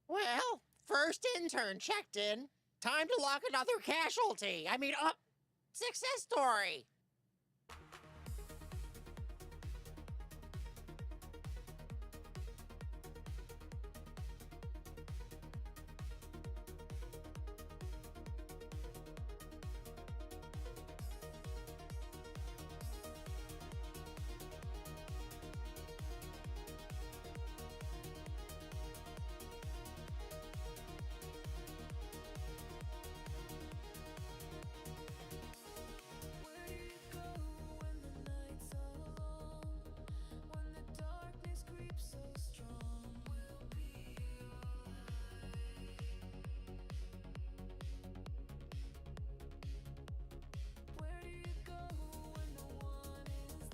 Well, first intern checked in. Time to lock another casualty. Success story.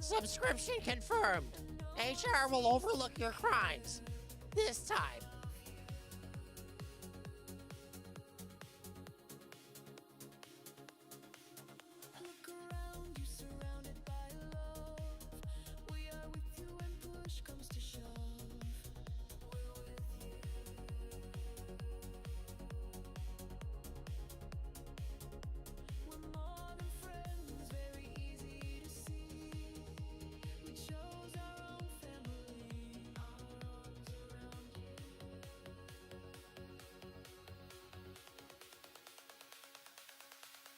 Subscription confirmed. HR will overlook your crimes. This time. Look around you, surrounded by love. We are with you when push comes to shove. We're with you. We're more than friends, very easy to see. We chose our own family. Our arms around you.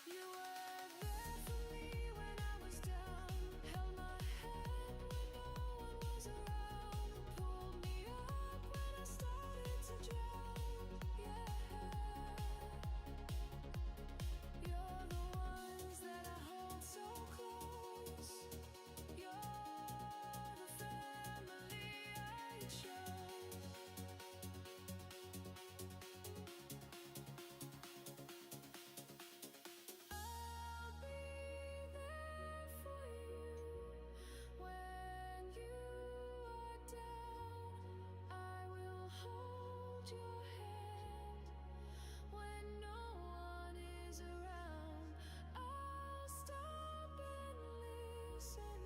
You were there for me when I was down. Held my hand when no one was around. Pulled me up when I started to drown. Yeah. You're the ones that I hold so close. You're the family I chose. I'll be there for you when you are down. I will hold your hand when no one is around. I'll stop and listen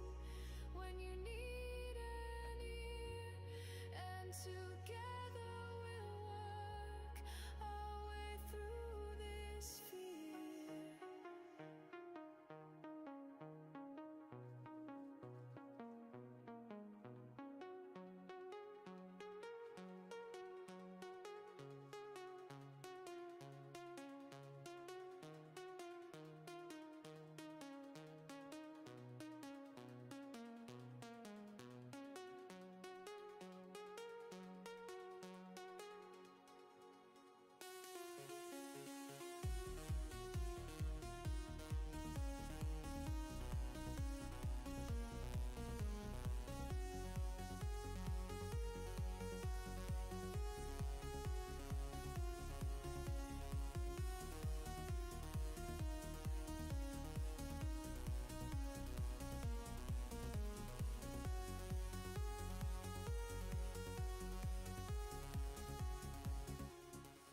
when you need an ear, and together we'll work our way through this fear.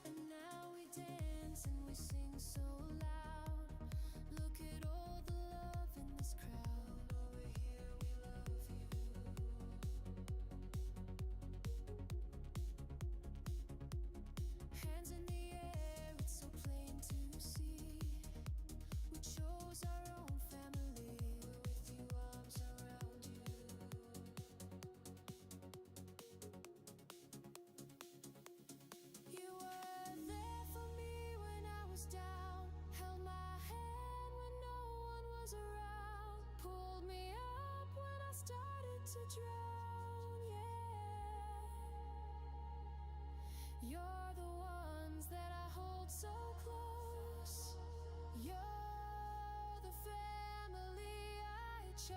And now we dance and we sing so loud. Look at all the love in this crowd. Over here we love you. Hands in the air, it's so plain to see. We chose our own family. We're with you, arms around you. You were there for me when I was down. Held my hand when no one was around. Pulled me up when I started to drown. Yeah. You're the ones that I hold so close. You're the family I chose.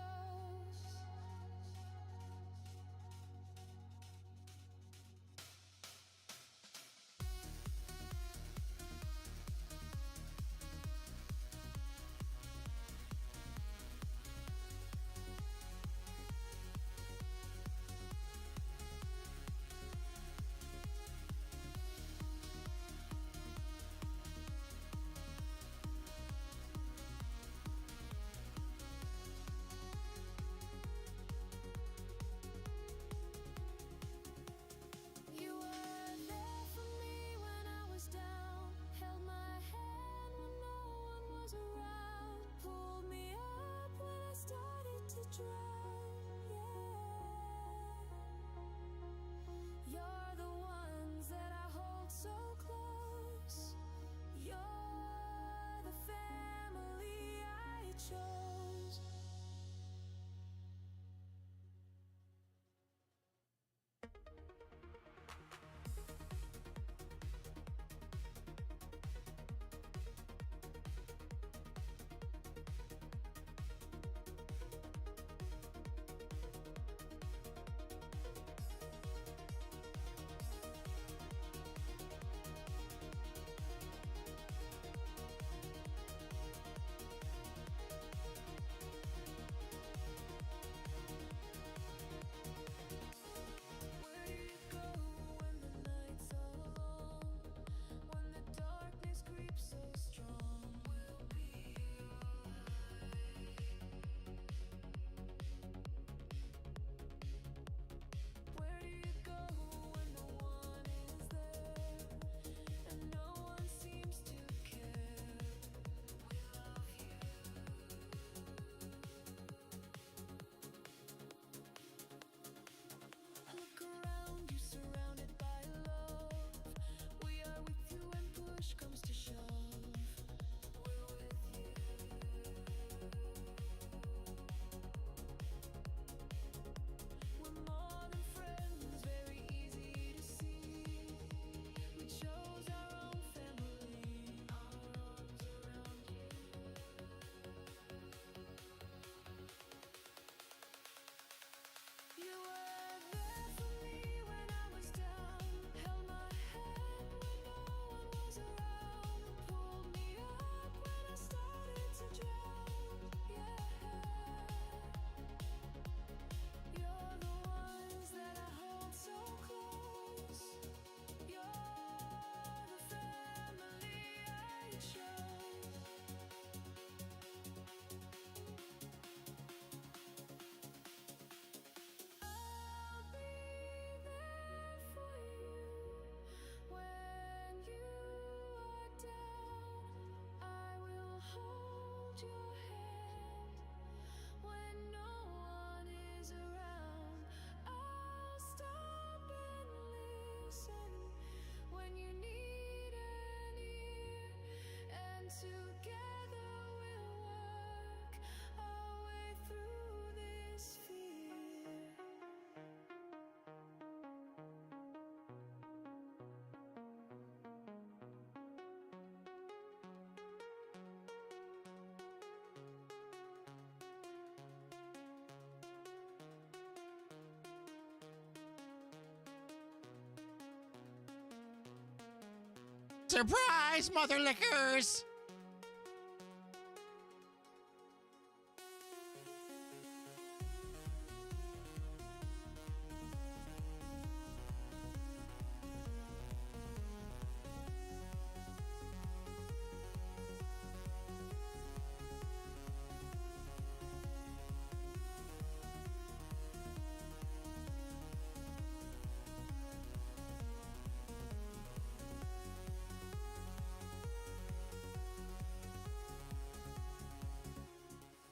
Surprise, mother lickers!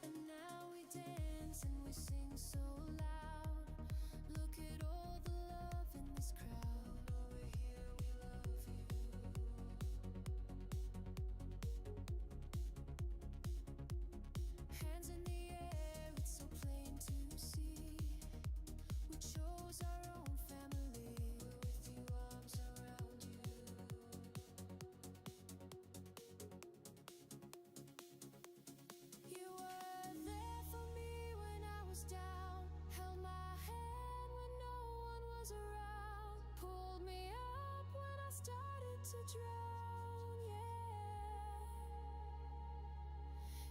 And now we dance and we sing so loud. Look at all the love in this crowd. Over here we love you. Hands in the air, it's so plain to see. We chose our own family. We're with you, arms around you. You were there for me when I was down, held my hand when no one was around, pulled me up when I started to drown, yeah.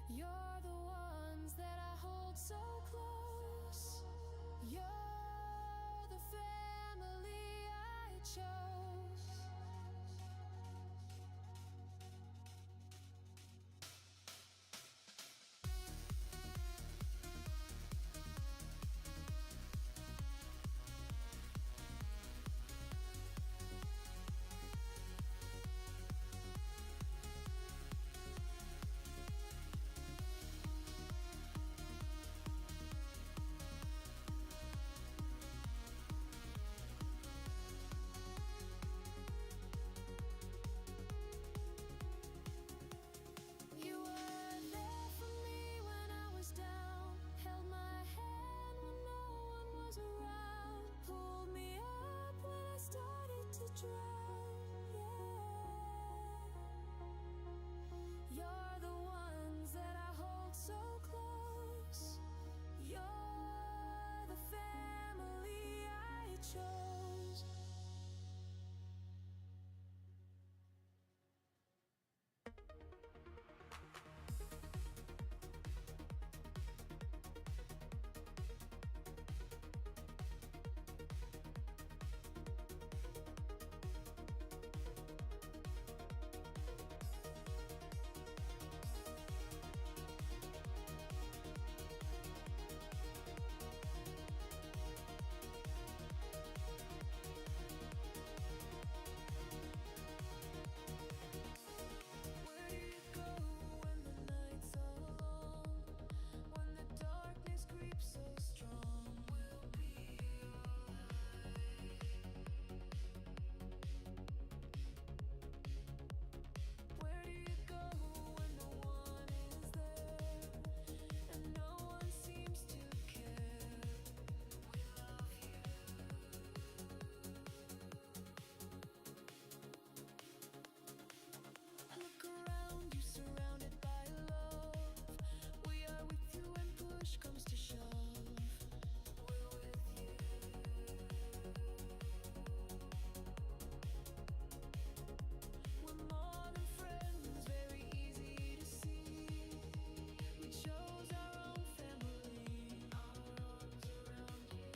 You're the ones that I hold so close. You're the family I chose. You were there for me when I was down, held my hand when no one was around, pulled me up when I started to drown, yeah. You're the ones that I hold so close. You're the family I chose. Where do you go when the night's all alone? When the darkness creeps so strong, we'll be your light. Where do you go when no one is there and no one seems to care? We love you. Look around you, surrounded by love. We are with you when push comes to shove. We're with you. We're more than friends, very easy to see. We chose our own family, our arms around you.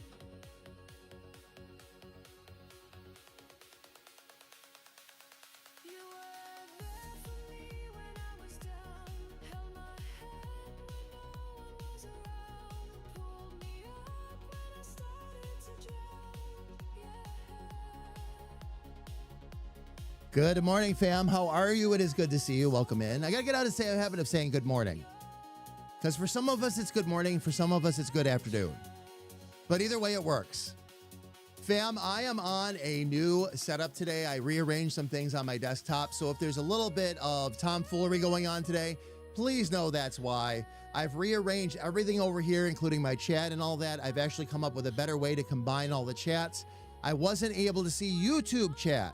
You were there for me when I was down, held my hand when no one was around, pulled me up when I started to drown, yeah. Good morning, fam. How are you? It is good to see you. Welcome in. I gotta get out of the habit of saying good morning, because for some of us it's good morning, for some of us it's good afternoon. But either way, it works. Fam, I am on a new setup today. I rearranged some things on my desktop, so if there's a little bit of tomfoolery going on today, please know that's why. I've rearranged everything over here, including my chat and all that. I've actually come up with a better way to combine all the chats. I wasn't able to see YouTube chat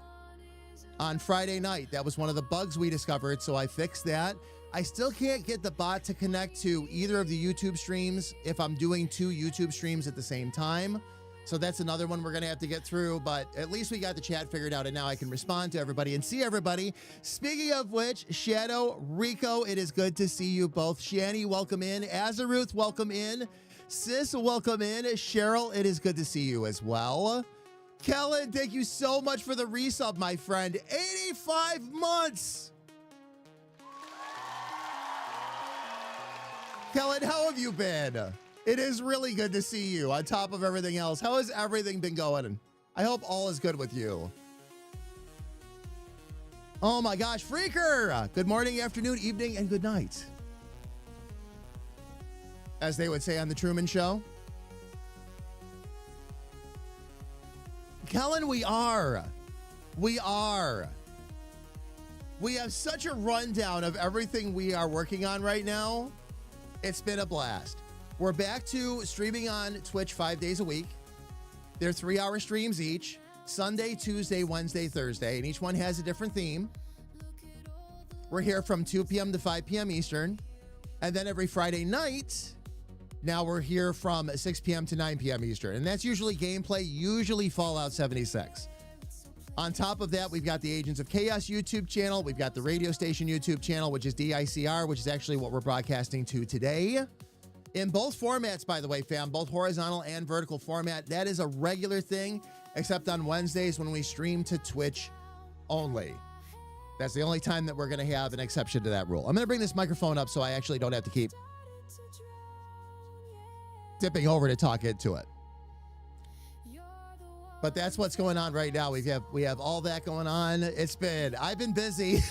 on Friday night. That was one of the bugs we discovered, so I fixed that. I still can't get the bot to connect to either of the YouTube streams if I'm doing two YouTube streams at the same time. So that's another one we're going to have to get through, but at least we got the chat figured out, and now I can respond to everybody and see everybody. Speaking of which, Shadow, Rico, it is good to see you both. Shani, welcome in. Azaruth, welcome in. Sis, welcome in. Cheryl, it is good to see you as well. Kellen, thank you so much for the resub, my friend. 85 months. Kellen, how have you been? It is really good to see you on top of everything else. How has everything been going? I hope all is good with you. Oh my gosh, Freaker! Good morning, afternoon, evening, and good night. As they would say on The Truman Show. Kellen, we are. We have such a rundown of everything we are working on right now. It's been a blast. We're back to streaming on Twitch 5 days a week. They're 3-hour streams each, Sunday, Tuesday, Wednesday, Thursday, and each one has a different theme. We're here from 2 p.m. to 5 p.m. Eastern. And then every Friday night, now we're here from 6 p.m. to 9 p.m. Eastern. And that's usually gameplay, usually Fallout 76. On top of that, we've got the Agents of Chaos YouTube channel. We've got the radio station YouTube channel, which is DICR, which is actually what we're broadcasting to today. In both formats, by the way, fam, both horizontal and vertical format. That is a regular thing, except on Wednesdays when we stream to Twitch only. That's the only time that we're going to have an exception to that rule. I'm going to bring this microphone up so I actually don't have to keep dipping over to talk into it. But that's what's going on right now. We have all that going on. I've been busy.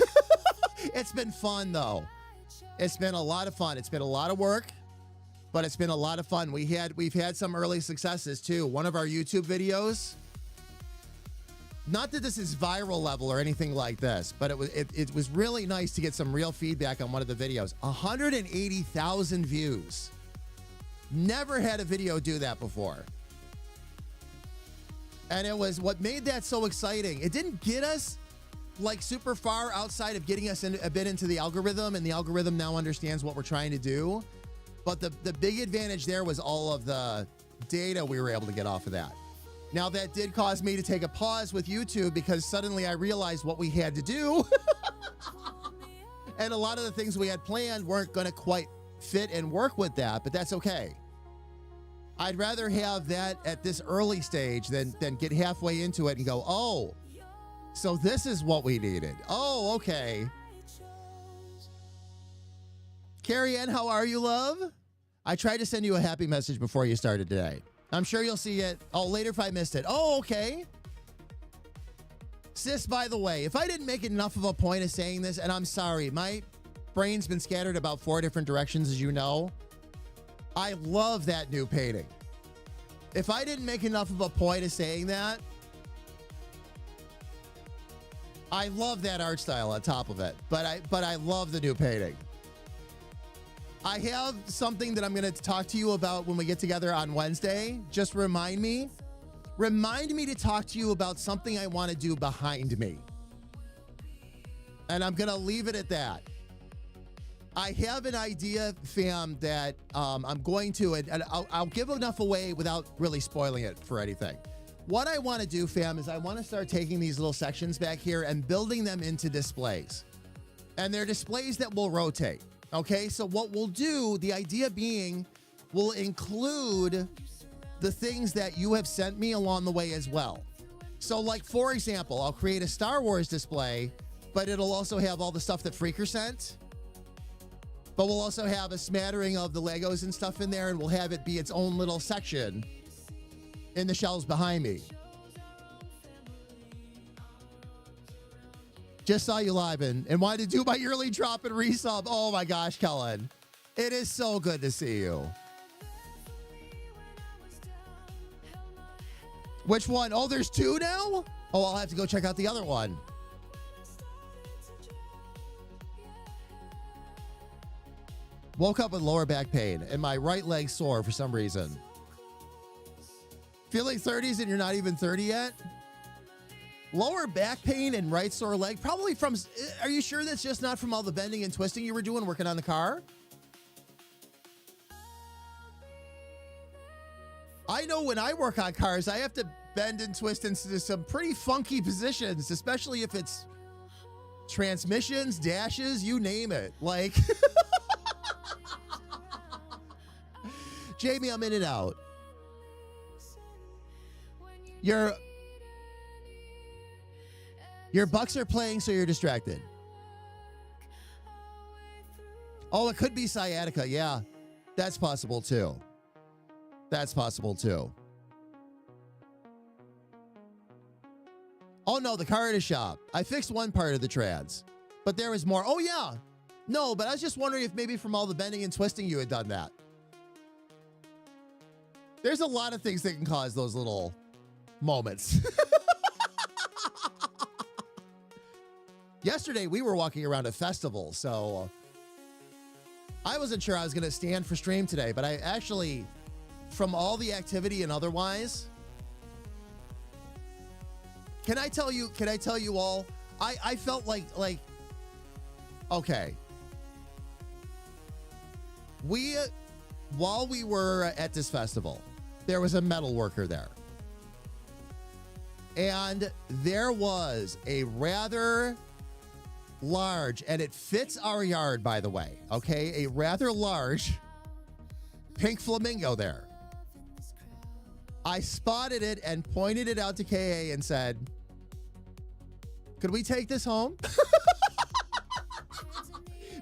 It's been fun though. It's been a lot of fun. It's been a lot of work, but it's been a lot of fun. We've had some early successes too. One of our YouTube videos, not that this is viral level or anything like this, but it was really nice to get some real feedback on one of the videos. 180,000 views. Never had a video do that before. And it was what made that so exciting. It didn't get us like super far outside of getting us a bit into the algorithm, and the algorithm now understands what we're trying to do. But the big advantage there was all of the data we were able to get off of that. Now, that did cause me to take a pause with YouTube because suddenly I realized what we had to do. And a lot of the things we had planned weren't going to quite fit and work with that, but that's okay. I'd rather have that at this early stage than get halfway into it and go, oh, so this is what we needed. Oh, okay. Carrie Ann, how are you, love? I tried to send you a happy message before you started today. I'm sure you'll see it. Oh, later if I missed it. Oh, okay. Sis, by the way, if I didn't make enough of a point of saying this, and I'm sorry, my brain's been scattered about 4 different directions, as you know. I love that new painting. If I didn't make enough of a point of saying that, I love that art style on top of it, but I love the new painting. I have something that I'm going to talk to you about when we get together on Wednesday. Just remind me to talk to you about something I want to do behind me. And I'm going to leave it at that. I have an idea, fam, that I'm going to, and I'll give enough away without really spoiling it for anything. What I want to do, fam, is I want to start taking these little sections back here and building them into displays. And they're displays that will rotate. Okay, so what we'll do, the idea being, we'll include the things that you have sent me along the way as well. So like, for example, I'll create a Star Wars display, but it'll also have all the stuff that Freaker sent. But we'll also have a smattering of the Legos and stuff in there, and we'll have it be its own little section in the shelves behind me. Just saw you live and wanted to do my yearly drop and resub. Oh my gosh, Kellen. It is so good to see you. Which one? Oh, there's 2 now? Oh, I'll have to go check out the other one. Woke up with lower back pain and my right leg sore for some reason. Feeling 30s and you're not even 30 yet? Lower back pain and right sore leg? Probably from, are you sure that's just not from all the bending and twisting you were doing working on the car? I know when I work on cars, I have to bend and twist into some pretty funky positions, especially if it's transmissions, dashes, you name it. Like, Jamie, I'm in and out. Your Bucks are playing, so you're distracted. Oh, it could be sciatica. Yeah, that's possible too. That's possible too. Oh no, the car at a shop. I fixed one part of the Trance, but there was more. Oh yeah. No, but I was just wondering if maybe from all the bending and twisting you had done that. There's a lot of things that can cause those little moments. Yesterday, we were walking around a festival, so I wasn't sure I was going to stand for stream today, but I actually, from all the activity and otherwise, can I tell you all, I felt like, okay. While we were at this festival, there was a metal worker there. And there was a rather large, and it fits our yard, by the way, okay? A rather large pink flamingo there. I spotted it and pointed it out to KA and said, could we take this home?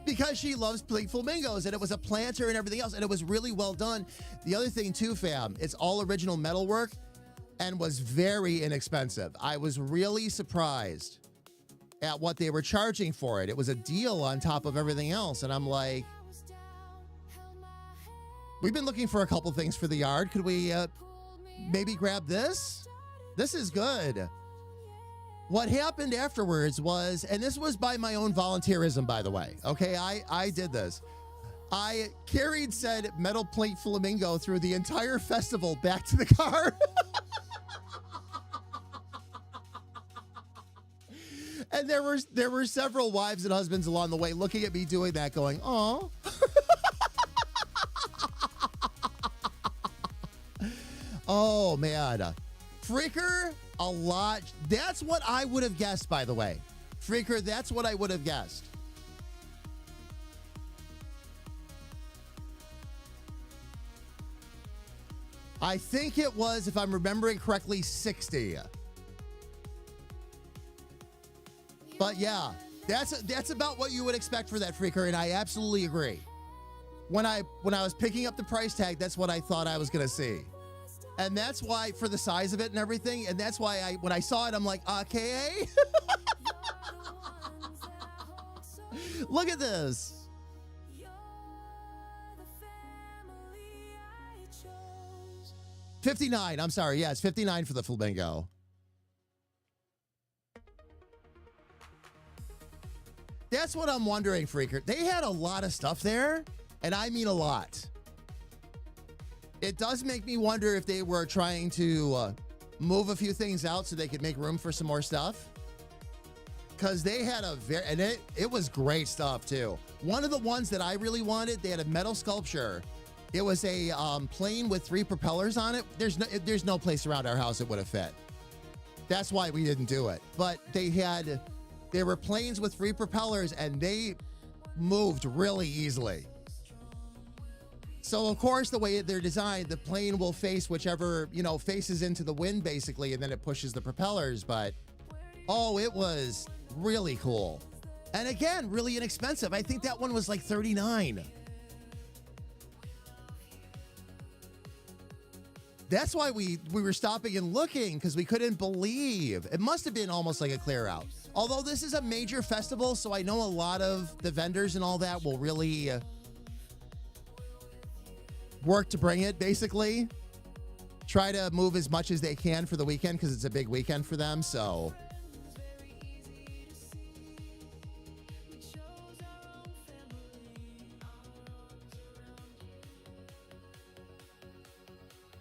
Because she loves pink flamingos, and it was a planter and everything else, and it was really well done. The other thing too, fam, it's all original metalwork and was very inexpensive. I was really surprised at what they were charging for it. It was a deal on top of everything else, and I'm like, we've been looking for a couple things for the yard. Could we maybe grab this? This is good. What happened afterwards was, and this was by my own volunteerism, by the way, okay? I did this. I carried said metal plate flamingo through the entire festival back to the car. And there were several wives and husbands along the way looking at me doing that going, oh. Oh, man. Freaker, a lot. That's what I would have guessed, by the way. Freaker, that's what I would have guessed. I think it was, if I'm remembering correctly, 60. But yeah, that's about what you would expect for that, Freaker, and I absolutely agree. When I was picking up the price tag, that's what I thought I was gonna see. And that's why, for the size of it and everything, and that's why when I saw it, I'm like, okay. Look at this. 59, I'm sorry, yeah, it's 59 for the flamingo. That's what I'm wondering, Freaker. They had a lot of stuff there, and I mean a lot. It does make me wonder if they were trying to move a few things out so they could make room for some more stuff. Because they had and it was great stuff too. One of the ones that I really wanted, they had a metal sculpture. It was a plane with 3 propellers on it. There's no place around our house it would have fit. That's why we didn't do it. But there were planes with 3 propellers, and they moved really easily. So of course, the way they're designed, the plane will face whichever, faces into the wind basically, and then it pushes the propellers. But oh, it was really cool. And again, really inexpensive. I think that one was like $39. That's why we were stopping and looking, because we couldn't believe. It must have been almost like a clear out. Although this is a major festival, so I know a lot of the vendors and all that will really work to bring it, basically. Try to move as much as they can for the weekend, because it's a big weekend for them, so.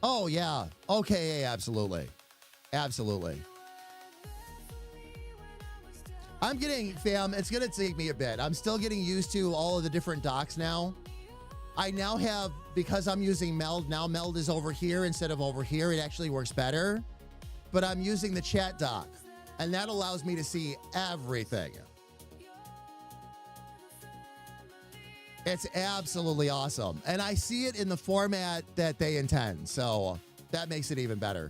Oh, yeah. Okay, yeah, absolutely. Absolutely. Fam, it's going to take me a bit. I'm still getting used to all of the different docks now. I now have, because I'm using Meld, now Meld is over here instead of over here. It actually works better. But I'm using the chat doc, and that allows me to see everything. It's absolutely awesome. And I see it in the format that they intend, so that makes it even better.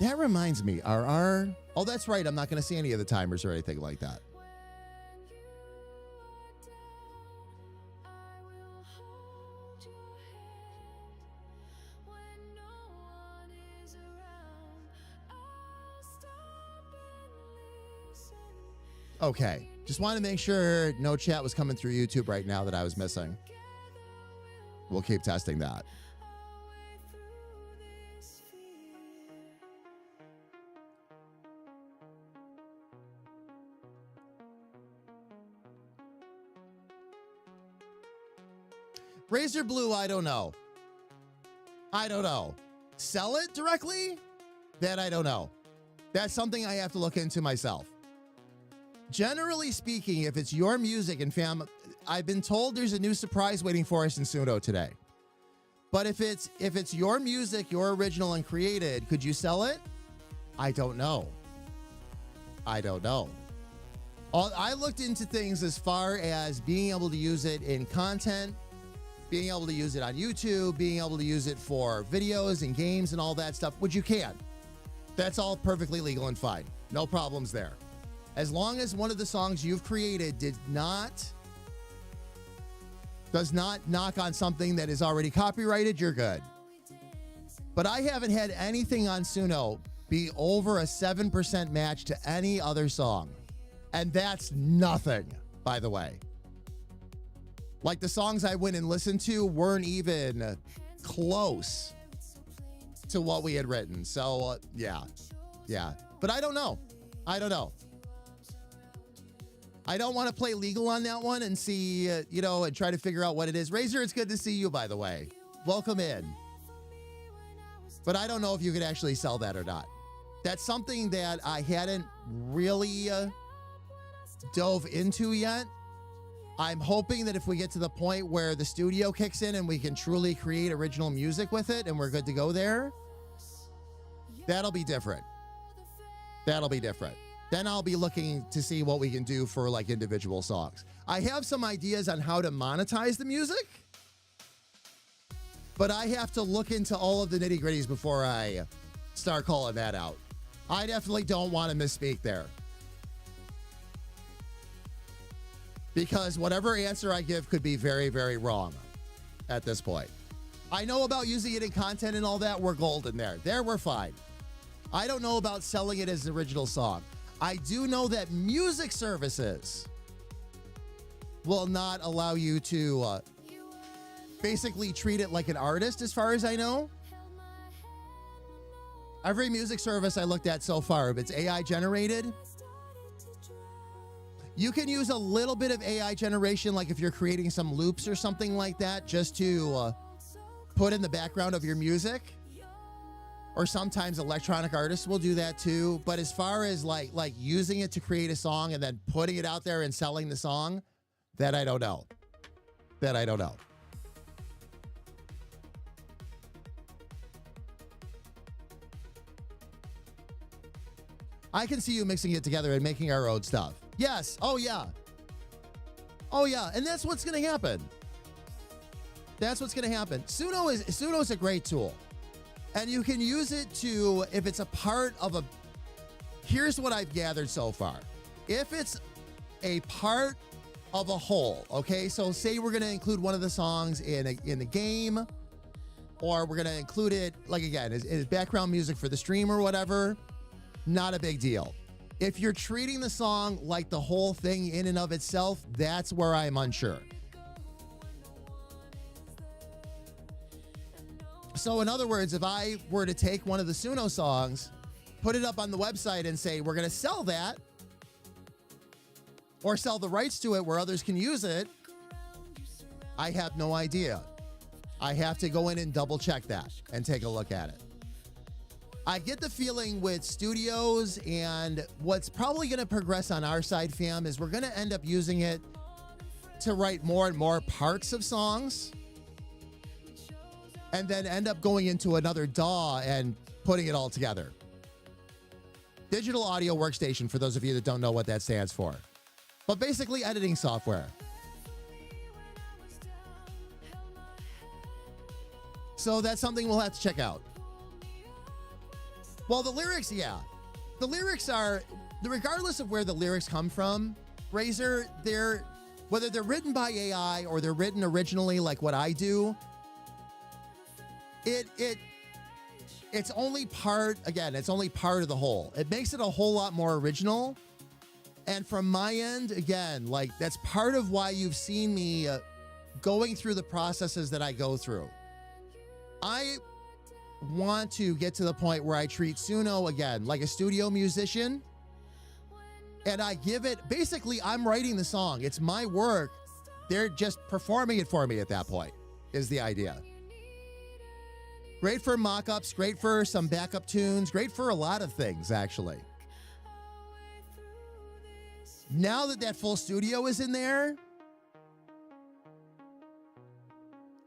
That reminds me, oh, that's right. I'm not going to see any of the timers or anything like that. Okay, just want to make sure no chat was coming through YouTube right now that I was missing. We'll keep testing that. Razor Blue, I don't know. I don't know. Sell it directly? That I don't know. That's something I have to look into myself. Generally speaking, if it's your music, and fam, I've been told there's a new surprise waiting for us in Suno today. But if it's your music, your original and created, could you sell it? I don't know. I don't know. I looked into things as far as being able to use it in content, being able to use it on YouTube, being able to use it for videos and games and all that stuff, which you can. That's all perfectly legal and fine. No problems there. As long as one of the songs you've created does not knock on something that is already copyrighted, you're good. But I haven't had anything on Suno be over a 7% match to any other song. And that's nothing, by the way. Like, the songs I went and listened to weren't even close to what we had written. So, yeah. But I don't know. I don't want to play legal on that one and see, and try to figure out what it is. Razor, it's good to see you, by the way. Welcome in. But I don't know if you could actually sell that or not. That's something that I hadn't really dove into yet. I'm hoping that if we get to the point where the studio kicks in and we can truly create original music with it and we're good to go there, that'll be different. Then I'll be looking to see what we can do for like individual songs. I have some ideas on how to monetize the music, but I have to look into all of the nitty gritties before I start calling that out. I definitely don't want to misspeak there, because whatever answer I give could be very, very wrong at this point. I know about using it in content and all that. We're golden there. There, we're fine. I don't know about selling it as an original song. I do know that music services will not allow you to basically treat it like an artist, as far as I know. Every music service I looked at so far, if it's AI generated, you can use a little bit of AI generation, like if you're creating some loops or something like that, just to put in the background of your music. Or sometimes electronic artists will do that too. But as far as like using it to create a song and then putting it out there and selling the song, that I don't know. I can see you mixing it together and making our own stuff. Yes. Oh, yeah. And that's what's going to happen. Suno's a great tool. And you can use it to, if it's a part of here's what I've gathered so far. If it's a part of a whole, okay? So say we're going to include one of the songs in the game, or we're going to include it, like, again, as background music for the stream or whatever, not a big deal. If you're treating the song like the whole thing in and of itself, that's where I'm unsure. So in other words, if I were to take one of the Suno songs, put it up on the website and say, we're going to sell that, or sell the rights to it where others can use it, I have no idea. I have to go in and double check that and take a look at it. I get the feeling with studios, and what's probably going to progress on our side, fam, is we're going to end up using it to write more and more parts of songs and then end up going into another DAW and putting it all together. Digital Audio Workstation, for those of you that don't know what that stands for. But basically editing software. So that's something we'll have to check out. Well, the lyrics, yeah. The lyrics are, regardless of where the lyrics come from, Razor, whether they're written by AI or they're written originally like what I do, it's only part, again, it's only part of the whole. It makes it a whole lot more original. And from my end, again, like that's part of why you've seen me going through the processes that I go through. I want to get to the point where I treat Suno, again, like a studio musician. And I give it, basically, I'm writing the song. It's my work. They're just performing it for me at that point, is the idea. Great for mock-ups, great for some backup tunes, great for a lot of things, actually. Now that that full studio is in there,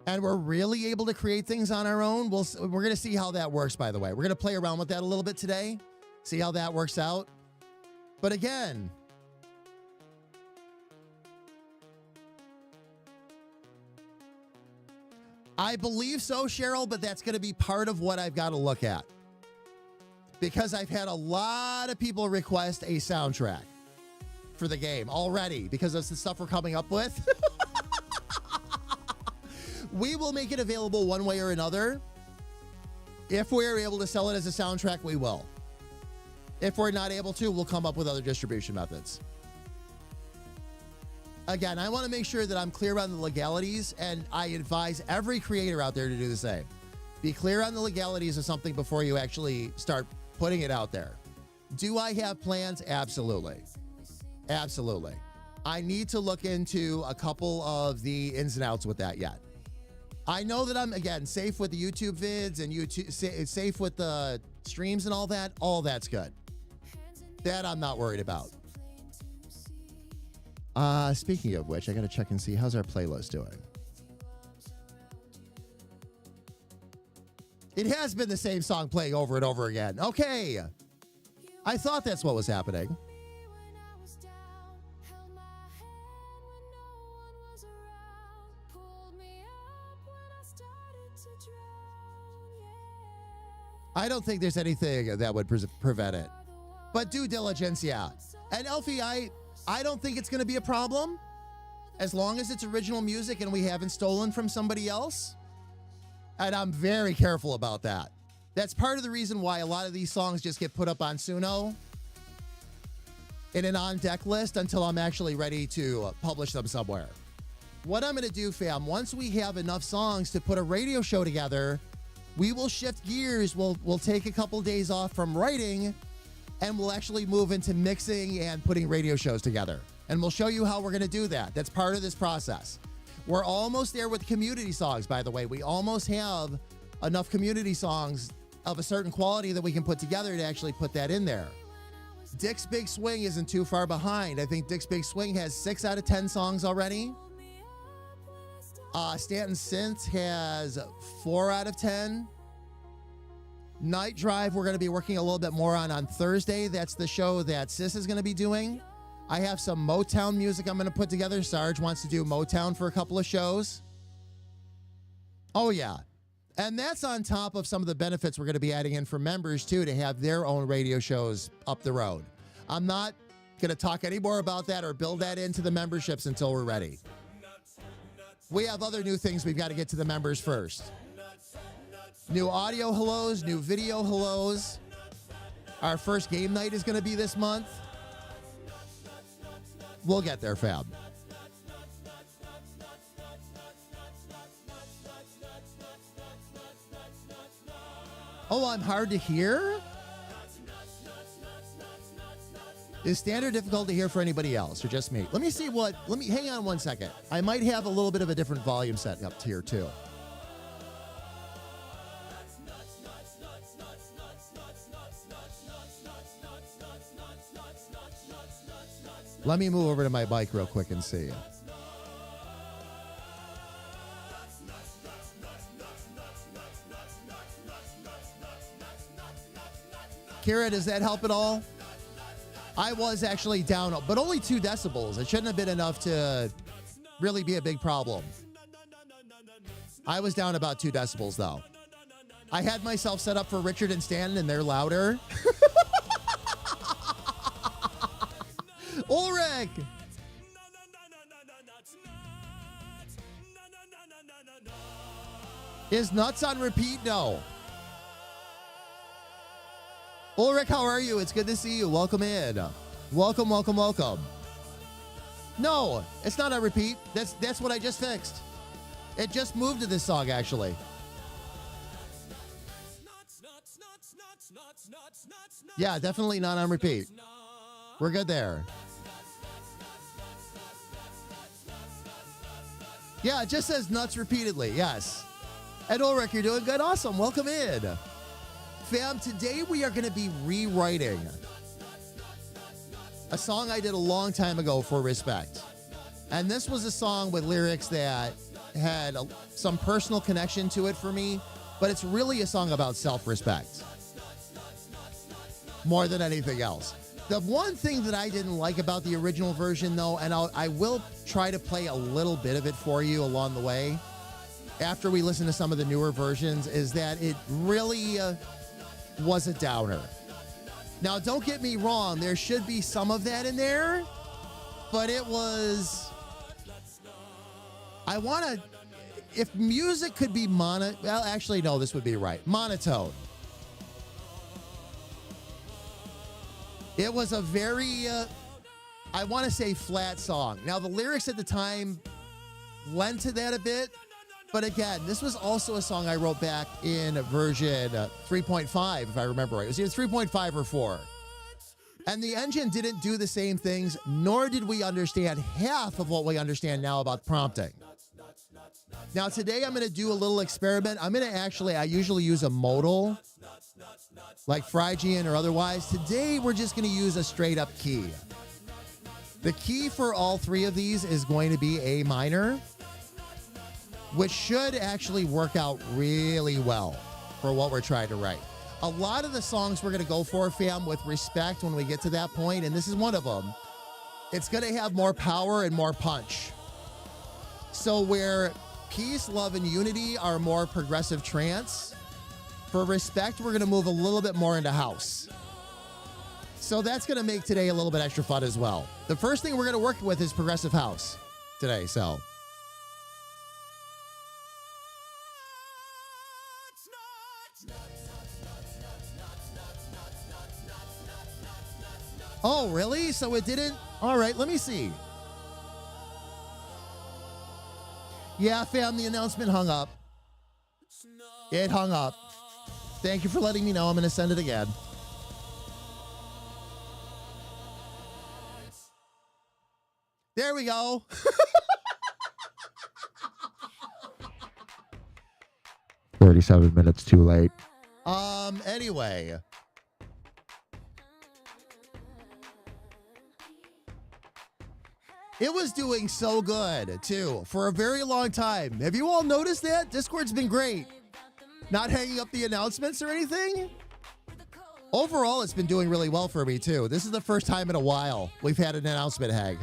and we're really able to create things on our own, we're going to see how that works, by the way. We're going to play around with that a little bit today, see how that works out. But again, I believe so, Cheryl, but that's going to be part of what I've got to look at. Because I've had a lot of people request a soundtrack for the game already because of the stuff we're coming up with. We will make it available one way or another. If we're able to sell it as a soundtrack, we will. If we're not able to, we'll come up with other distribution methods. Again, I want to make sure that I'm clear on the legalities, and I advise every creator out there to do the same. Be clear on the legalities of something before you actually start putting it out there. Do I have plans? Absolutely. Absolutely. I need to look into a couple of the ins and outs with that yet. I know that I'm, again, safe with the YouTube vids and safe with the streams and all that. All that's good. That I'm not worried about. Speaking of which, I got to check and see how's our playlist doing. It has been the same song playing over and over again. Okay. I thought that's what was happening. I don't think there's anything that would prevent it. But due diligence, yeah. And Elfie, I don't think it's going to be a problem as long as it's original music and we haven't stolen from somebody else. And I'm very careful about that. That's part of the reason why a lot of these songs just get put up on Suno in an on-deck list until I'm actually ready to publish them somewhere. What I'm going to do, fam, once we have enough songs to put a radio show together, we will shift gears. We'll take a couple days off from writing, and we'll actually move into mixing and putting radio shows together. And we'll show you how we're going to do that. That's part of this process. We're almost there with community songs, by the way. We almost have enough community songs of a certain quality that we can put together to actually put that in there. Dick's Big Swing isn't too far behind. I think Dick's Big Swing has 6 out of 10 songs already. Stanton Synth has 4 out of 10. Night Drive, we're going to be working a little bit more on Thursday. That's the show that Sis is going to be doing. I have some Motown music I'm going to put together. Sarge wants to do Motown for a couple of shows. Oh, yeah. And that's on top of some of the benefits we're going to be adding in for members, too, to have their own radio shows up the road. I'm not going to talk any more about that or build that into the memberships until we're ready. We have other new things we've got to get to the members first. New audio hellos, new video hellos. Our first game night is going to be this month. We'll get there, fam. Oh, I'm hard to hear? Is standard difficult to hear for anybody else or just me? Let me see hang on one second. I might have a little bit of a different volume set up here too. Let me move over to my bike real quick and see. Kira, does that help at all? I was actually down, but only 2 decibels. It shouldn't have been enough to really be a big problem. I was down about 2 decibels, though. I had myself set up for Richard and Stan, and they're louder. Ulrich! Is Nuts on repeat? No. Ulrich, how are you? It's good to see you. Welcome in. Welcome, welcome, welcome. No, it's not on repeat. That's what I just fixed. It just moved to this song, actually. Yeah, definitely not on repeat. We're good there. Yeah, it just says nuts repeatedly. Yes. Ed Ulrich, you're doing good. Awesome. Welcome in. Fam, today we are going to be rewriting a song I did a long time ago for Respect. And this was a song with lyrics that had some personal connection to it for me, but it's really a song about self-respect more than anything else. The one thing that I didn't like about the original version, though, and I will try to play a little bit of it for you along the way after we listen to some of the newer versions, is that it really was a downer. Now, don't get me wrong, there should be some of that in there, but it was... I want to... If music could be well, actually, no, this would be right. Monotone. It was a very, I want to say, flat song. Now, the lyrics at the time lent to that a bit, but again, this was also a song I wrote back in version 3.5, if I remember right. It was either 3.5 or 4. And the engine didn't do the same things, nor did we understand half of what we understand now about prompting. Now, today I'm going to do a little experiment. I'm going to I usually use a modal, like Phrygian or otherwise. Today, we're just going to use a straight up key. The key for all 3 of these is going to be A minor, which should actually work out really well for what we're trying to write. A lot of the songs we're going to go for, fam, with Respect when we get to that point, and this is one of them, it's going to have more power and more punch. So where Peace, Love, and Unity are more progressive trance, for Respect, we're going to move a little bit more into house. So that's going to make today a little bit extra fun as well. The first thing we're going to work with is progressive house today, so. Oh, really? So it didn't? All right, let me see. Yeah, fam, the announcement hung up. It hung up. Thank you for letting me know. I'm going to send it again. There we go. 37 minutes too late. Anyway. It was doing so good, too, for a very long time. Have you all noticed that? Discord's been great. Not hanging up the announcements or anything. Overall, it's been doing really well for me, too. This is the first time in a while we've had an announcement hang.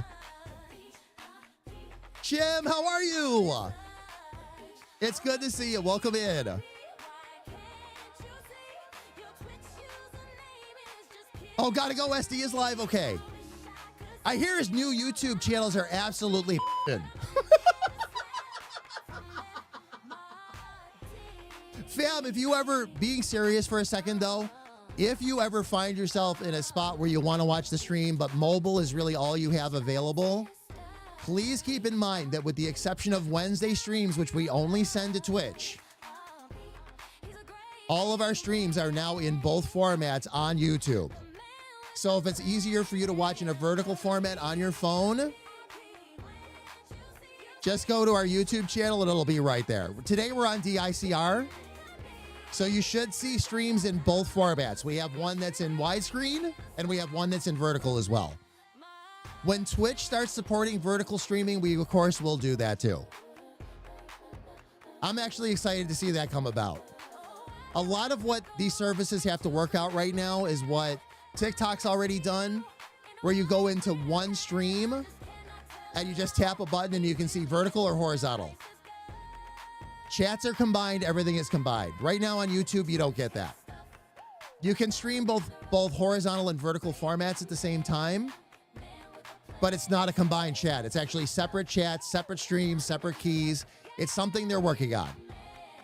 Jim, how are you? It's good to see you. Welcome in. Oh, gotta go. SD is live. Okay. I hear his new YouTube channels are absolutely Fam, if you ever, being serious for a second though, if you ever find yourself in a spot where you want to watch the stream, but mobile is really all you have available, please keep in mind that with the exception of Wednesday streams, which we only send to Twitch, all of our streams are now in both formats on YouTube. So if it's easier for you to watch in a vertical format on your phone, just go to our YouTube channel and it'll be right there. Today we're on DICR, so you should see streams in both formats. We have one that's in widescreen and we have one that's in vertical as well. When Twitch starts supporting vertical streaming, we of course will do that too. I'm actually excited to see that come about. A lot of what these services have to work out right now is what TikTok's already done, where you go into one stream and you just tap a button and you can see vertical or horizontal. Chats are combined, everything is combined. Right now on YouTube, you don't get that. You can stream both horizontal and vertical formats at the same time, but it's not a combined chat. It's actually separate chats, separate streams, separate keys. It's something they're working on.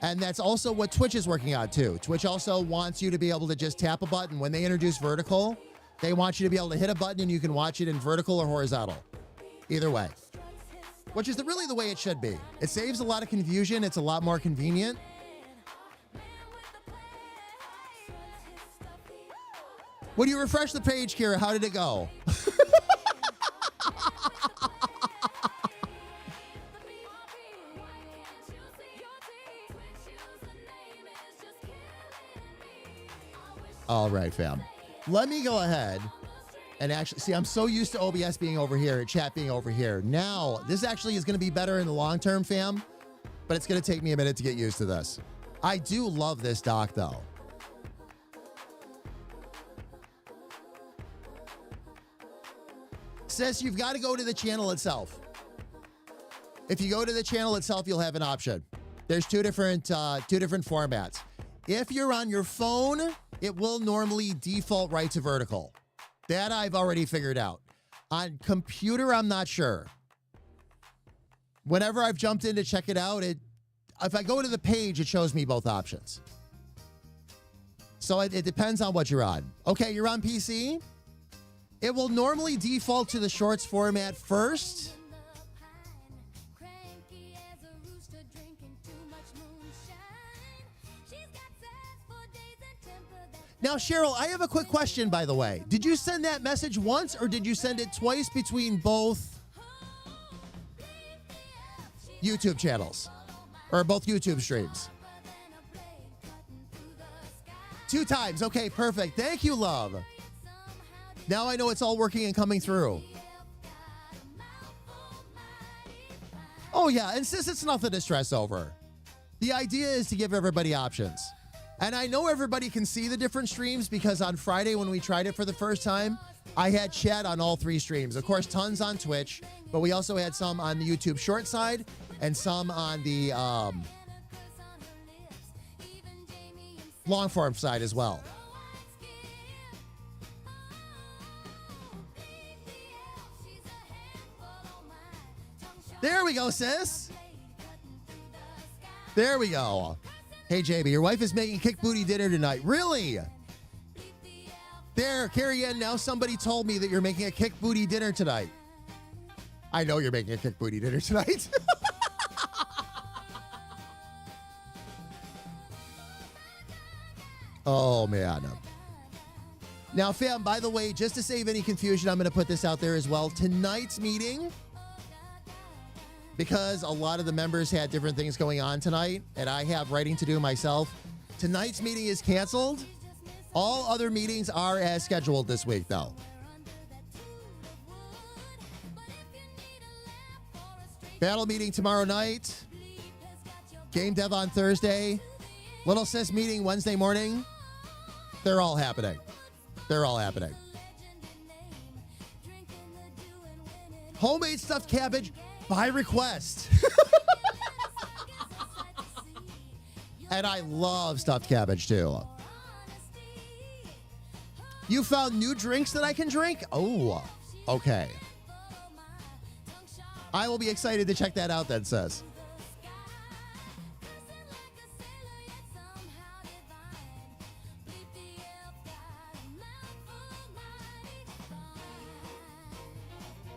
And that's also what Twitch is working on too. Twitch also wants you to be able to just tap a button. When they introduce vertical, they want you to be able to hit a button and you can watch it in vertical or horizontal. Either way. Which is really the way it should be. It saves a lot of confusion. It's a lot more convenient. When you refresh the page, Kira, how did it go? All right, fam. Let me go ahead and actually see. I'm so used to OBS being over here, chat being over here. Now, this actually is going to be better in the long term, fam, but it's going to take me a minute to get used to this. I do love this dock, though. Sis, you've got to go to the channel itself. If you go to the channel itself, you'll have an option. There's two different formats. If you're on your phone, it will normally default right to vertical. That I've already figured out. On computer, I'm not sure. Whenever I've jumped in to check it out, if I go to the page, it shows me both options. So it depends on what you're on. Okay, you're on PC. It will normally default to the shorts format first. Now, Cheryl, I have a quick question, by the way. Did you send that message once or did you send it twice between both YouTube channels or both YouTube streams? 2 times. Okay, perfect. Thank you, love. Now I know it's all working and coming through. Oh, yeah. And sis, it's nothing to stress over. The idea is to give everybody options. And I know everybody can see the different streams because on Friday when we tried it for the first time, I had chat on all 3 streams. Of course, tons on Twitch, but we also had some on the YouTube short side and some on the long form side as well. There we go, sis. There we go. Hey, JB, your wife is making kick booty dinner tonight. Really? There, Carrie Ann, now somebody told me that you're making a kick booty dinner tonight. I know you're making a kick booty dinner tonight. Oh, man. Now, fam, by the way, just to save any confusion, I'm going to put this out there as well. Tonight's meeting, because a lot of the members had different things going on tonight, and I have writing to do myself, tonight's meeting is canceled. All other meetings are as scheduled this week, though. Battle meeting tomorrow night. Game dev on Thursday. Little Sis meeting Wednesday morning. They're all happening. They're all happening. Homemade stuffed cabbage by request. And I love stuffed cabbage too. You found new drinks that I can drink? Oh, okay. I will be excited to check that out then, sis.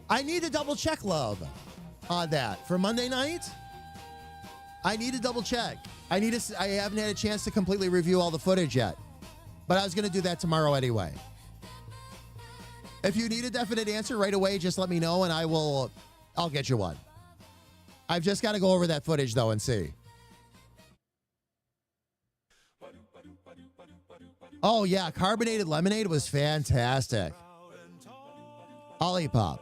I need to double check, love, on that for Monday night. I need to double check. I haven't had a chance to completely review all the footage yet, but I was going to do that tomorrow anyway. If you need a definite answer right away, just let me know and I'll get you one. I've just got to go over that footage though and see. Oh yeah, carbonated lemonade was fantastic. Olipop.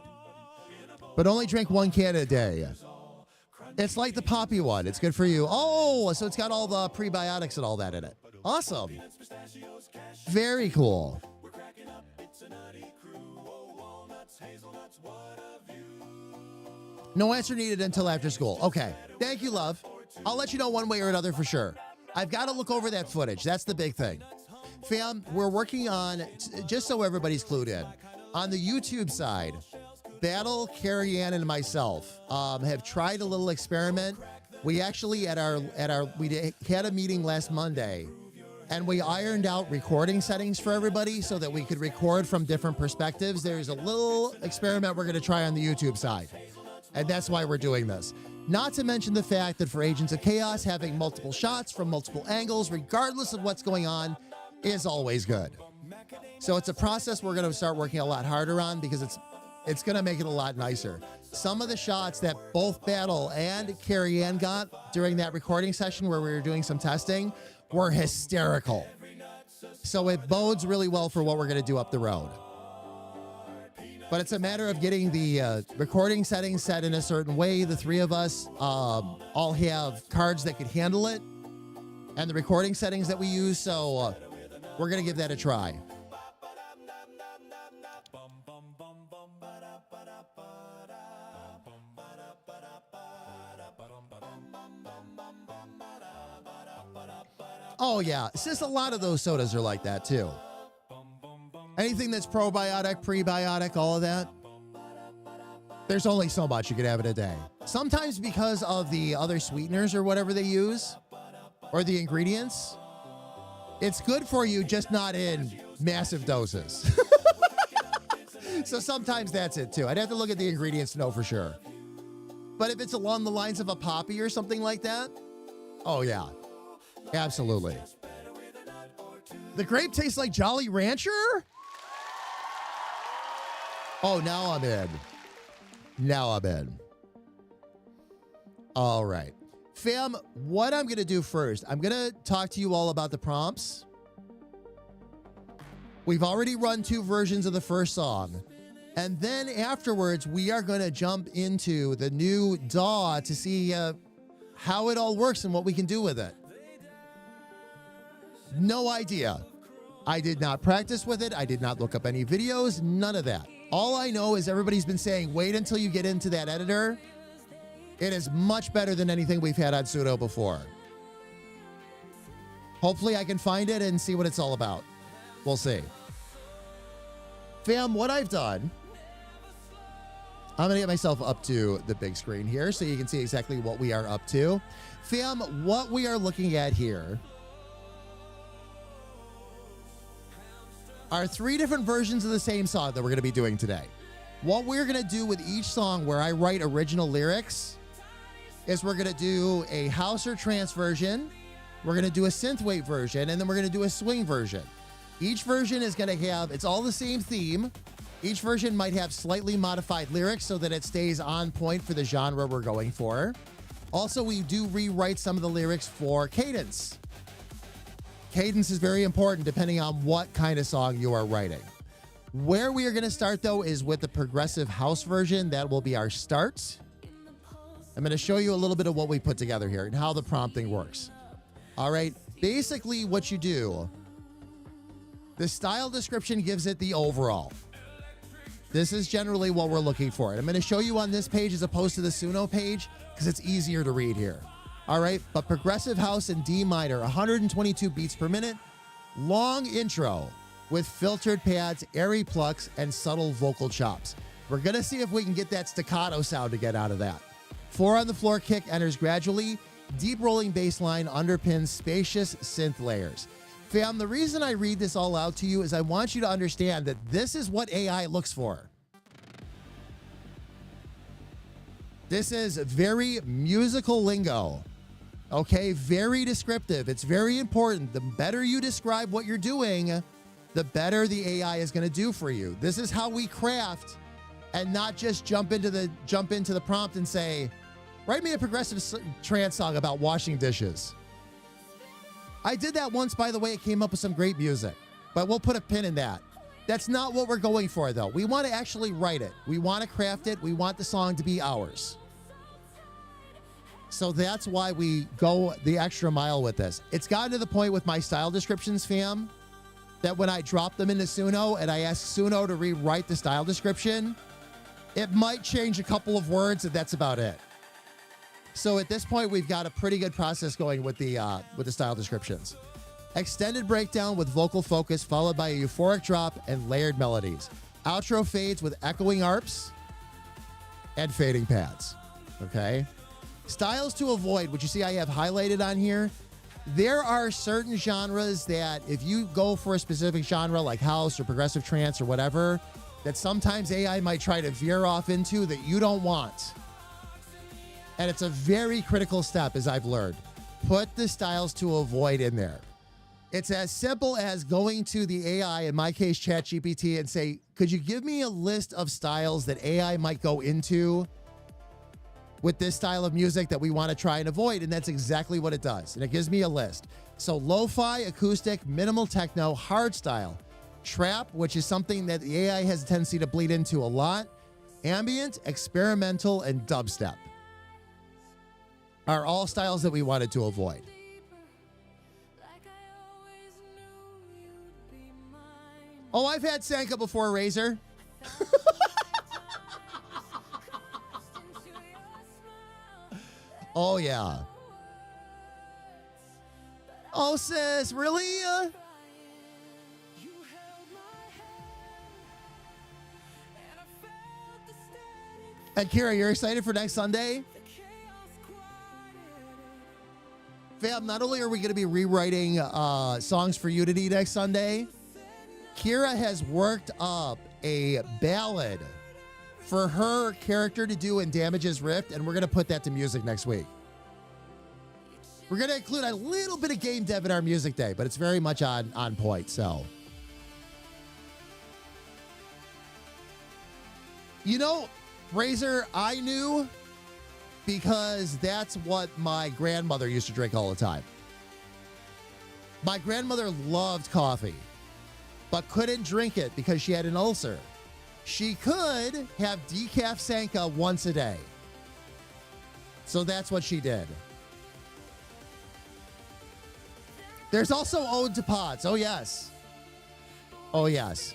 But only drink 1 can a day. It's like the poppy one. It's good for you. Oh, so it's got all the prebiotics and all that in it. Awesome. Very cool. No answer needed until after school. Okay. Thank you, love. I'll let you know one way or another for sure. I've got to look over that footage. That's the big thing. Fam, we're working on, just so everybody's clued in, on the YouTube side, Battle, Carrie Ann, and myself have tried a little experiment. We actually we had a meeting last Monday, and we ironed out recording settings for everybody so that we could record from different perspectives. There's a little experiment we're going to try on the YouTube side, and that's why we're doing this. Not to mention the fact that for Agents of Chaos, having multiple shots from multiple angles, regardless of what's going on, is always good. So it's a process we're going to start working a lot harder on because it's going to make it a lot nicer. Some of the shots that both Battle and Carrie Ann got during that recording session where we were doing some testing were hysterical. So it bodes really well for what we're going to do up the road. But it's a matter of getting the recording settings set in a certain way. The three of us all have cards that could handle it and the recording settings that we use. So we're going to give that a try. Oh, yeah. It's just a lot of those sodas are like that, too. Anything that's probiotic, prebiotic, all of that, there's only so much you can have in a day. Sometimes because of the other sweeteners or whatever they use, or the ingredients, it's good for you, just not in massive doses. So sometimes that's it, too. I'd have to look at the ingredients to know for sure. But if it's along the lines of a poppy or something like that, oh, yeah. Absolutely. The grape tastes like Jolly Rancher? Oh, now I'm in. Now I'm in. All right. Fam, what I'm going to do first, I'm going to talk to you all about the prompts. We've already run 2 versions of the first song. And then afterwards, we are going to jump into the new DAW to see how it all works and what we can do with it. No idea. I did not practice with it. I did not look up any videos. None of that. All I know is everybody's been saying, wait until you get into that editor. It is much better than anything we've had on Sudo before. Hopefully I can find it and see what it's all about. We'll see. Fam, what I've done, I'm going to get myself up to the big screen here so you can see exactly what we are up to. Fam, what we are looking at here are 3 different versions of the same song that we're going to be doing today. What we're going to do with each song where I write original lyrics is we're going to do a house or trance version, we're going to do a synthwave version, and then we're going to do a swing version. Each version is going to have, it's all the same theme. Each version might have slightly modified lyrics so that it stays on point for the genre we're going for. Also, we do rewrite some of the lyrics for cadence. Cadence is very important depending on what kind of song you are writing. Where we are going to start, though, is with the progressive house version. That will be our start. I'm going to show you a little bit of what we put together here and how the prompting works. All right. Basically, what you do, the style description gives it the overall. This is generally what we're looking for. And I'm going to show you on this page as opposed to the Suno page because it's easier to read here. All right, but progressive house in D minor, 122 beats per minute, long intro with filtered pads, airy plucks, and subtle vocal chops. We're going to see if we can get that staccato sound to get out of that. 4 on the floor kick enters gradually. Deep rolling bass line underpins spacious synth layers. Fam, the reason I read this all out to you is I want you to understand that this is what AI looks for. This is very musical lingo. Okay, very descriptive. It's very important. The better you describe what you're doing, the better the AI is going to do for you. This is how we craft and not just jump into the prompt and say, write me a progressive trance song about washing dishes. I did that once, by the way. It came up with some great music, but we'll put a pin in that. That's not what we're going for, though. We want to actually write it. We want to craft it. We want the song to be ours. So that's why we go the extra mile with this. It's gotten to the point with my style descriptions, fam, that when I drop them into Suno and I ask Suno to rewrite the style description, it might change a couple of words, and that's about it. So at this point, we've got a pretty good process going with the style descriptions. Extended breakdown with vocal focus, followed by a euphoric drop and layered melodies. Outro fades with echoing arps and fading pads. Okay? Styles to avoid, which you see I have highlighted on here. There are certain genres that if you go for a specific genre like house or progressive trance or whatever, that sometimes AI might try to veer off into that you don't want. And it's a very critical step, as I've learned. Put the styles to avoid in there. It's as simple as going to the AI, in my case, ChatGPT, and say, could you give me a list of styles that AI might go into with this style of music that we want to try and avoid? And that's exactly what it does. And it gives me a list. So lo-fi, acoustic, minimal techno, hardstyle, trap, which is something that the AI has a tendency to bleed into a lot, ambient, experimental, and dubstep are all styles that we wanted to avoid. Oh, I've had Sanka before, Razor. Oh, yeah. Oh, sis, really? And Kira, you're excited for next Sunday? Fam, not only are we going to be rewriting songs for Unity next Sunday, Kira has worked up a ballad for her character to do in Damage's Rift, and we're going to put that to music next week. We're going to include a little bit of game dev in our music day, but it's very much on point, so. You know, Razor, I knew because that's what my grandmother used to drink all the time. My grandmother loved coffee, but couldn't drink it because she had an ulcer. She could have decaf Sanka once a day. So that's what she did. There's also Ode to Pods. Oh, yes. Oh, yes.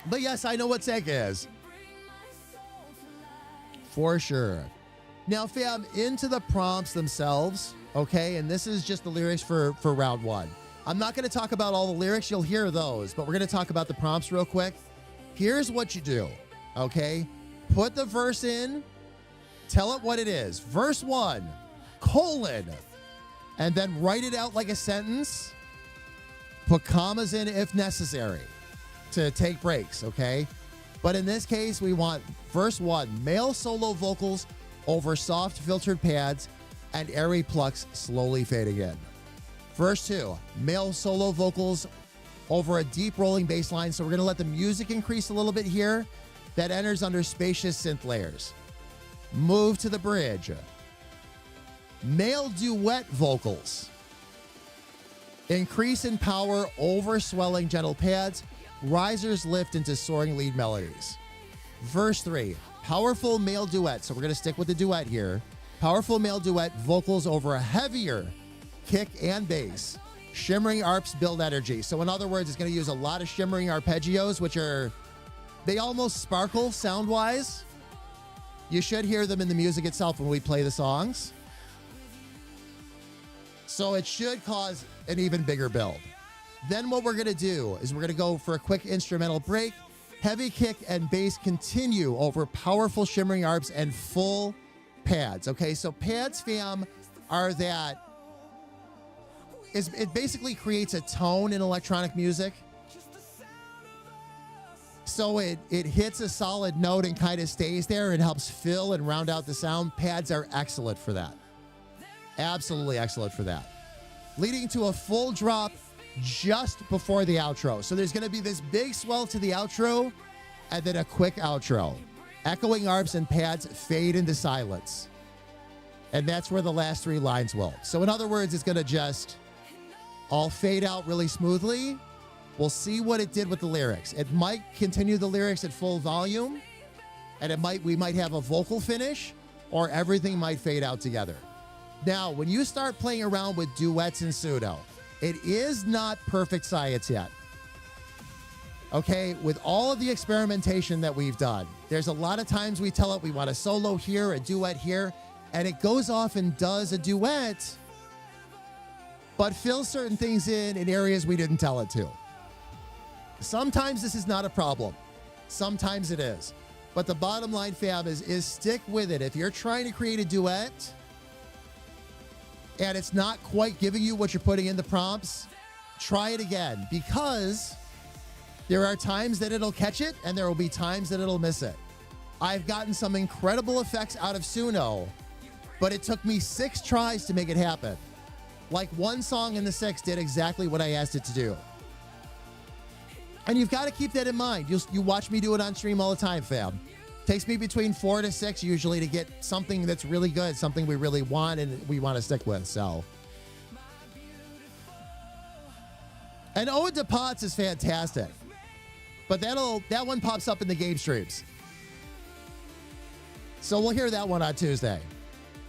But yes, I know what Sanka is. For sure. Now, fam, into the prompts themselves, okay? And this is just the lyrics for round one. I'm not going to talk about all the lyrics. You'll hear those, but we're going to talk about the prompts real quick. Here's what you do, okay? Put the verse in. Tell it what it is. Verse 1, colon, and then write it out like a sentence. Put commas in if necessary to take breaks, okay? But in this case, we want verse 1, male solo vocals over soft filtered pads and airy plucks slowly fading in. Verse 2, male solo vocals over a deep rolling bass line. So we're going to let the music increase a little bit here. That enters under spacious synth layers. Move to the bridge. Male duet vocals. Increase in power over swelling gentle pads. Risers lift into soaring lead melodies. Verse 3, powerful male duet. So we're going to stick with the duet here. Powerful male duet vocals over a heavier kick and bass. Shimmering arps build energy. So in other words, it's going to use a lot of shimmering arpeggios, which are, they almost sparkle sound-wise. You should hear them in the music itself when we play the songs. So it should cause an even bigger build. Then what we're going to do is we're going to go for a quick instrumental break. Heavy kick and bass continue over powerful shimmering arps and full pads. Okay, so pads, fam, are that it basically creates a tone in electronic music. So it hits a solid note and kind of stays there. It helps fill and round out the sound. Pads are excellent for that. Absolutely excellent for that. Leading to a full drop just before the outro. So there's going to be this big swell to the outro and then a quick outro. Echoing arps and pads fade into silence. And that's where the last three lines will. So in other words, it's going to just all fade out really smoothly. We'll see what it did with the lyrics. It might continue the lyrics at full volume, And we might have a vocal finish, or everything might fade out together. Now, when you start playing around with duets in pseudo, it is not perfect science yet. Okay, with all of the experimentation that we've done, there's a lot of times we tell it we want a solo here, a duet here, and it goes off and does a duet, but fills certain things in areas we didn't tell it to. Sometimes this is not a problem. Sometimes it is. But the bottom line, fam, is stick with it. If you're trying to create a duet and it's not quite giving you what you're putting in the prompts, try it again, because there are times that it'll catch it and there will be times that it'll miss it. I've gotten some incredible effects out of Suno, but it took me 6 tries to make it happen. Like one song in the 6 did exactly what I asked it to do. And you've got to keep that in mind. You watch me do it on stream all the time, fam. Takes me between 4 to 6 usually to get something that's really good, something we really want and we want to stick with. So, and Ode to Pots is fantastic, but that one pops up in the game streams, so we'll hear that one on Tuesday.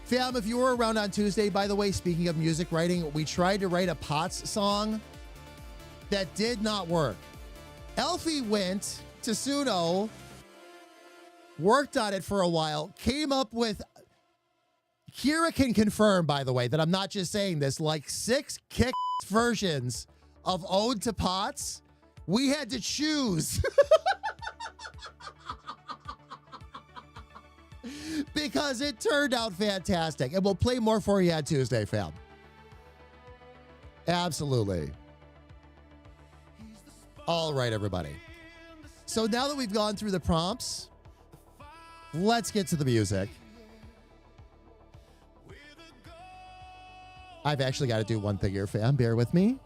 Fam, if you were around on Tuesday, by the way, speaking of music writing, we tried to write a Pots song that did not work. Elfie went to Suno, worked on it for a while, came up with, Kira can confirm, by the way, that I'm not just saying this, like 6 kick versions of Ode to Pots. We had to choose because it turned out fantastic. And we'll play more for you on Tuesday, fam. Absolutely. All right, everybody. So now that we've gone through the prompts, let's get to the music. I've actually got to do one thing here, fam. Bear with me.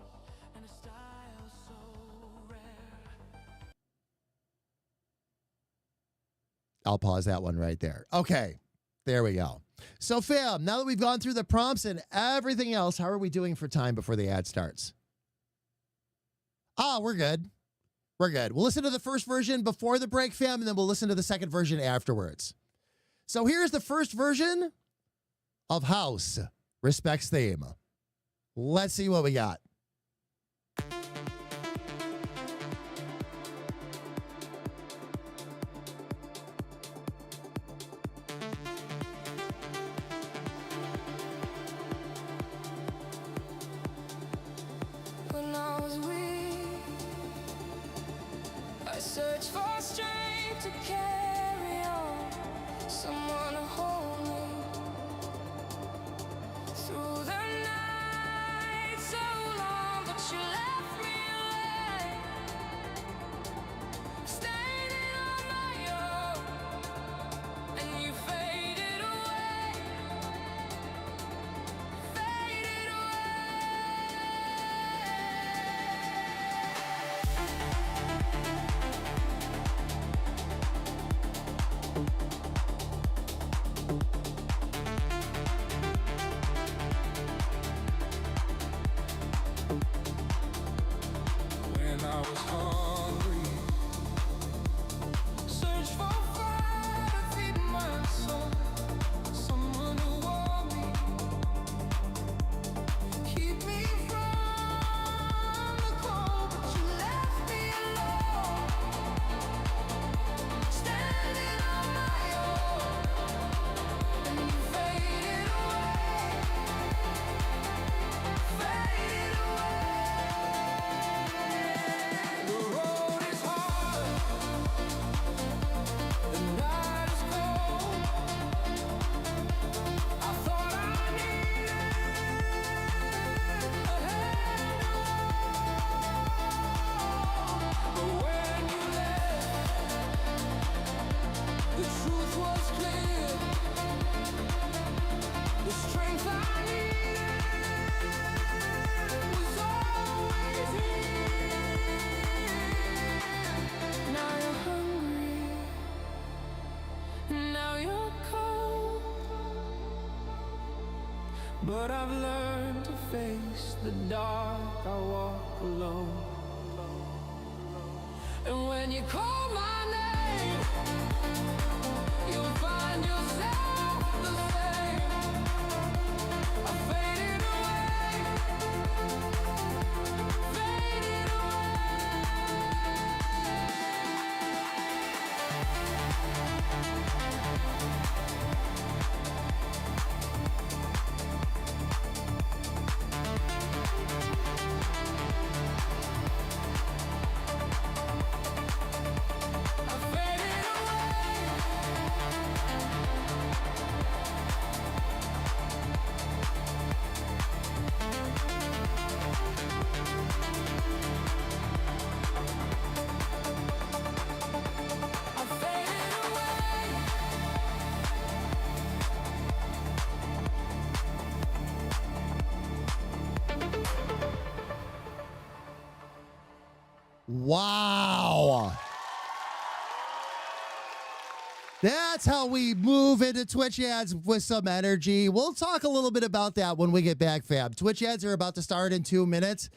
I'll pause that one right there. Okay, there we go. So, fam, now that we've gone through the prompts and everything else, how are we doing for time before the ad starts? We're good. We're good. We'll listen to the first version before the break, fam, and then we'll listen to the second version afterwards. So here's the first version of House Respects Theme. Let's see what we got. When I was weak, I searched for strength to carry on. Someone to hold me through the night so long, but you left me away, standing on my own, and you faded away, faded when I was hungry, searched for fire to feed my soul, someone to warm me, keep me from the cold, but you left me alone, standing on my own, and you faded away, faded away. The road is hard, the night is cold. I thought I needed a hand to hold, but when you left, the truth was clear. The strength I needed was always here. Now you're hungry, now you're cold, but I've learned to face the dark. I walk alone, and when when you call my name, you'll find yourself the same. I faded away, faded Wow. That's how we move into Twitch ads with some energy. We'll talk a little bit about that when we get back, fam. Twitch ads are about to start in 2 minutes.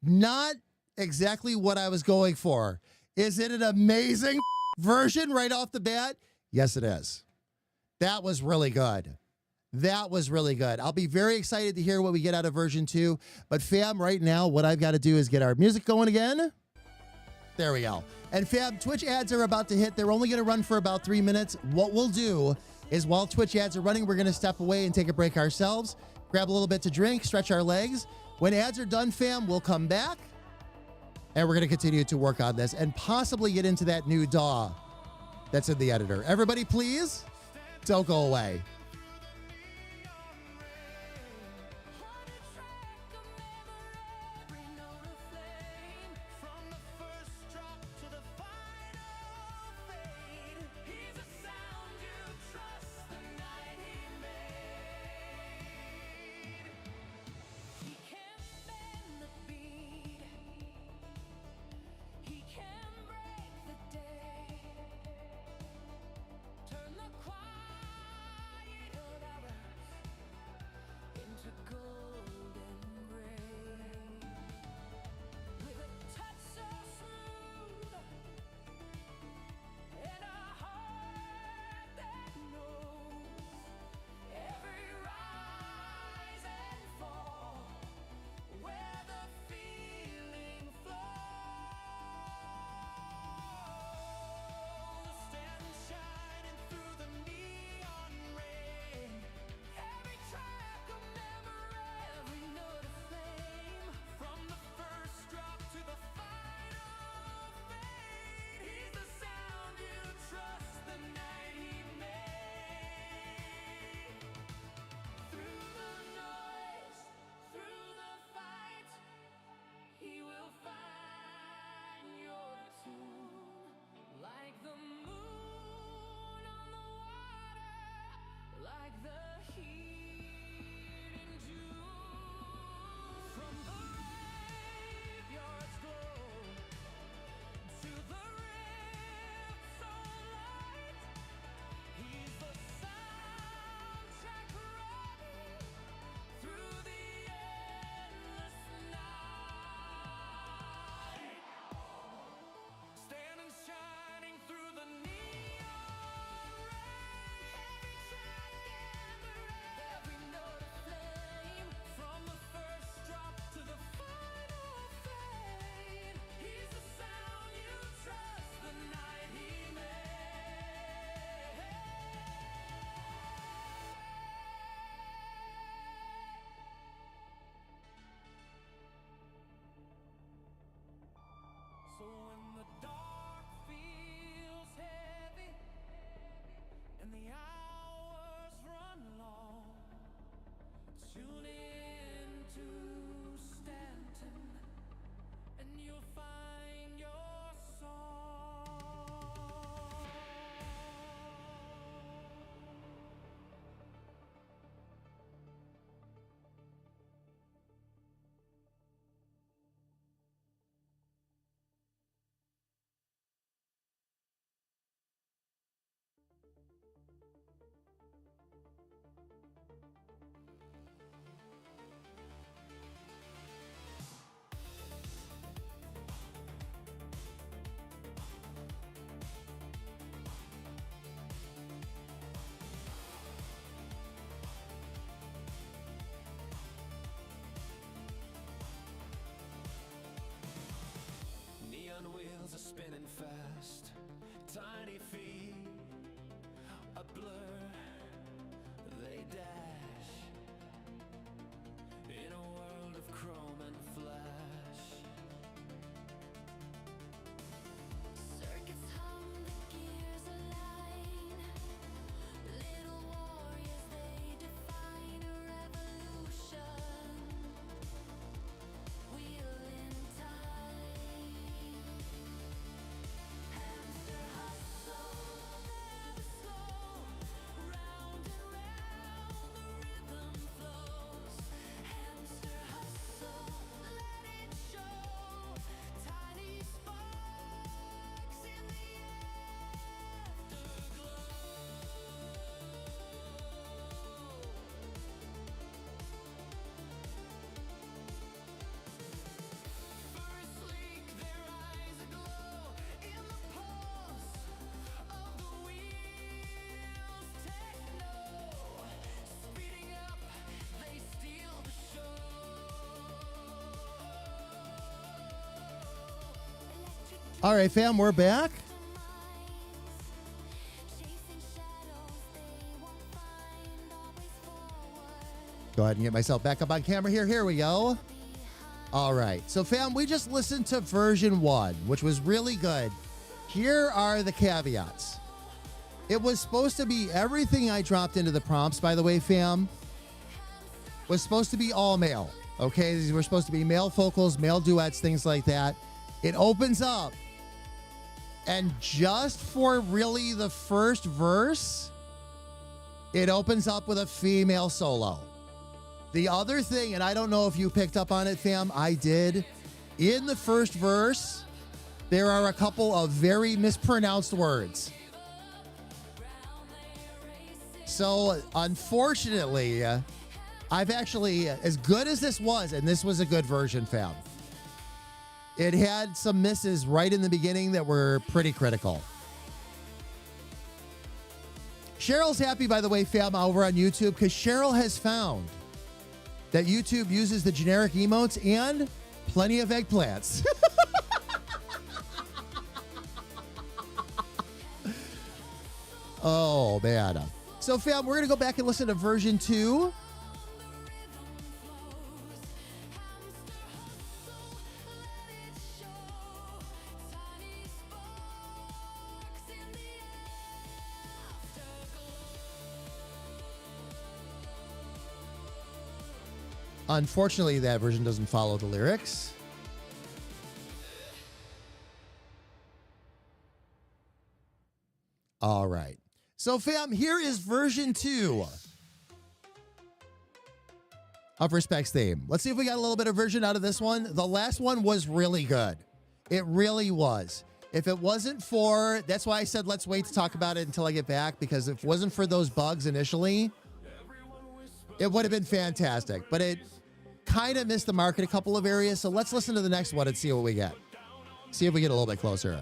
Not exactly what I was going for. Is it an amazing version right off the bat? Yes, it is. That was really good. That was really good. I'll be very excited to hear what we get out of version 2. But fam, right now, what I've got to do is get our music going again. There we go. And fam, Twitch ads are about to hit. They're only going to run for about 3 minutes. What we'll do is while Twitch ads are running, we're going to step away and take a break ourselves, grab a little bit to drink, stretch our legs. When ads are done, fam, we'll come back and we're going to continue to work on this and possibly get into that new DAW that's in the editor. Everybody, please don't go away. spinning fast, tiny feet, a blur, they dash in a world of chrome and flash. Circuits hum, the gears align. Little warriors, they define a revolution. Wheel in time. Hamster hustle, never slow. Round and round, the rhythm flows. Hamster hustle, let it show. Tiny sparks in the First leak, their eyes aglow in the pulse of the wheels. Techno, speeding up, they steal the show. Electric All right, fam, we're back. chasing shadows they won't find. Always forward. Go ahead and get myself back up on camera here. Here we go. All right. So, fam, we just listened to version 1, which was really good. Here are the caveats. It was supposed to be everything I dropped into the prompts, by the way, fam, was supposed to be all male. Okay? These were supposed to be male vocals, male duets, things like that. It opens up. And just for really the first verse, it opens up with a female solo. The other thing, and I don't know if you picked up on it, fam, I did. In the first verse, there are a couple of very mispronounced words. So, unfortunately, I've actually, as good as this was, and this was a good version, fam, it had some misses right in the beginning that were pretty critical. Cheryl's happy, by the way, fam, over on YouTube, because Cheryl has found that YouTube uses the generic emotes and plenty of eggplants. Oh, man. So, fam, we're going to go back and listen to version 2. Unfortunately, that version doesn't follow the lyrics. All right. So, fam, here is version 2 of Respect's theme. Let's see if we got a little bit of version out of this one. The last one was really good. It really was. If it wasn't for, that's why I said let's wait to talk about it until I get back, because if it wasn't for those bugs initially, it would have been fantastic. But it kind of missed the mark in a couple of areas. So let's listen to the next one and see what we get. See if we get a little bit closer.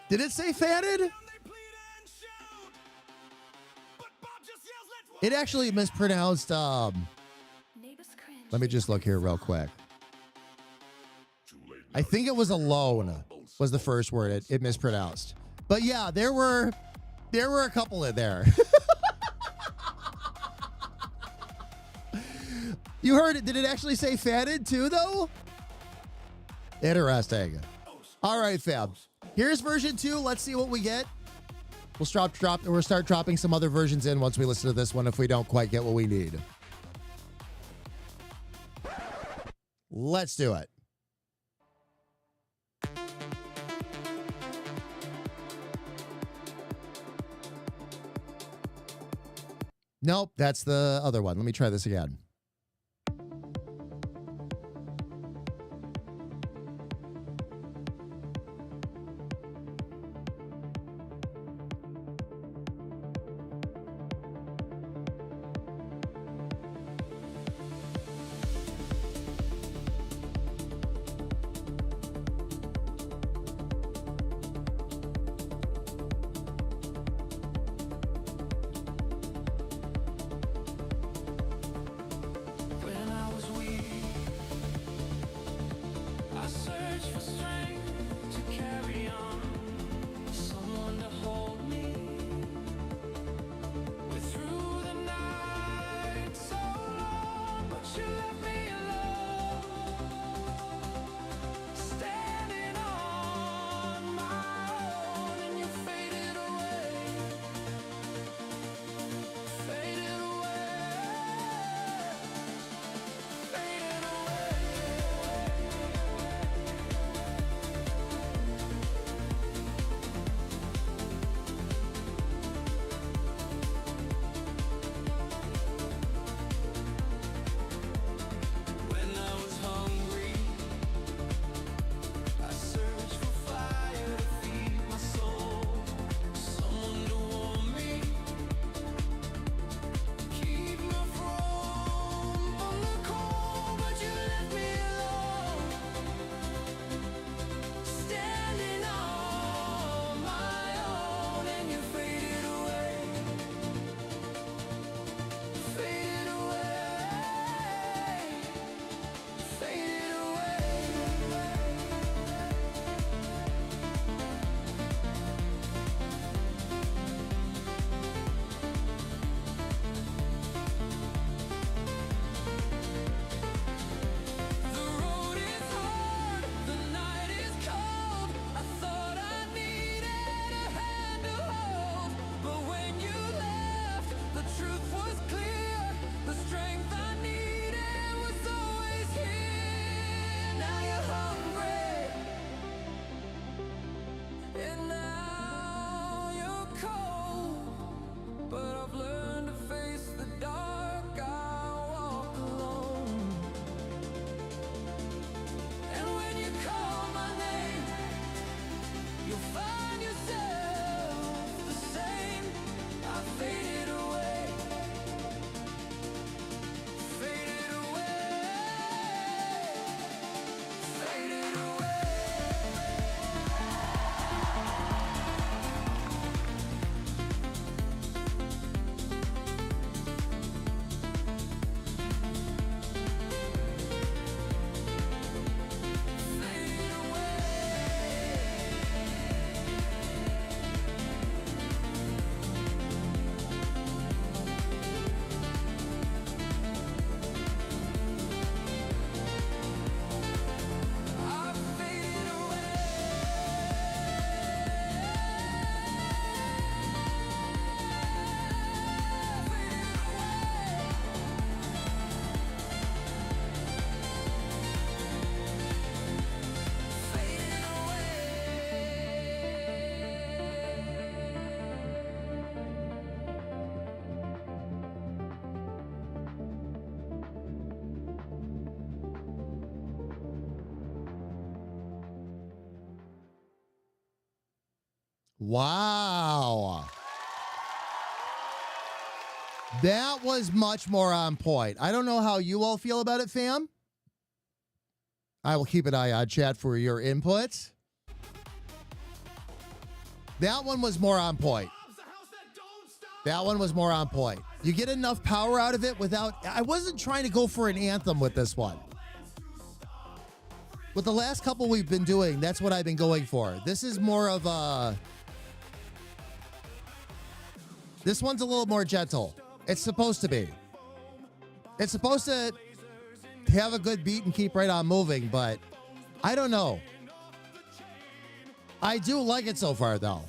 Did it say fatted? It actually mispronounced. Let me just look here real quick. I think it was alone was the first word it mispronounced. But yeah, there were a couple in there. You heard it. Did it actually say fatted too, though? Interesting. All right, fam. Here's version 2. Let's see what we get. We'll start dropping some other versions in once we listen to this one if we don't quite get what we need. Let's do it. Nope, that's the other one. Let me try this again. Wow. That was much more on point. I don't know how you all feel about it, fam. I will keep an eye on chat for your input. That one was more on point. That one was more on point. You get enough power out of it without... I wasn't trying to go for an anthem with this one. With the last couple we've been doing, that's what I've been going for. This is more of a... This one's a little more gentle. It's supposed to be. It's supposed to have a good beat and keep right on moving, but I don't know. I do like it so far, though.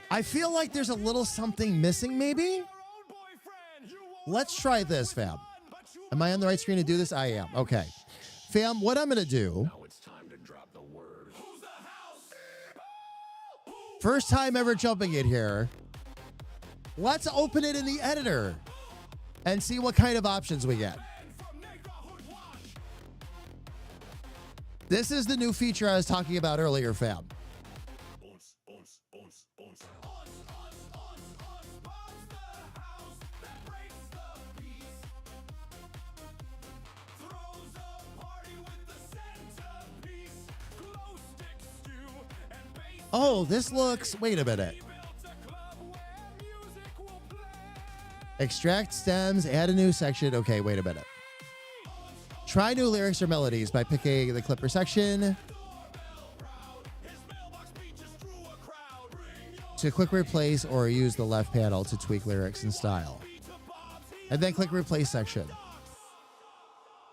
I feel like there's a little something missing, maybe? Let's try this, fam. Am I on the right screen to do this? I am. Okay. Fam, what I'm going to do... First time ever jumping in here. Let's open it in the editor and see what kind of options we get. This is the new feature I was talking about earlier, fam. Oh, this looks... Wait a minute. Extract stems, add a new section. Okay, wait a minute. Try new lyrics or melodies by picking the clipper section. To click replace or use the left panel to tweak lyrics and style. And then click replace section.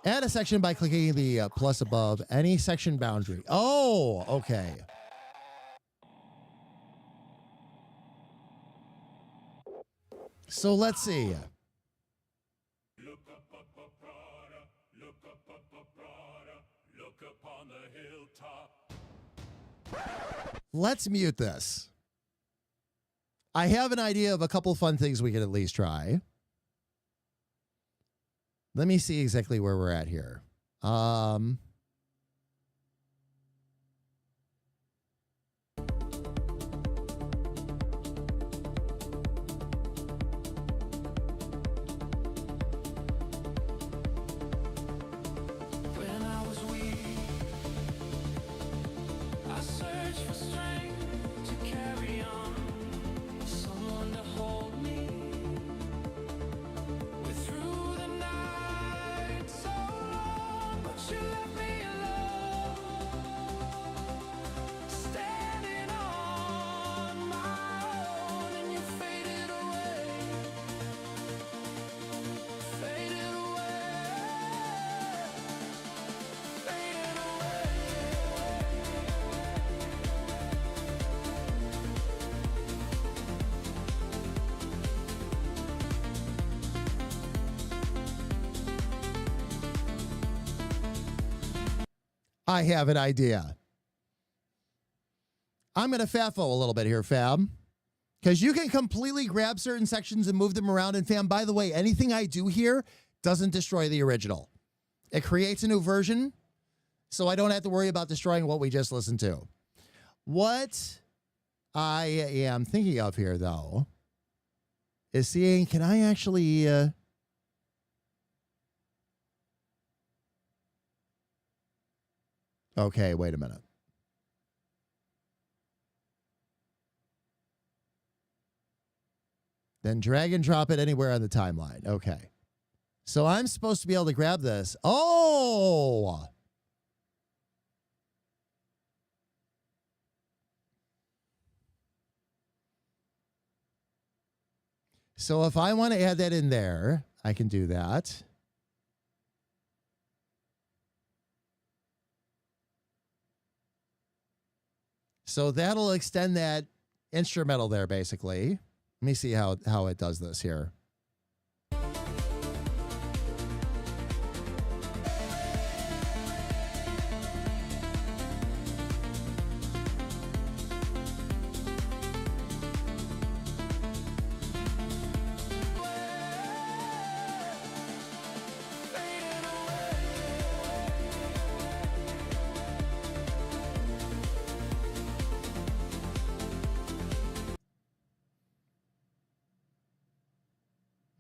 Add a section by clicking the plus above any section boundary. Oh, okay. So let's see. Let's mute this. I have an idea of a couple fun things we could at least try. Let me see exactly where we're at here. I have an idea. I'm going to FAFO a little bit here, fam. Because you can completely grab certain sections and move them around. And fam, by the way, anything I do here doesn't destroy the original. It creates a new version, so I don't have to worry about destroying what we just listened to. What I am thinking of here, though, is seeing, can I actually... Okay, wait a minute. Then drag and drop it anywhere on the timeline. Okay. So I'm supposed to be able to grab this. Oh! So if I want to add that in there, I can do that. So that'll extend that instrumental there, basically. Let me see how it does this here.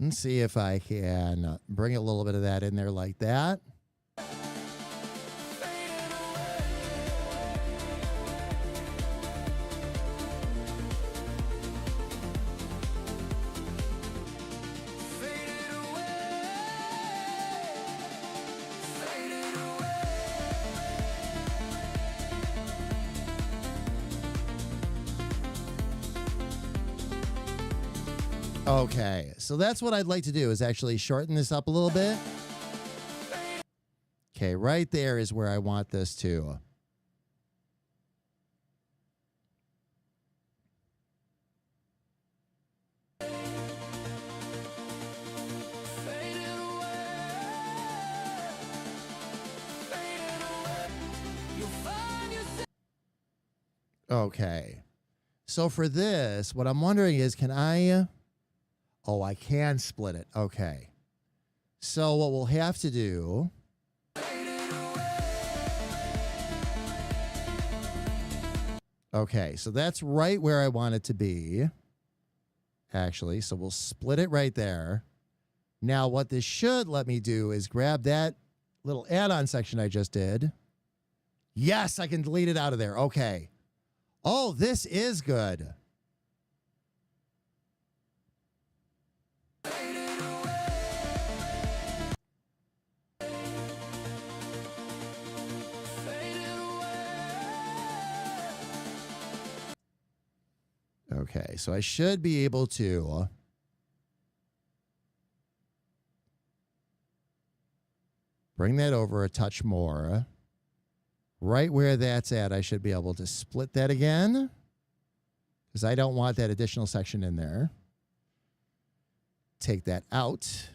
Let's see if I can bring a little bit of that in there like that. Okay, so that's what I'd like to do is actually shorten this up a little bit. Okay, right there is where I want this to. Okay, so for this, what I'm wondering is, can I... Oh, I can split it. Okay. So what we'll have to do... Okay, so that's right where I want it to be. Actually, so we'll split it right there. Now, what this should let me do is grab that little add-on section I just did. Yes, I can delete it out of there. Okay. Oh, this is good. Okay, so I should be able to bring that over a touch more. Right where that's at, I should be able to split that again because I don't want that additional section in there. Take that out.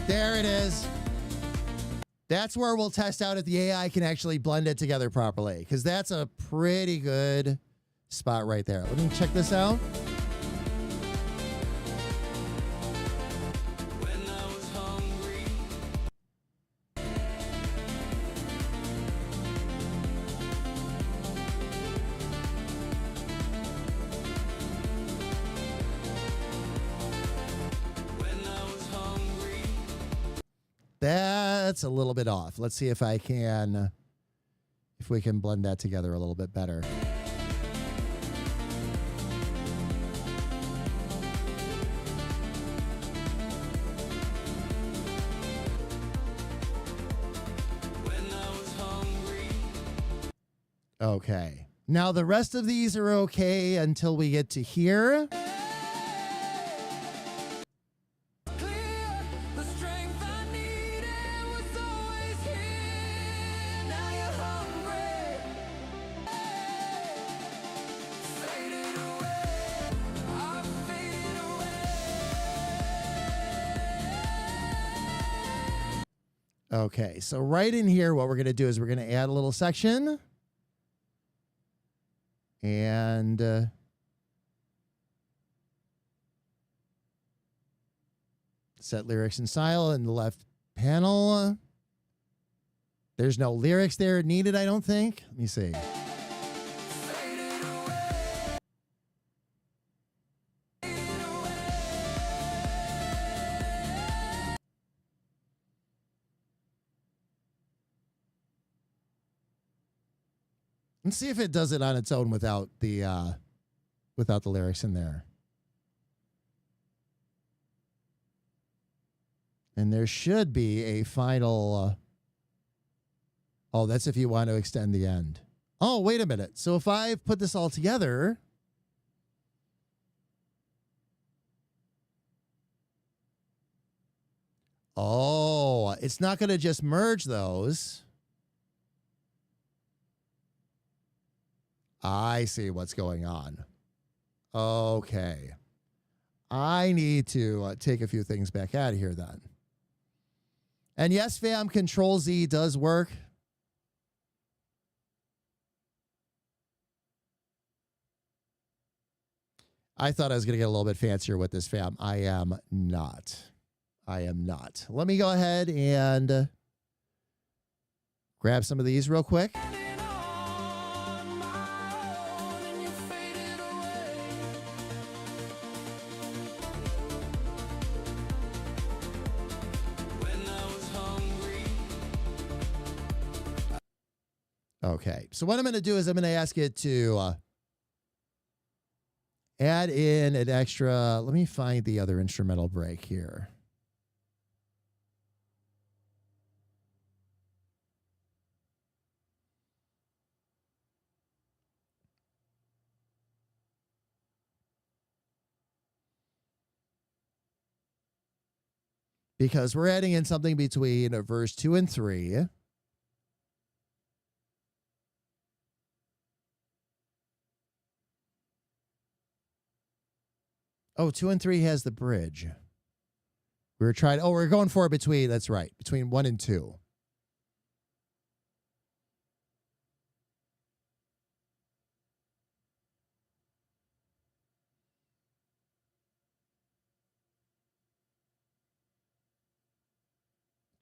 There it is. That's where we'll test out if the AI can actually blend it together properly, because that's a pretty good spot right there. Let me check this out. When I was hungry, when I was hungry, That's a little bit off. Let's see if I can, if we can blend that together a little bit better. when I was hungry, Okay. Now the rest of these are okay until we get to here. clear. The strength I needed was always here. Now you're hungry. Faded away. I faded away. Okay, so right in here, what we're going to do is we're going to add a little section. And set lyrics and style in the left panel. There's no lyrics there needed, I don't think. Let me see. Let's see if it does it on its own without the lyrics in there. And there should be a final. Oh, that's if you want to extend the end. Oh, wait a minute. So if I put this all together. Oh, it's not going to just merge those. I see what's going on. Okay. I need to take a few things back out of here then. And yes, fam, Control Z does work. I thought I was going to get a little bit fancier with this, fam. I am not. I am not. Let me go ahead and grab some of these real quick. Standing on my own and you faded away. When I was hungry. Okay. So what I'm going to do is I'm going to ask it to add in an extra. Let me find the other instrumental break here. Because we're adding in something between verse 2 and 3. Oh, 2 and 3 has the bridge. We were trying. Oh, we're going for it between. That's right. Between 1 and 2.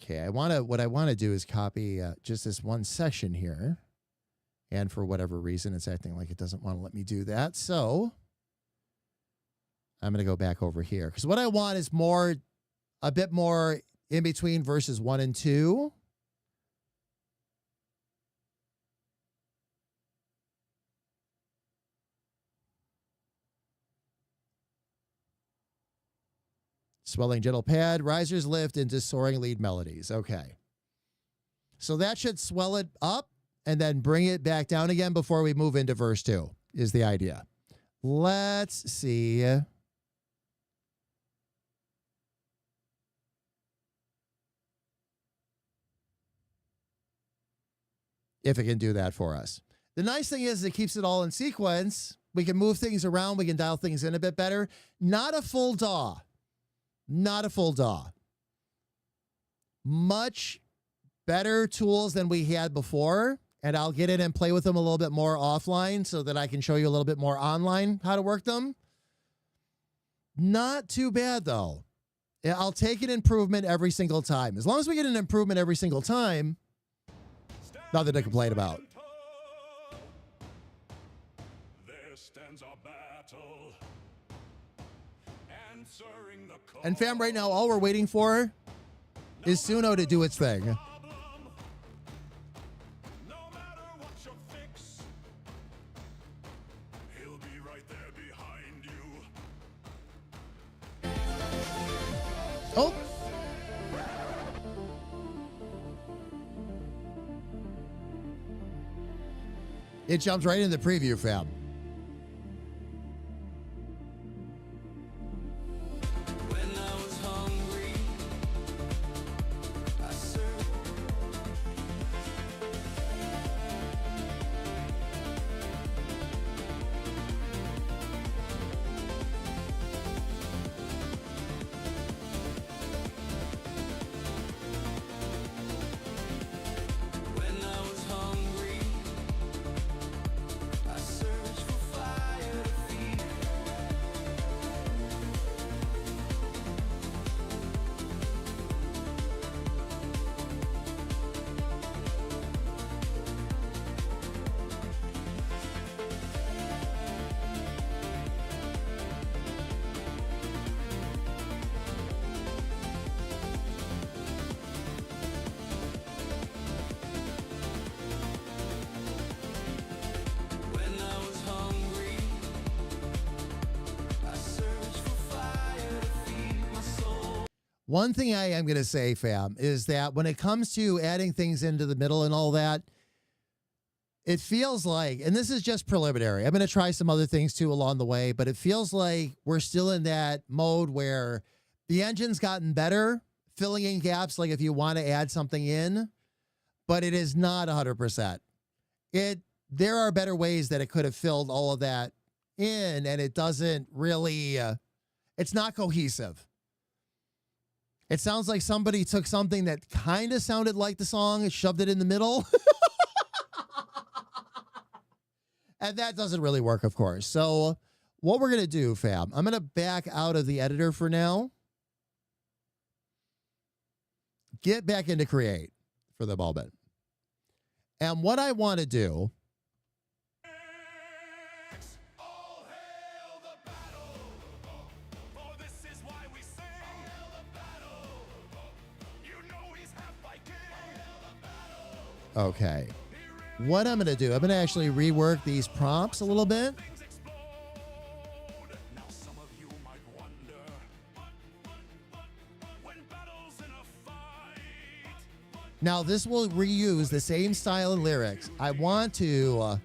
Okay, what I want to do is copy just this one section here. And for whatever reason, it's acting like it doesn't want to let me do that. So I'm going to go back over here. Because what I want is a bit more in between verses 1 and 2. Swelling gentle pad, risers lift into soaring lead melodies. Okay. So that should swell it up and then bring it back down again before we move into verse 2 is the idea. Let's see. If it can do that for us. The nice thing is it keeps it all in sequence. We can move things around. We can dial things in a bit better. Not a full DAW. Not a full DAW. Much better tools than we had before. And I'll get in and play with them a little bit more offline so that I can show you a little bit more online how to work them. Not too bad, though. I'll take an improvement every single time. As long as we get an improvement every single time, nothing to complain about. There stands our battle, answering the call. And fam, right now, all we're waiting for is Suno to do its thing. No matter what your fix, he'll be right there behind you. Oh. It jumps right into the preview, fam. When I was hungry, I searched. When I was hungry, I searched for fire to feed. When I was hungry, I searched for fire to feed my soul. One thing I am going to say, fam, is that when it comes to adding things into the middle and all that, it feels like, and this is just preliminary, I'm going to try some other things too along the way, but it feels like we're still in that mode where the engine's gotten better, filling in gaps, like if you want to add something in, but it is not 100%. there are better ways that it could have filled all of that in, and it doesn't really, it's not cohesive. It sounds like somebody took something that kind of sounded like the song and shoved it in the middle. And that doesn't really work, of course. So what we're going to do, fam, I'm going to back out of the editor for now. Get back into Create for the moment. And what I want to do, All hail the battle. Oh, this is why we sing. All hail the battle. You know he's half Viking. All hail the battle. okay, what I'm going to do, I'm going to actually rework these prompts a little bit. Things explode. Now some of you might wonder when battles in a fight. Now, this will reuse the same style and lyrics. I want to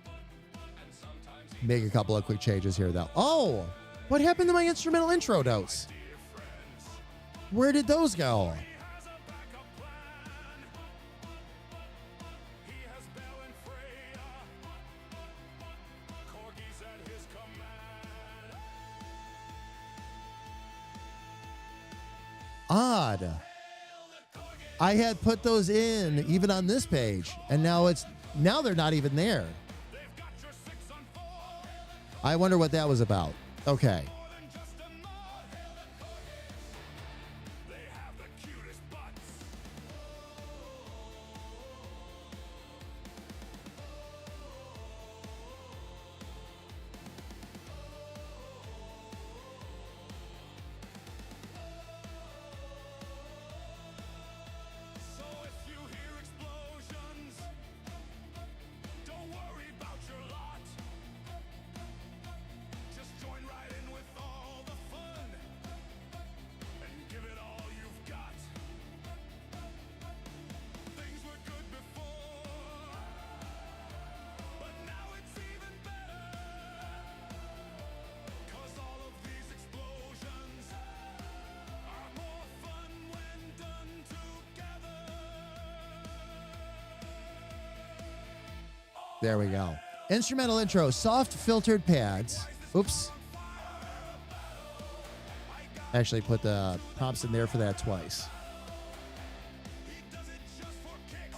make a couple of quick changes here, though. Oh, what happened to my instrumental intro notes? Where did those go? He has a backup plan. He has Bel and Freya. Corgis at his command. Odd. I had put those in even on this page, and now they're not even there. They've got your 6 on 4. I wonder what that was about. Okay. More than just a nod. They have the cutest butts. So if you hear explosions, don't worry about your lot. Just join right in with all the fun and give it all you've got. Things were good before, but now it's even better. 'Cause all of these explosions are more fun when done together. There we go. Instrumental intro, soft filtered pads. Oops. Actually put the prompts in there for that twice. He does it just for kicks.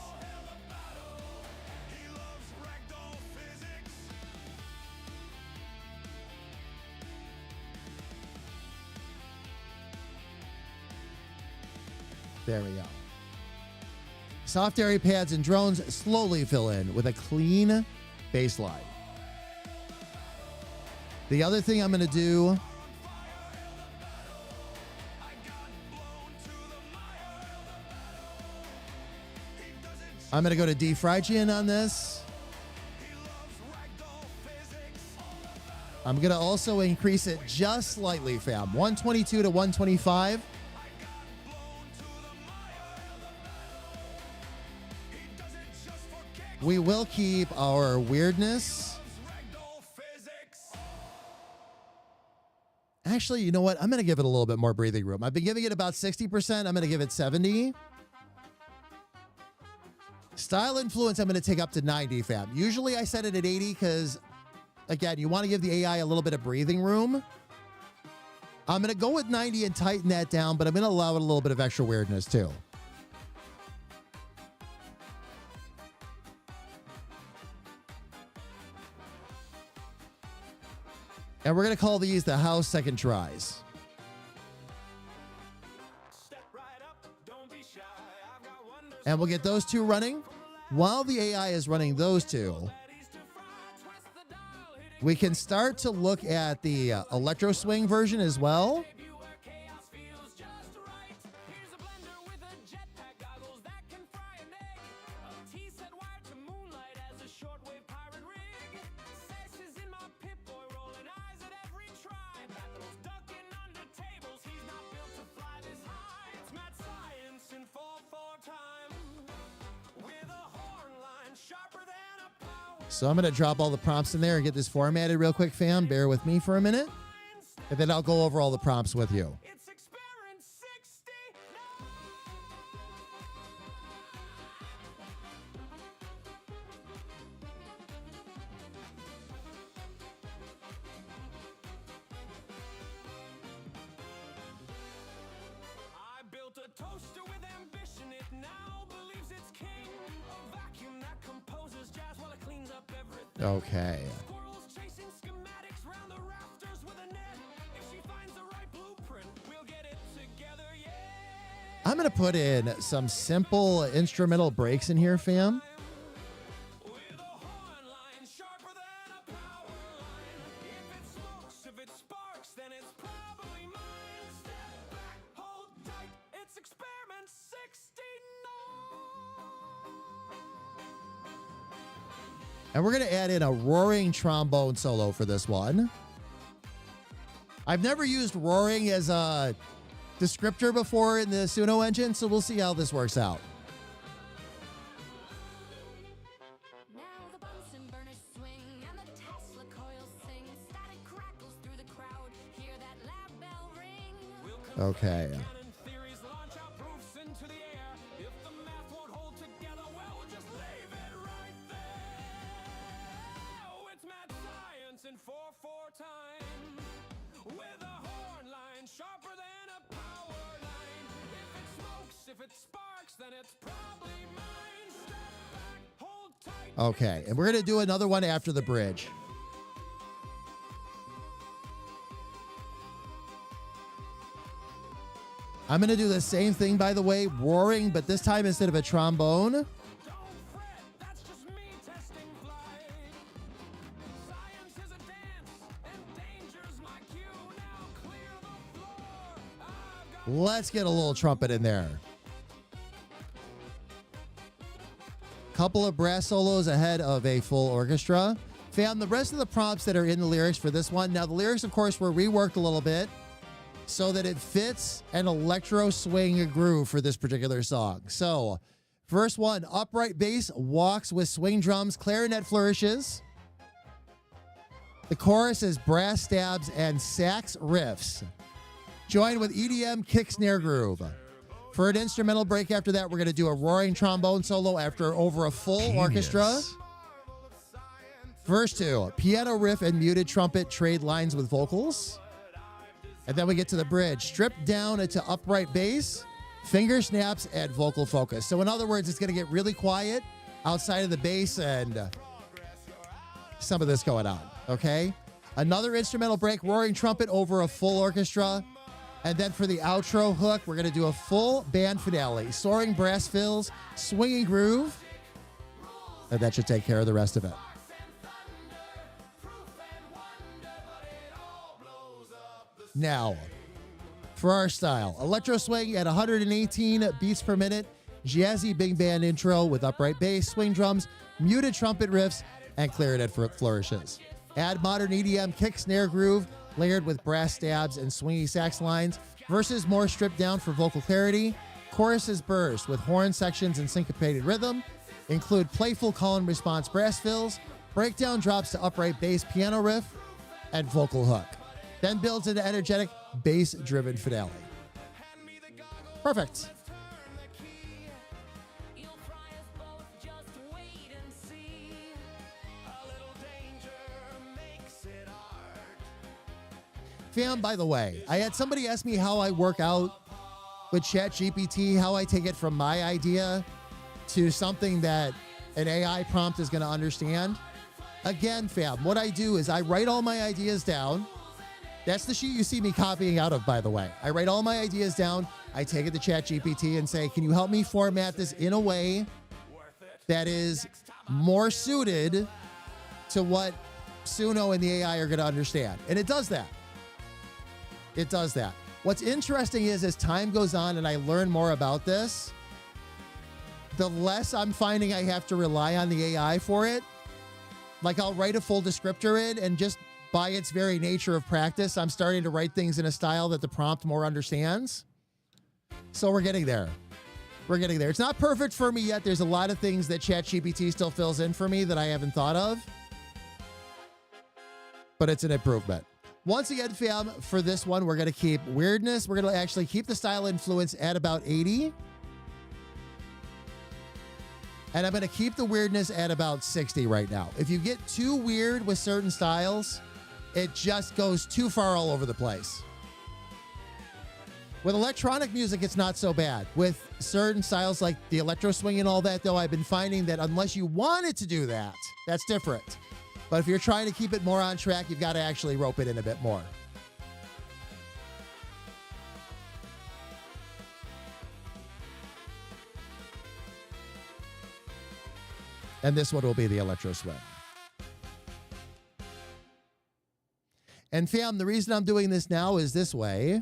He loves ragdoll physics. There we go. Soft area pads and drones slowly fill in with a clean bass line. The other thing I'm going to do, I'm going to go to D-Phrygian on this. I'm going to also increase it just slightly, fam. 122 to 125. We will keep our weirdness. Ragdoll physics. Actually, you know what? I'm going to give it a little bit more breathing room. I've been giving it about 60%. I'm going to give it 70. Style influence, I'm going to take up to 90, fam. Usually I set it at 80 because, again, you want to give the AI a little bit of breathing room. I'm going to go with 90 and tighten that down, but I'm going to allow it a little bit of extra weirdness too. And we're going to call these the house second tries. Step right up, don't be shy. I've got wonders And we'll get those two running. While the AI is running those two, ladies to fry. Twist the dial, hit it. we can start to look at the Electro Swing version as well. Debut where chaos feels just right. Here's a blender with a jetpack, goggles that can fry an egg. A tea set wired to moonlight as a shortwave pirate rig. Sex is in my Pip-Boy, rolling eyes at every try. Battles ducking under tables, he's not built to fly this high. It's mad science in 4/4 time. With a horn line sharper than a power. So I'm going to drop all the prompts in there and get this formatted real quick, fam. Bear with me for a minute. And then I'll go over all the prompts with you. It's Experiment 60. Toaster with ambition, it now believes it's king. A vacuum that composes jazz while it cleans up everything. Okay. Squirrels chasing schematics round the rafters with a net. If she finds the right blueprint, we'll get it together, yeah. I'm going to put in some simple instrumental breaks in here, fam. With a horn line sharper than a power line. If it smokes, if it sparks, then it's probably mine. Step back, hold tight, it's experiment 69. And we're going to add in a roaring trombone solo for this one. I've never used roaring as a descriptor before in the Suno engine, so we'll see how this works out. Now the Bunsen burners swing and the Tesla coils sing. Static crackles through the crowd. Hear that lab bell ring. Okay. Cannon theories launch out proofs into the air. If the math won't hold together, well, we'll just leave it right there. Oh, it's mad science in 4/4 time. With a horn line sharper than a power line. If it smokes, if it sparks, then it's probably mine. Step back, hold tight. Okay. And we're going to do another one after the bridge. I'm going to do the same thing, by the way, roaring, but this time instead of a trombone, Don't fret, that's just me testing flight. Science is a dance, and danger's my cue. Now clear the floor. I've got let's get a little trumpet in there. Couple of brass solos ahead of a full orchestra. Fam, the rest of the prompts that are in the lyrics for this one. Now, the lyrics, of course, were reworked a little bit so that it fits an electro swing groove for this particular song. So, verse 1, upright bass walks with swing drums, clarinet flourishes. The chorus is brass stabs and sax riffs, joined with EDM kick snare groove. For an instrumental break after that, we're going to do a roaring trombone solo after over a full orchestra. Verse 2, piano riff and muted trumpet trade lines with vocals. And then we get to the bridge, stripped down into upright bass, finger snaps, and vocal focus. So in other words, it's going to get really quiet outside of the bass and some of this going on, okay? Another instrumental break, roaring trumpet over a full orchestra. And then for the outro hook, we're going to do a full band finale, soaring brass fills, swinging groove. And that should take care of the rest of it. Now, for our style, electro swing at 118 beats per minute, jazzy big band intro with upright bass, swing drums, muted trumpet riffs, and clarinet flourishes. Add modern EDM kick snare groove, layered with brass stabs and swingy sax lines. Verses more stripped down for vocal clarity. Choruses burst with horn sections and syncopated rhythm. Include playful call and response brass fills. Breakdown drops to upright bass piano riff and vocal hook. Then builds into energetic bass-driven finale. Perfect. You'll fry us both, just wait and see. a little danger makes it art. Fam, by the way, I had somebody ask me how I work out with ChatGPT, how I take it from my idea to something that an AI prompt is going to understand. Again, fam, what I do is I write all my ideas down. That's the sheet you see me copying out of, by the way. I write all my ideas down. I take it to ChatGPT and say, can you help me format this in a way that is more suited to what Suno and the AI are going to understand? And it does that. It does that. What's interesting is as time goes on and I learn more about this, the less I'm finding I have to rely on the AI for it. Like I'll write a full descriptor in and just by its very nature of practice, I'm starting to write things in a style that the prompt more understands. So we're getting there. We're getting there. It's not perfect for me yet. There's a lot of things that ChatGPT still fills in for me that I haven't thought of. But it's an improvement. Once again, fam, for this one, we're going to keep weirdness. We're going to actually keep the style influence at about 80. And I'm going to keep the weirdness at about 60 right now. If you get too weird with certain styles, it just goes too far all over the place. With electronic music, it's not so bad. With certain styles like the electro swing and all that, though, I've been finding that unless you wanted to do that, that's different. But if you're trying to keep it more on track, you've got to actually rope it in a bit more. And this one will be the electro swing. And fam, the reason I'm doing this now is this way.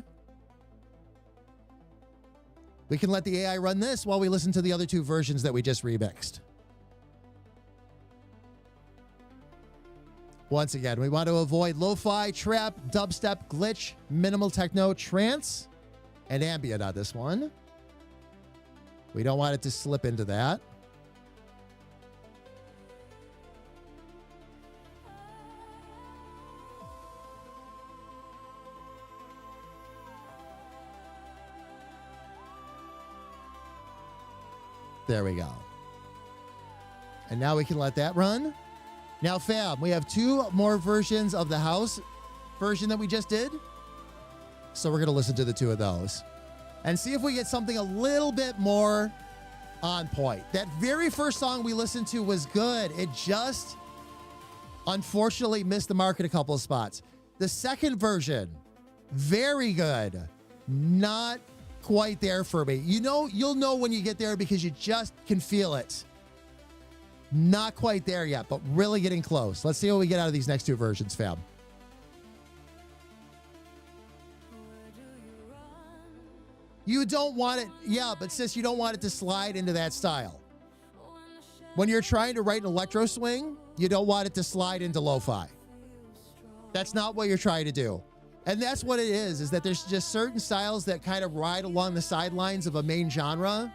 We can let the AI run this while we listen to the other two versions that we just remixed. Once again, we want to avoid lo-fi, trap, dubstep, glitch, minimal techno, trance, and ambient on this one. We don't want it to slip into that. There we go. And now we can let that run. Now, fam, we have two more versions of the house version that we just did. So we're going to listen to the two of those and see if we get something a little bit more on point. That very first song we listened to was good. It just unfortunately missed the mark in a couple of spots. The second version, very good. Not quite there for me. You know, you'll know when you get there because you just can feel it. Not quite there yet, but really getting close. Let's see what we get out of these next two versions, fam. You don't want it, yeah, but sis, you don't want it to slide into that style. When you're trying to write an electro swing, you don't want it to slide into lo-fi. That's not what you're trying to do. And that's what it is that there's just certain styles that kind of ride along the sidelines of a main genre,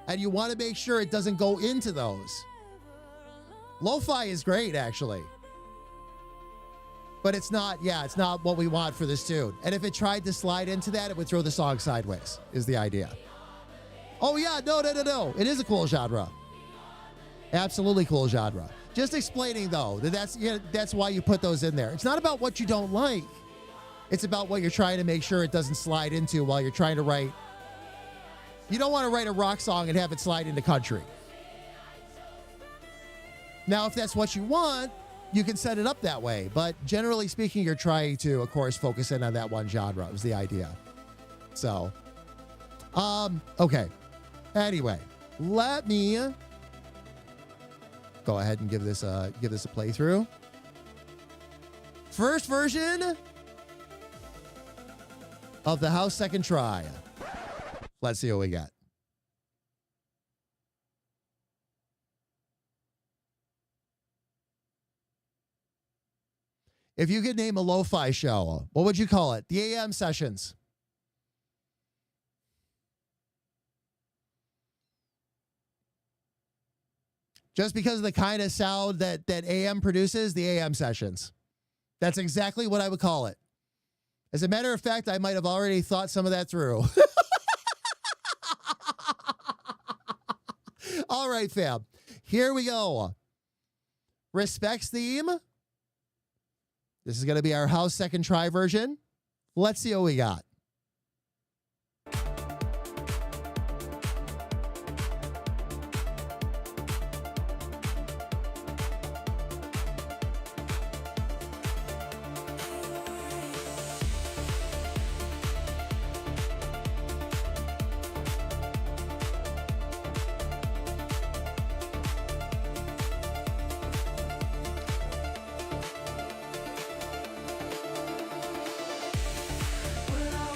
and you want to make sure it doesn't go into those. Lo-fi is great, actually. But it's not what we want for this tune. And if it tried to slide into that, it would throw the song sideways, is the idea. Oh, yeah, no. It is a cool genre. Absolutely cool genre. Just explaining, though, that's why you put those in there. It's not about what you don't like. It's about what you're trying to make sure it doesn't slide into while you're trying to write. You don't want to write a rock song and have it slide into country. Now, if that's what you want, you can set it up that way. But generally speaking, you're trying to, of course, focus in on that one genre was the idea. So, okay. Anyway, let me go ahead and give this a playthrough. First version of the house second try. Let's see what we got. If you could name a lo-fi show, what would you call it? The AM Sessions. Just because of the kind of sound that AM produces, the AM Sessions. That's exactly what I would call it. As a matter of fact, I might have already thought some of that through. All right, fam. Here we go. Respects theme. This is going to be our house second try version. Let's see what we got. When I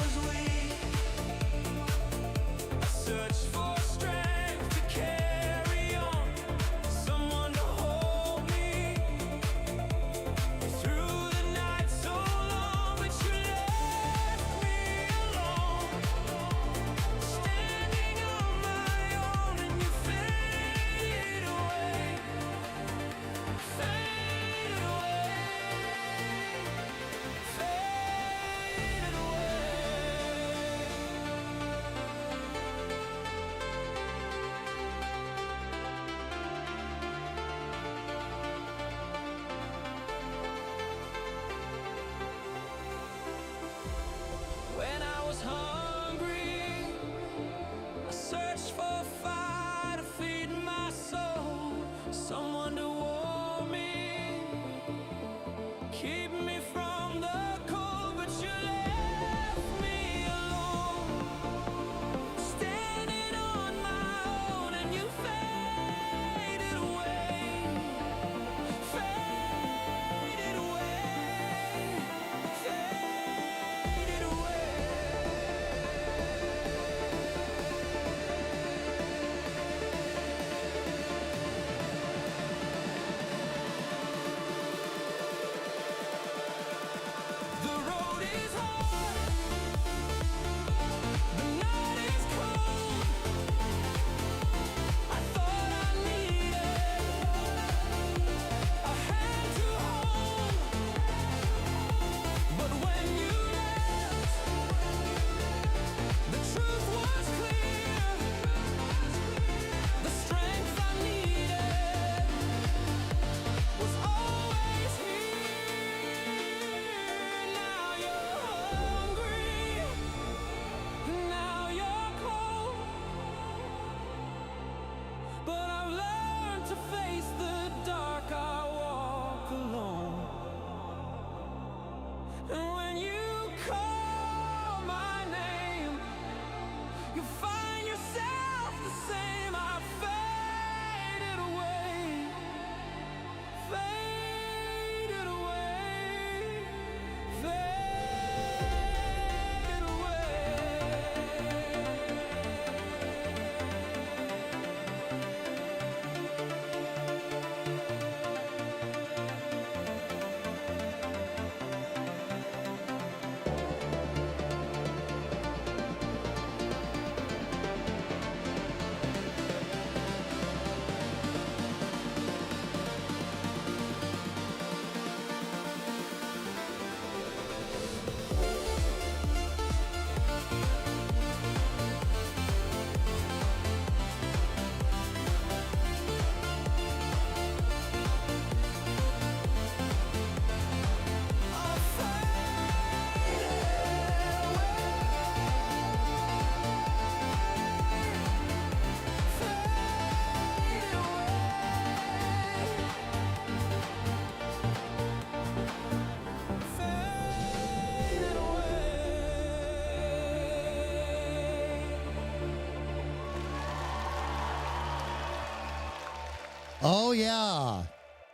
Oh, yeah.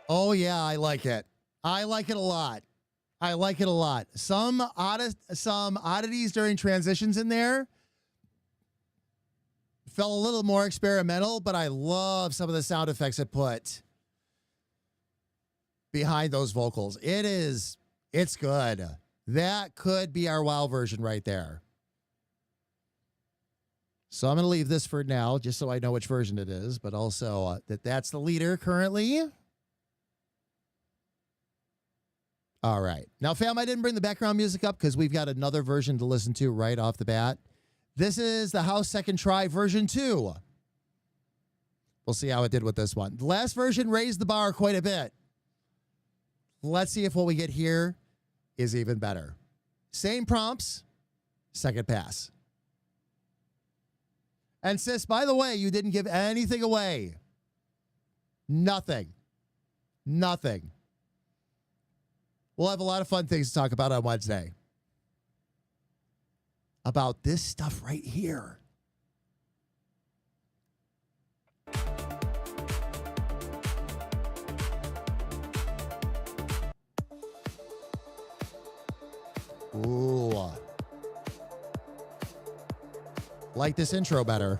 Oh, yeah. I like it. I like it a lot. I like it a lot. Some oddities during transitions in there felt a little more experimental, but I love some of the sound effects it put behind those vocals. It's good. That could be our WoW version right there. So I'm going to leave this for now, just so I know which version it is, but also that's the leader currently. All right. Now, fam, I didn't bring the background music up because we've got another version to listen to right off the bat. This is the House Second Try version 2. We'll see how it did with this one. The last version raised the bar quite a bit. Let's see if what we get here is even better. Same prompts, second pass. And sis, by the way, you didn't give anything away. Nothing. Nothing. We'll have a lot of fun things to talk about on Wednesday. About this stuff right here. Ooh. Like this intro better.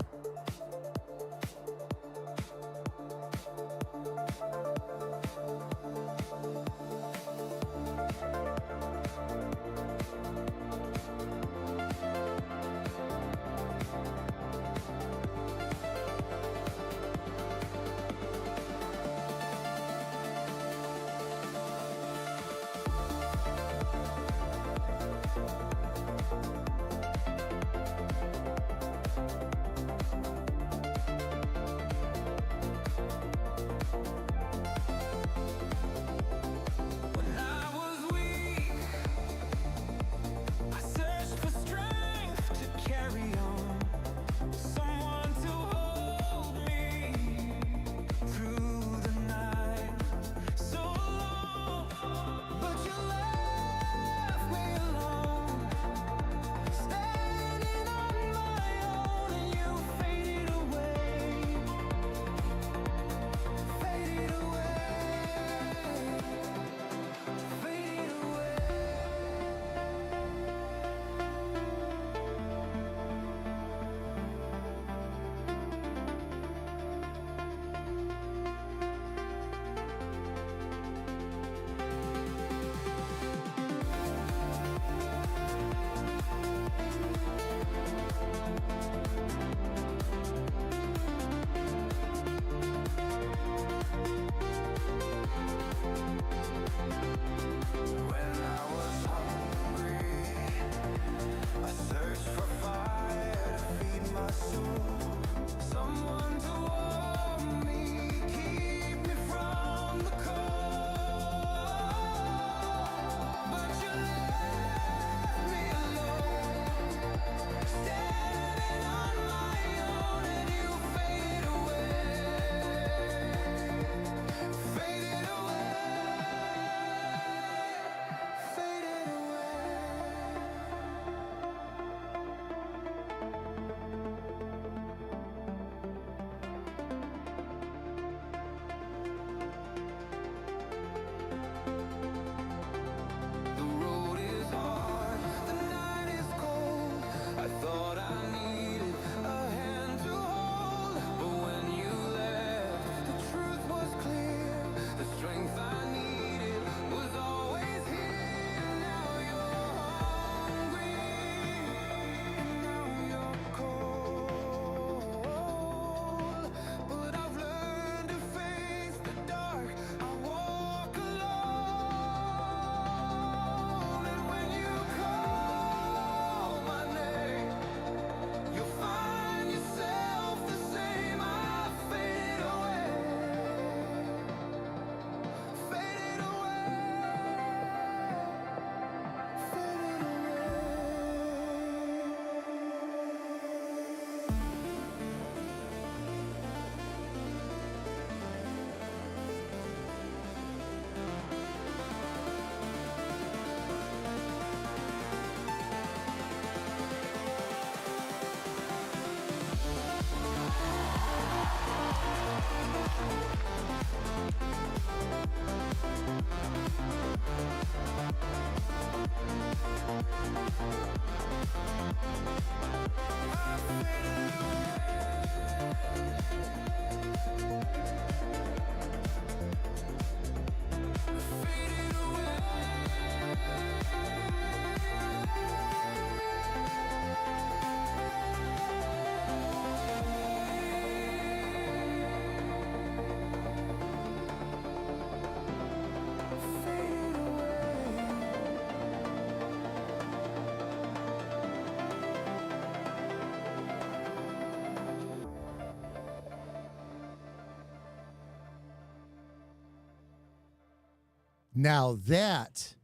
Now that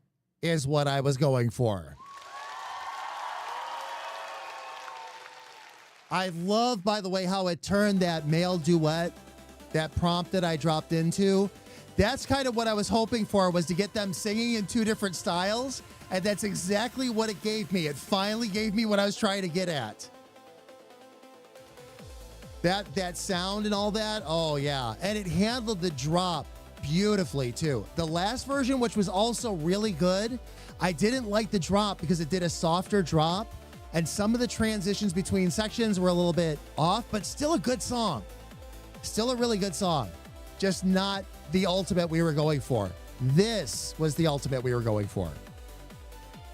is what I was going for. I love, by the way, how it turned that male duet, that prompt that I dropped into. That's kind of what I was hoping for, was to get them singing in two different styles. And that's exactly what it gave me. It finally gave me what I was trying to get at. That sound and all that. Oh, yeah. And it handled the drop beautifully, too. The last version, which was also really good, I didn't like the drop because it did a softer drop. And some of the transitions between sections were a little bit off, but still a good song. Still a really good song. Just not the ultimate we were going for. This was the ultimate we were going for.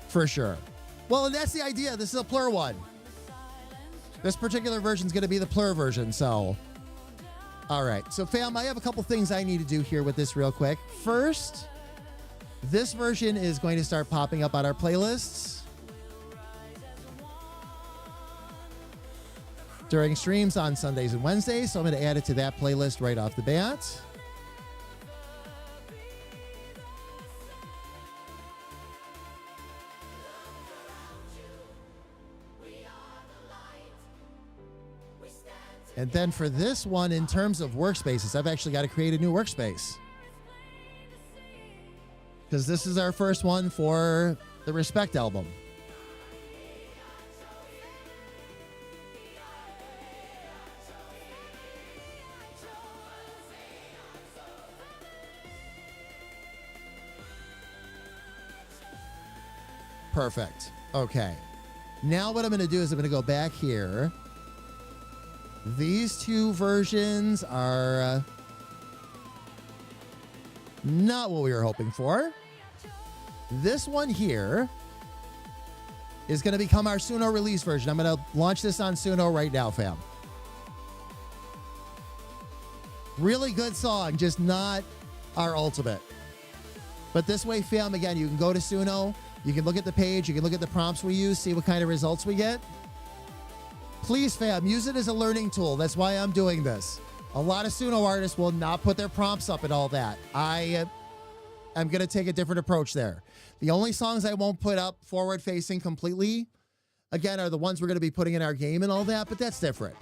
For sure. Well, and that's the idea. This is a PLUR one. This particular version is going to be the PLUR version, so. All right. So, fam, I have a couple things I need to do here with this real quick. First, this version is going to start popping up on our playlists during streams on Sundays and Wednesdays, so I'm going to add it to that playlist right off the bat. And then for this one, in terms of workspaces, I've actually got to create a new workspace, because this is our first one for the Respect album. Perfect. Okay. Now what I'm going to do is I'm going to go back here. These two versions are not what we were hoping for. This one here is going to become our Suno release version. I'm going to launch this on Suno right now, fam. Really good song, just not our ultimate. But this way, fam, again, you can go to Suno. You can look at the page. You can look at the prompts we use, see what kind of results we get. Please, fam, use it as a learning tool. That's why I'm doing this. A lot of Suno artists will not put their prompts up and all that. I am going to take a different approach there. The only songs I won't put up forward-facing completely, again, are the ones we're going to be putting in our game and all that, but that's different.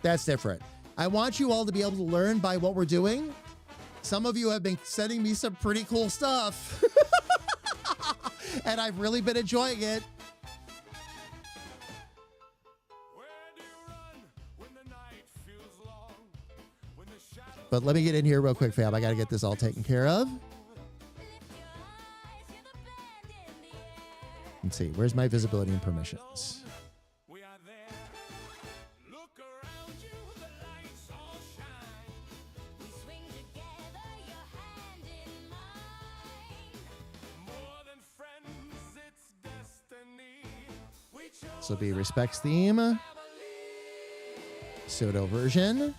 That's different. I want you all to be able to learn by what we're doing. Some of you have been sending me some pretty cool stuff. And I've really been enjoying it. But let me get in here real quick, fam. I got to get this all taken care of. Let's see. Where's my visibility and permissions? This will be Respect's theme. Pseudo version.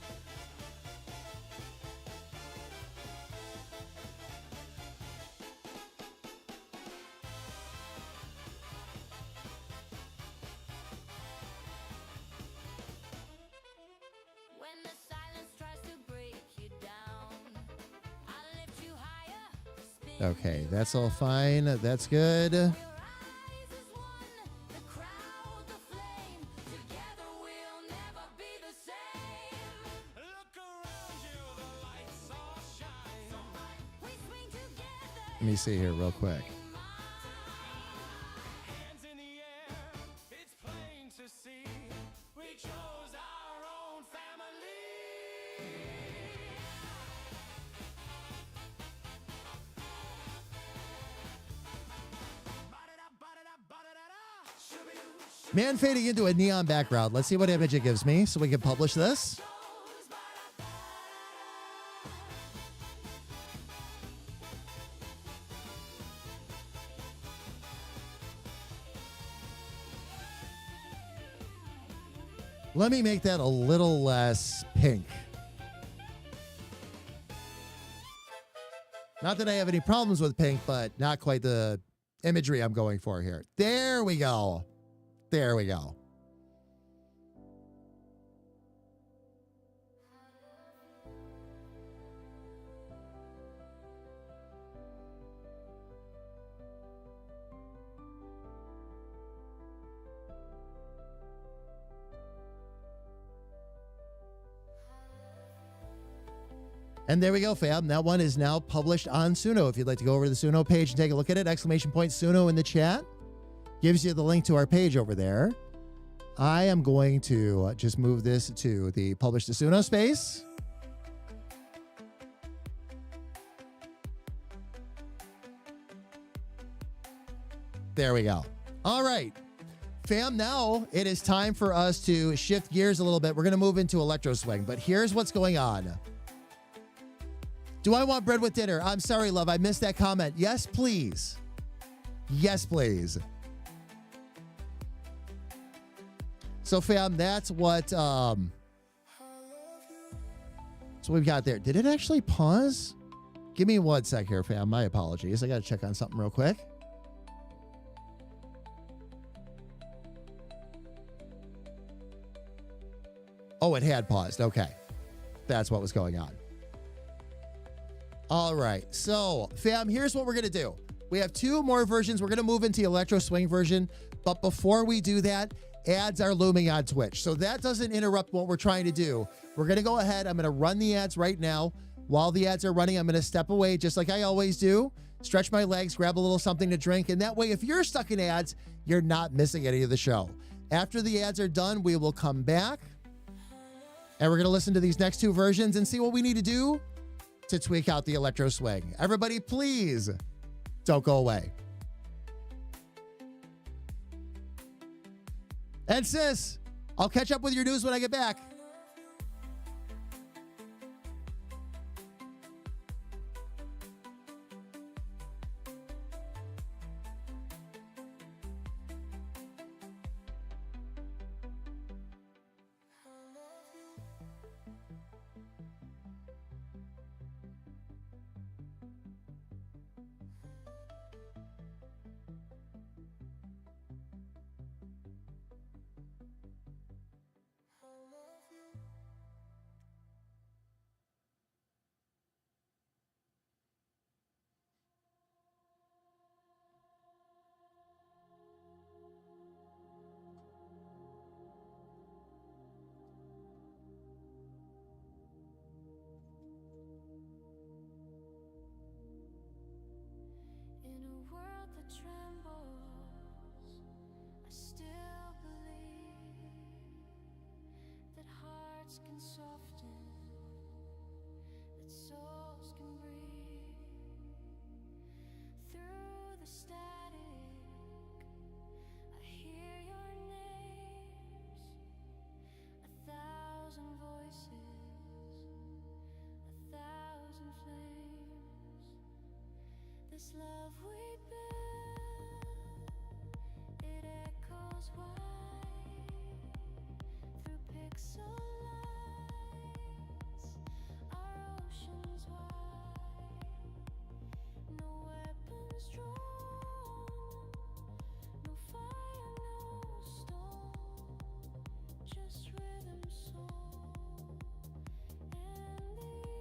Okay, that's all fine. That's good. Let me see here real quick. Man fading into a neon background. Let's see what image it gives me so we can publish this. Let me make that a little less pink. Not that I have any problems with pink, but not quite the imagery I'm going for here. There we go. There we go. And there we go, fam. That one is now published on Suno. If you'd like to go over to the Suno page and take a look at it, exclamation point Suno in the chat gives you the link to our page over there. I am going to just move this to the publish to Suno space. There we go. All right. Fam, now it is time for us to shift gears a little bit. We're going to move into electro swing, but here's what's going on. Do I want bread with dinner? I'm sorry, love. I missed that comment. Yes, please. Yes, please. So, fam, that's what we've got there. Did it actually pause? Give me 1 sec here, fam. My apologies. I got to check on something real quick. Oh, it had paused. Okay. That's what was going on. All right. So, fam, here's what we're going to do. We have 2 more versions. We're going to move into the electro swing version. But before we do that, ads are looming on Twitch. So that doesn't interrupt what we're trying to do. We're going to go ahead. I'm going to run the ads right now. While the ads are running, I'm going to step away just like I always do. Stretch my legs, grab a little something to drink. And that way, if you're stuck in ads, you're not missing any of the show. After the ads are done, we will come back. And we're going to listen to these next 2 versions and see what we need to do to tweak out the electro swing. Everybody, please don't go away. And sis, I'll catch up with your news when I get back. In a world that trembles, I still believe that hearts can soften, that souls can breathe. Through the static, I hear your names, 1,000 voices, 1,000 flames. This love we build, it echoes wide through pixel lights, our oceans wide. No weapons drawn, no fire, no stone, just rhythm, soul, and the unknown.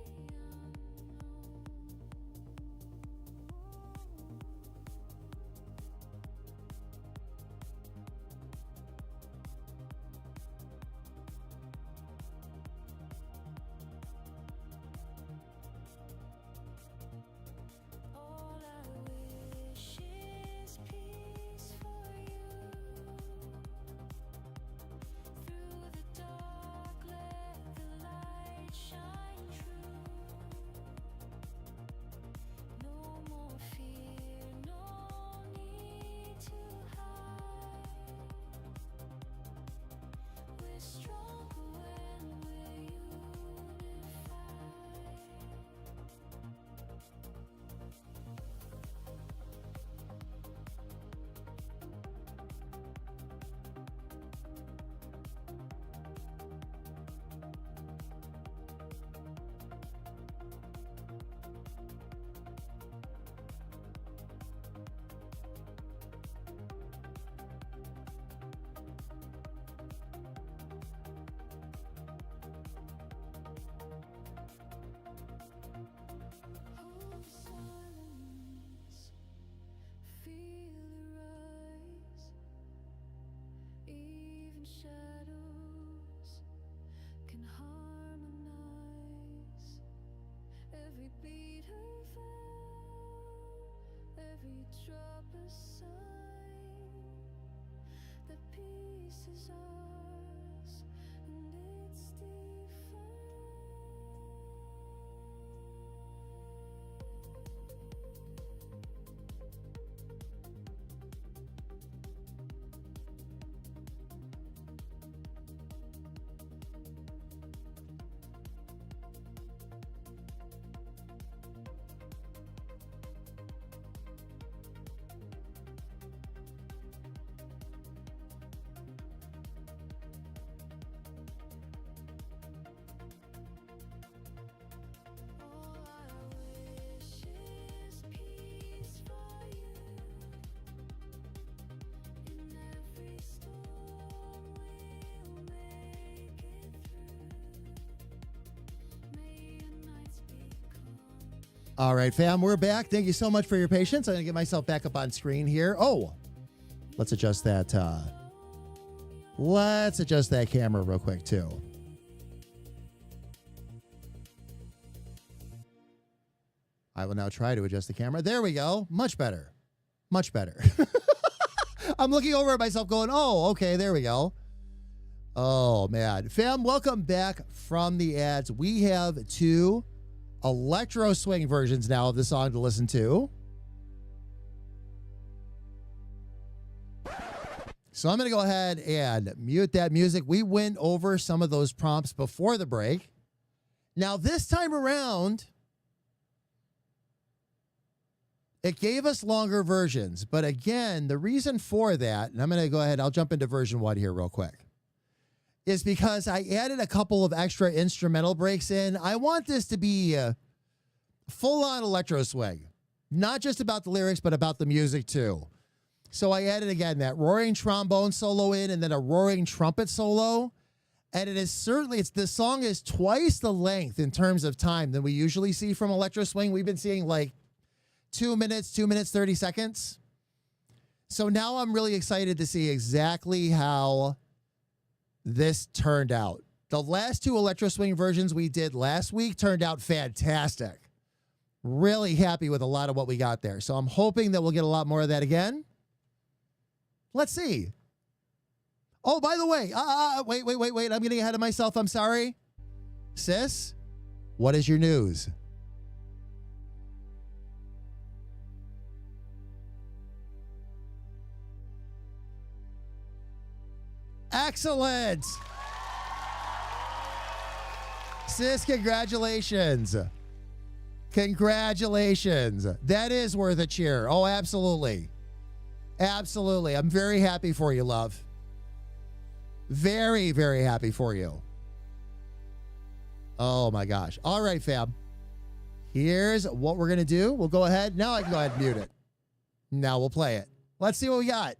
All right, fam, we're back. Thank you so much for your patience. I'm going to get myself back up on screen here. Oh, let's adjust that. Let's adjust that camera real quick, too. I will now try to adjust the camera. There we go. Much better. Much better. I'm looking over at myself going, oh, okay, there we go. Oh, man. Fam, welcome back from the ads. We have 2 electro swing versions now of the song to listen to. So I'm going to go ahead and mute that music. We went over some of those prompts before the break. Now, this time around, it gave us longer versions. But again, the reason for that, and I'm going to go ahead, I'll jump into version 1 here real quick, is because I added a couple of extra instrumental breaks in. I want this to be a full-on electro swing. Not just about the lyrics, but about the music too. So I added, again, that roaring trombone solo in and then a roaring trumpet solo. And it is certainly, this song is twice the length in terms of time than we usually see from electro swing. We've been seeing like 2 minutes, 30 seconds. So now I'm really excited to see exactly how this turned out. The last 2 electro swing versions we did last week turned out fantastic. Really happy with a lot of what we got there. So I'm hoping that we'll get a lot more of that again. Let's see. Oh, by the way, wait. I'm getting ahead of myself. I'm sorry. Sis, what is your news? Excellent. Sis, congratulations. Congratulations. That is worth a cheer. Oh, absolutely. Absolutely. I'm very happy for you, love. Very, very happy for you. Oh, my gosh. All right, fam. Here's what we're going to do. We'll go ahead. Now I can go ahead and mute it. Now we'll play it. Let's see what we got.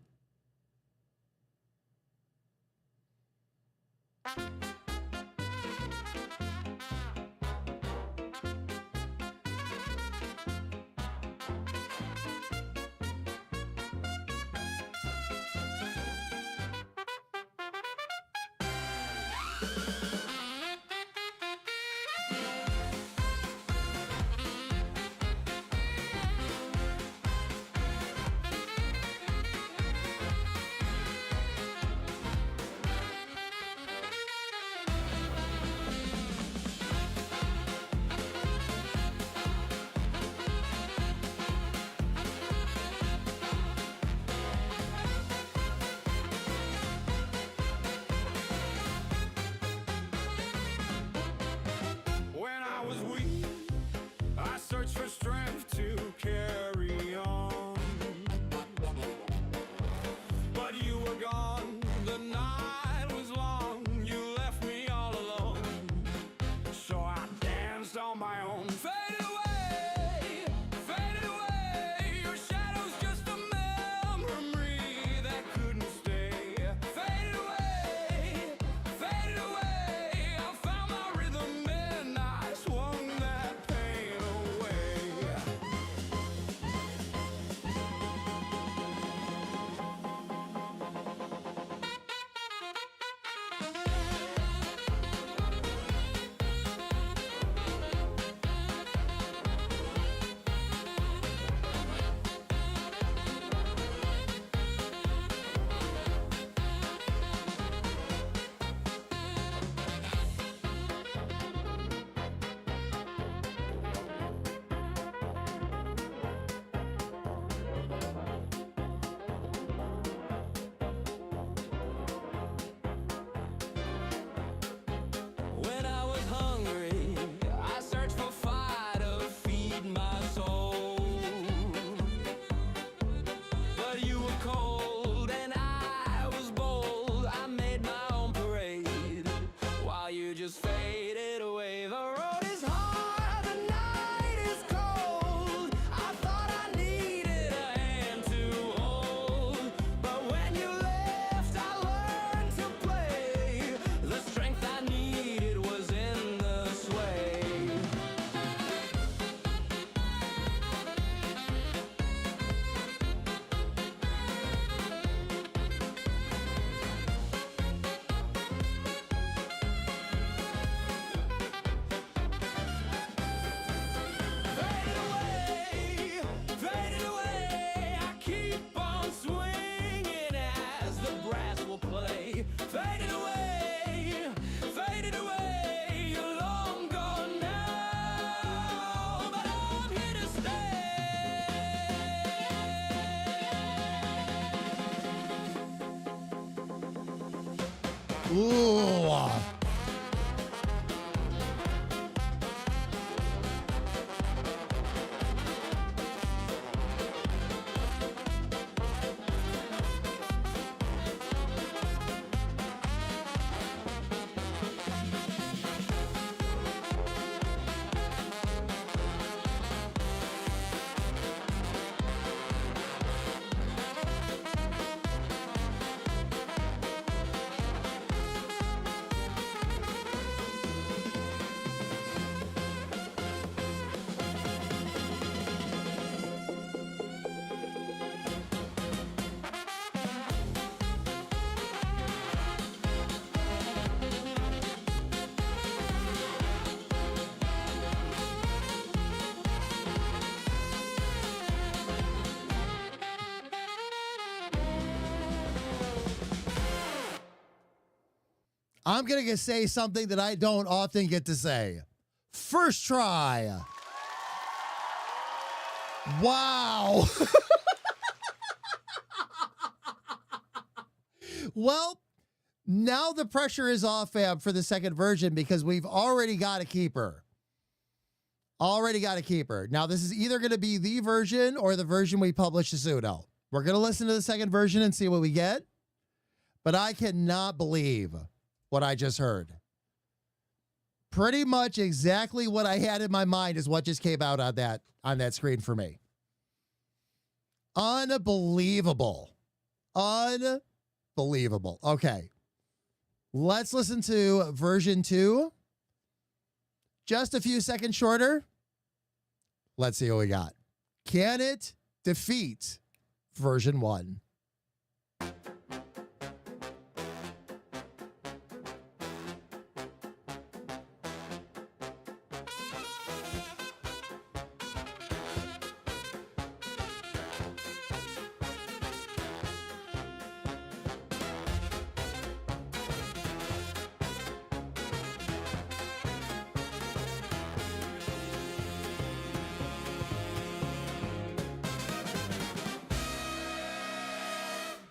When I was weak, I searched for strength to carry on. But you were gone, the night was long, you left me all alone. So I danced on my own. Faded away, your shadow's just a memory that couldn't stay. Faded away, I found my rhythm and I swung that pain away. Ooh. I'm going to say something that I don't often get to say. First try. Wow. Well, now the pressure is off, fam, for the second version because we've already got a keeper. Already got a keeper. Now, this is either going to be the version or the version we publish to Sudo. We're going to listen to the second version and see what we get. But I cannot believe what I just heard. Pretty much exactly what I had in my mind is what just came out on that screen for me. Unbelievable. Unbelievable. Okay. Let's listen to version 2. Just a few seconds shorter. Let's see what we got. Can it defeat version 1?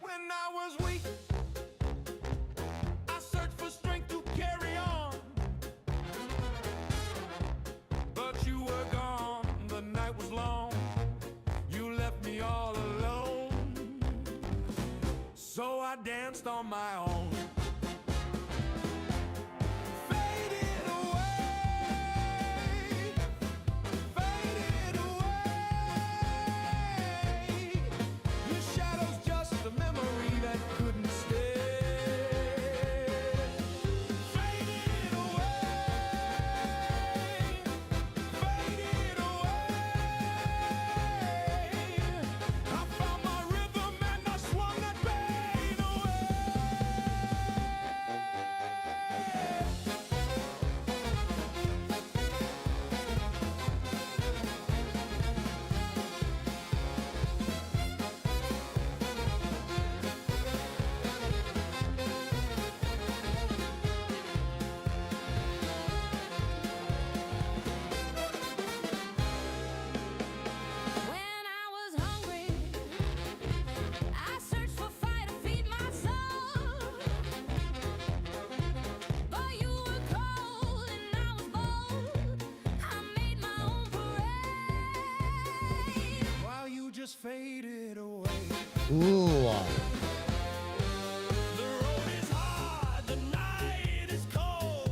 When I was weak, I searched for strength to carry on. But you were gone, the night was long. You left me all alone. So I danced on my own. Faded away, faded away. Your shadow's just a memory that couldn't stay. Faded away, faded away. I found my rhythm and I swung that pain away. When I was hungry, I searched for fire to feed my soul. But you were cold and I was bold. I made my own parade. While you just faded away. Ooh. The road is hard, the night is cold.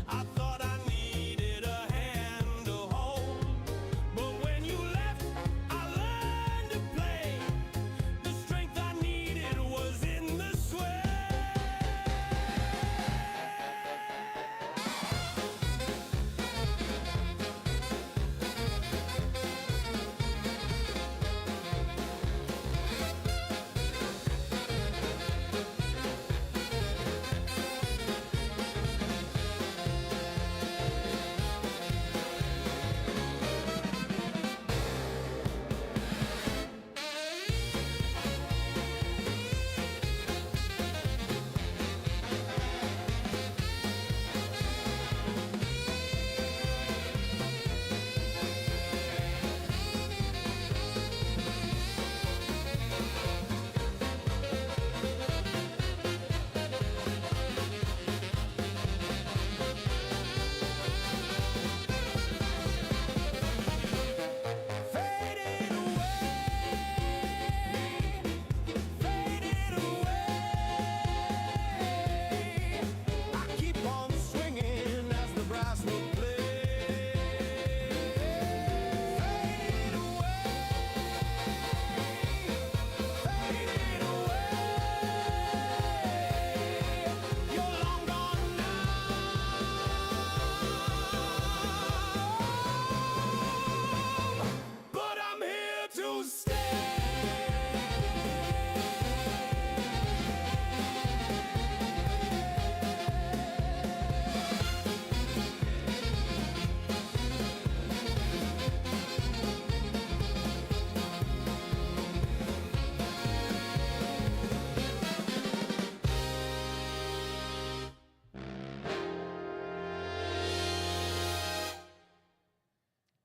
I thought I needed a hand to hold. But when you left, I learned to play. The strength I needed was in the sway.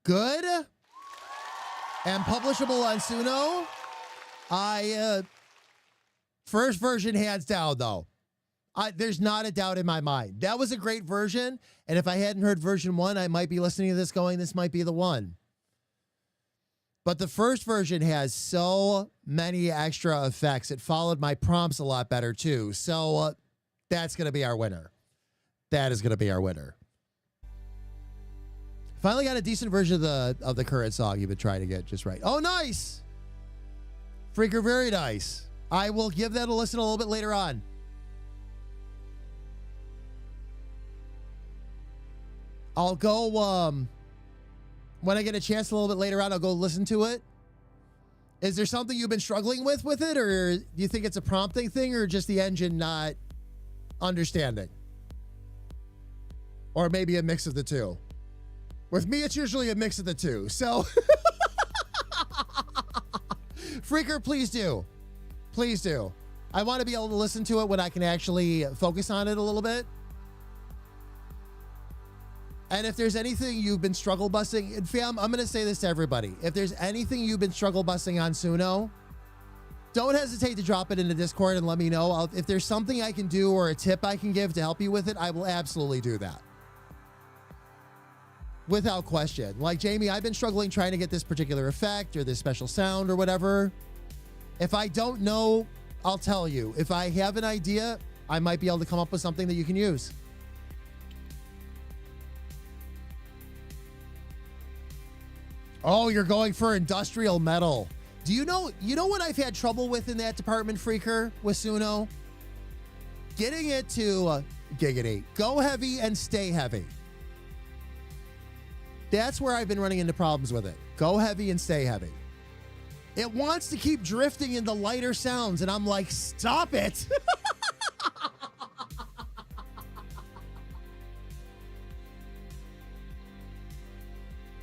good and publishable on Suno. First version hands down though. There's not a doubt in my mind. That was a great version. And if I hadn't heard version 1, I might be listening to this going, this might be the one. But the first version has so many extra effects. It followed my prompts a lot better too. So that's going to be our winner. That is going to be our winner. Finally got a decent version of the current song you've been trying to get just right. Oh, nice. Freaker, very nice. I will give that a listen a little bit later on. I'll go, when I get a chance a little bit later on, I'll go listen to it. Is there something you've been struggling with it? Or do you think it's a prompting thing or just the engine not understanding? Or maybe a mix of the two. With me, it's usually a mix of the two. So, Freaker, please do. Please do. I want to be able to listen to it when I can actually focus on it a little bit. And if there's anything you've been struggle busting, and fam, I'm going to say this to everybody. If there's anything you've been struggle busting on Suno, don't hesitate to drop it in the Discord and let me know. If there's something I can do or a tip I can give to help you with it, I will absolutely do that. Without question. Like, Jamie, I've been struggling trying to get this particular effect or this special sound or whatever. If I don't know, I'll tell you. If I have an idea, I might be able to come up with something that you can use. Oh, you're going for industrial metal. Do you know what I've had trouble with in that department, Freaker, with Suno? Getting it to giggity, go heavy and stay heavy. That's where I've been running into problems with it. Go heavy and stay heavy. It wants to keep drifting into lighter sounds, and I'm like, stop it.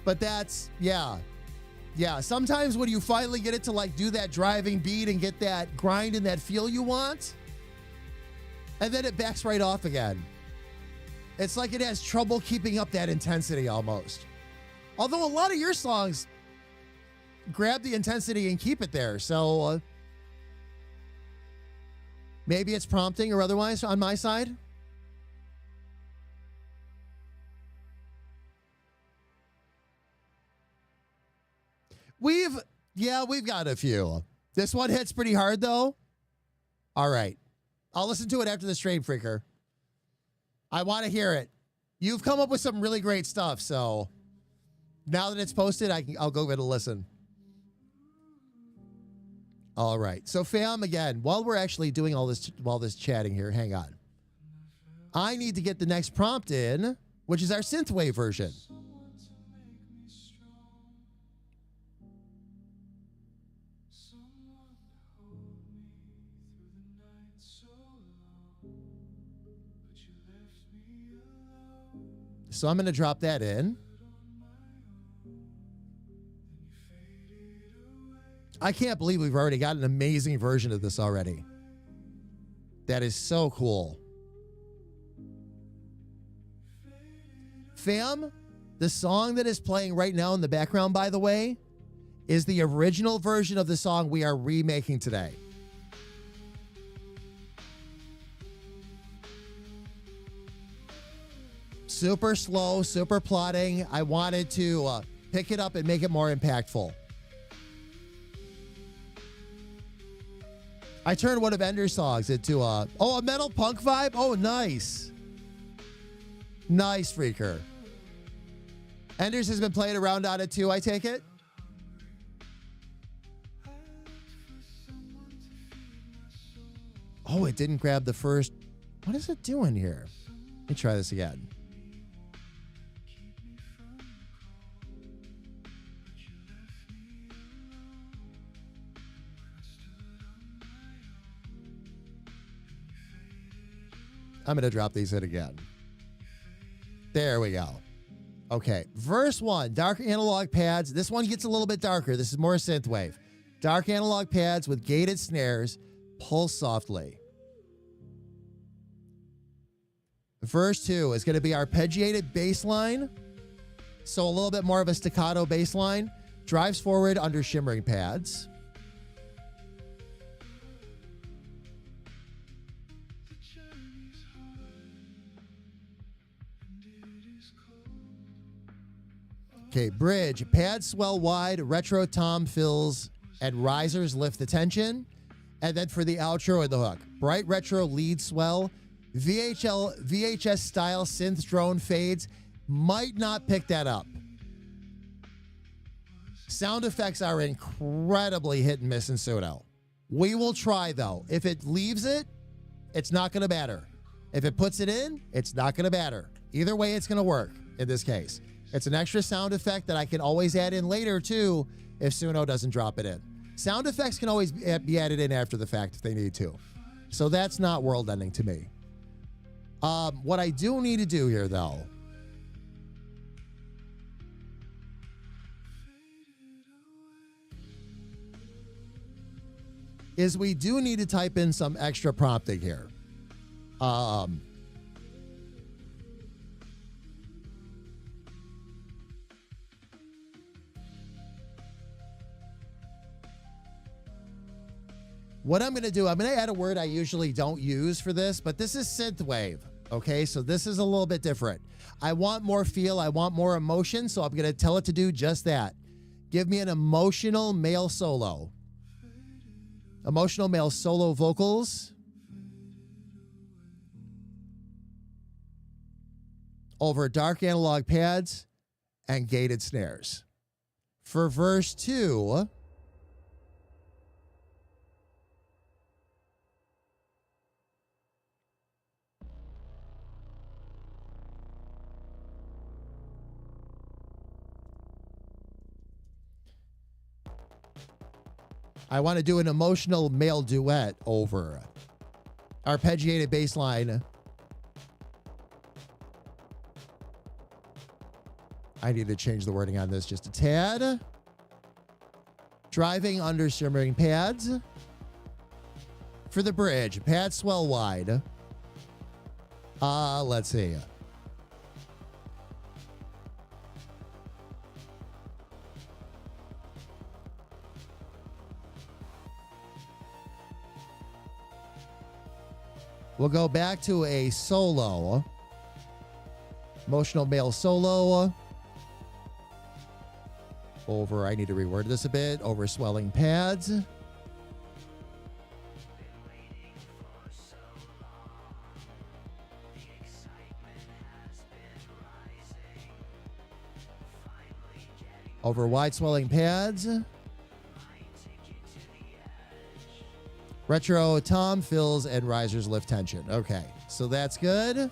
But that's, yeah. Sometimes when you finally get it to like do that driving beat and get that grind and that feel you want, and then it backs right off again. It's like it has trouble keeping up that intensity almost. Although a lot of your songs grab the intensity and keep it there. So maybe it's prompting or otherwise on my side. We've got a few. This one hits pretty hard though. All right. I'll listen to it after the stream, Freaker. I want to hear it. You've come up with some really great stuff, so now that it's posted, I'll go get a listen. All right. So fam, again, while we're actually doing all this chatting here, hang on. I need to get the next prompt in, which is our Synthwave version. So I'm going to drop that in. I can't believe we've already got an amazing version of this already. That is so cool. Fam, the song that is playing right now in the background, by the way, is the original version of the song we are remaking today. Super slow, super plotting. I wanted to pick it up and make it more impactful. I turned one of Ender's songs into a metal punk vibe. Oh, nice. Nice, Freaker. Enders has been playing around on it too, I take it? Oh, it didn't grab the first. What is it doing here? Let me try this again. I'm going to drop these in again. There we go. Okay. Verse 1, dark analog pads. This one gets a little bit darker. This is more synthwave. Dark analog pads with gated snares. Pulse softly. Verse 2 is going to be arpeggiated bass line So a little bit more of a staccato bass line. Drives forward under shimmering pads. Okay, bridge. Pads swell wide, retro tom fills, and risers lift the tension. And then for the outro and the hook, bright retro lead swell, VHS style synth drone fades. Might not pick that up. Sound effects are incredibly hit and miss in Suno. We will try though. If it leaves it, it's not going to matter. If it puts it in, it's not going to matter. Either way, it's going to work in this case. It's an extra sound effect that I can always add in later too if Suno doesn't drop it in. Sound effects can always be added in after the fact if they need to. So that's not world ending to me. What I do need to do here though is we do need to type in some extra prompting here. What I'm going to do, I'm going to add a word I usually don't use for this, but this is Synthwave. Okay, so this is a little bit different. I want more feel, I want more emotion, so I'm going to tell it to do just that. Give me an emotional male solo. Emotional male solo vocals. Over dark analog pads and gated snares. For verse 2, I want to do an emotional male duet over arpeggiated bass line. I need to change the wording on this just a tad. Driving under shimmering pads. For the bridge, pads swell wide. Let's see. We'll go back to a solo. Emotional male solo. Over, I need to reword this a bit. Over swelling pads. Over wide swelling pads. Retro tom fills and risers lift tension. Okay, so that's good.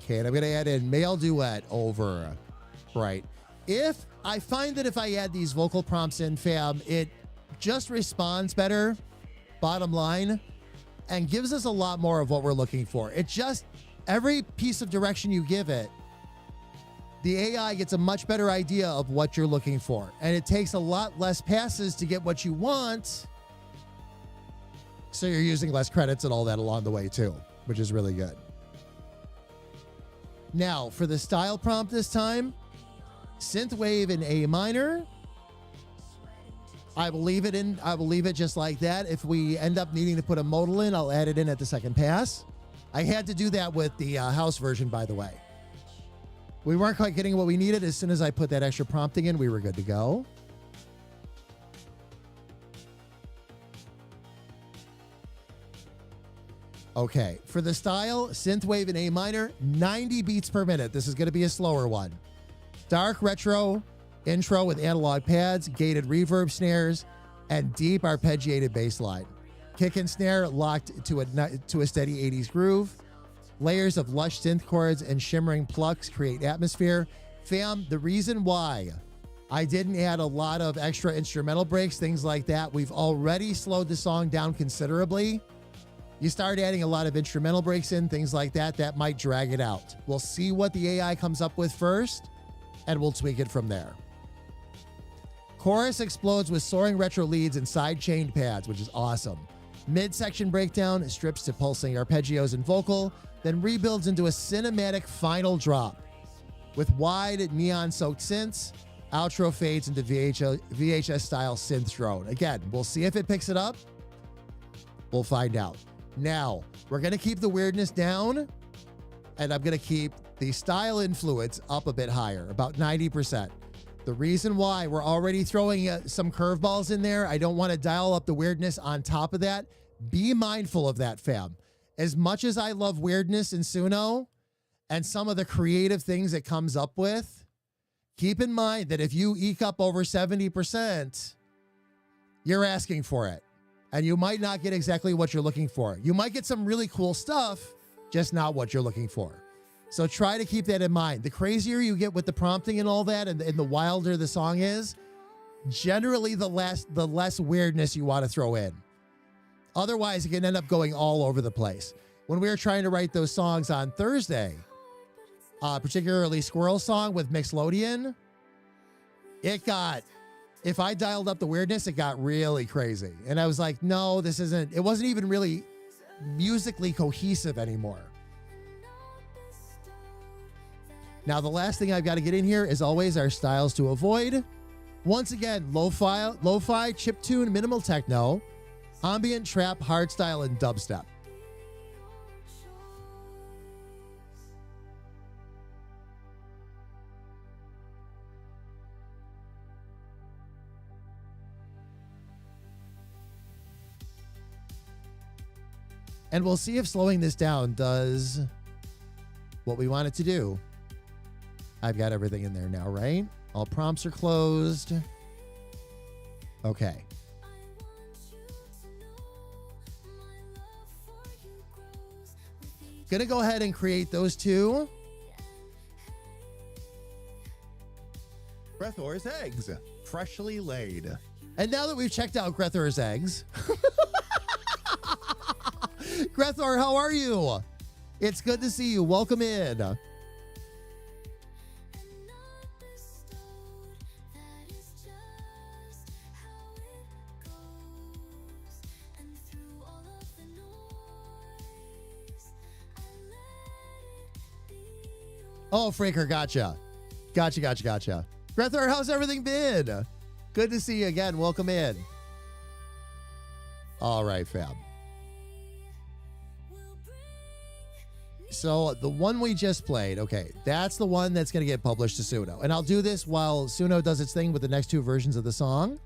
Okay, and I'm going to add in male duet over bright. If I find that if I add these vocal prompts in, fam, it just responds better, bottom line, and gives us a lot more of what we're looking for. It just, every piece of direction you give it, the AI gets a much better idea of what you're looking for. And it takes a lot less passes to get what you want. So you're using less credits and all that along the way too, which is really good. Now, for the style prompt this time, Synthwave in A minor. I will leave it just like that. If we end up needing to put a modal in, I'll add it in at the second pass. I had to do that with the house version, by the way. We weren't quite getting what we needed. As soon as I put that extra prompting in, we were good to go. Okay, for the style, Synthwave in A minor, 90 beats per minute. This is going to be a slower one. Dark retro intro with analog pads, gated reverb snares, and deep arpeggiated bass line. Kick and snare locked to a steady 80s groove. Layers of lush synth chords and shimmering plucks create atmosphere. Fam, the reason why I didn't add a lot of extra instrumental breaks, things like that, we've already slowed the song down considerably. You start adding a lot of instrumental breaks in, things like that, that might drag it out. We'll see what the AI comes up with first, and we'll tweak it from there. Chorus explodes with soaring retro leads and side-chained pads, which is awesome. Mid-section breakdown strips to pulsing arpeggios and vocal, then rebuilds into a cinematic final drop. With wide neon-soaked synths, outro fades into VHS-style synth drone. Again, we'll see if it picks it up. We'll find out. Now, we're going to keep the weirdness down, and I'm going to keep the style influence up a bit higher, about 90%. The reason why we're already throwing some curveballs in there, I don't want to dial up the weirdness on top of that. Be mindful of that, fam. As much as I love weirdness in Suno and some of the creative things it comes up with, keep in mind that if you eke up over 70%, you're asking for it. And you might not get exactly what you're looking for. You might get some really cool stuff, just not what you're looking for. So try to keep that in mind. The crazier you get with the prompting and all that, and the wilder the song is, generally the less weirdness you want to throw in. Otherwise, it can end up going all over the place. When we were trying to write those songs on Thursday, particularly Squirrel Song with Mixlodeon, if I dialed up the weirdness, it got really crazy. And I was like, no, it wasn't even really musically cohesive anymore. Now, the last thing I've got to get in here is always our styles to avoid. Once again, lo-fi, chiptune, minimal techno, ambient, trap, hardstyle, and dubstep. And we'll see if slowing this down does what we want it to do. I've got everything in there now, right? All prompts are closed. Okay. Gonna go ahead and create those two. Grethor's eggs, freshly laid. And now that we've checked out Grethor's eggs, Grethor, how are you? It's good to see you. Welcome in. Oh, Fraker, gotcha. Gotcha. Grethor, how's everything been? Good to see you again. Welcome in. All right, fam. So the one we just played, okay, that's the one that's going to get published to Suno. And I'll do this while Suno does its thing with the next two versions of the song.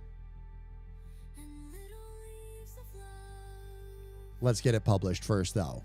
Let's get it published first, though.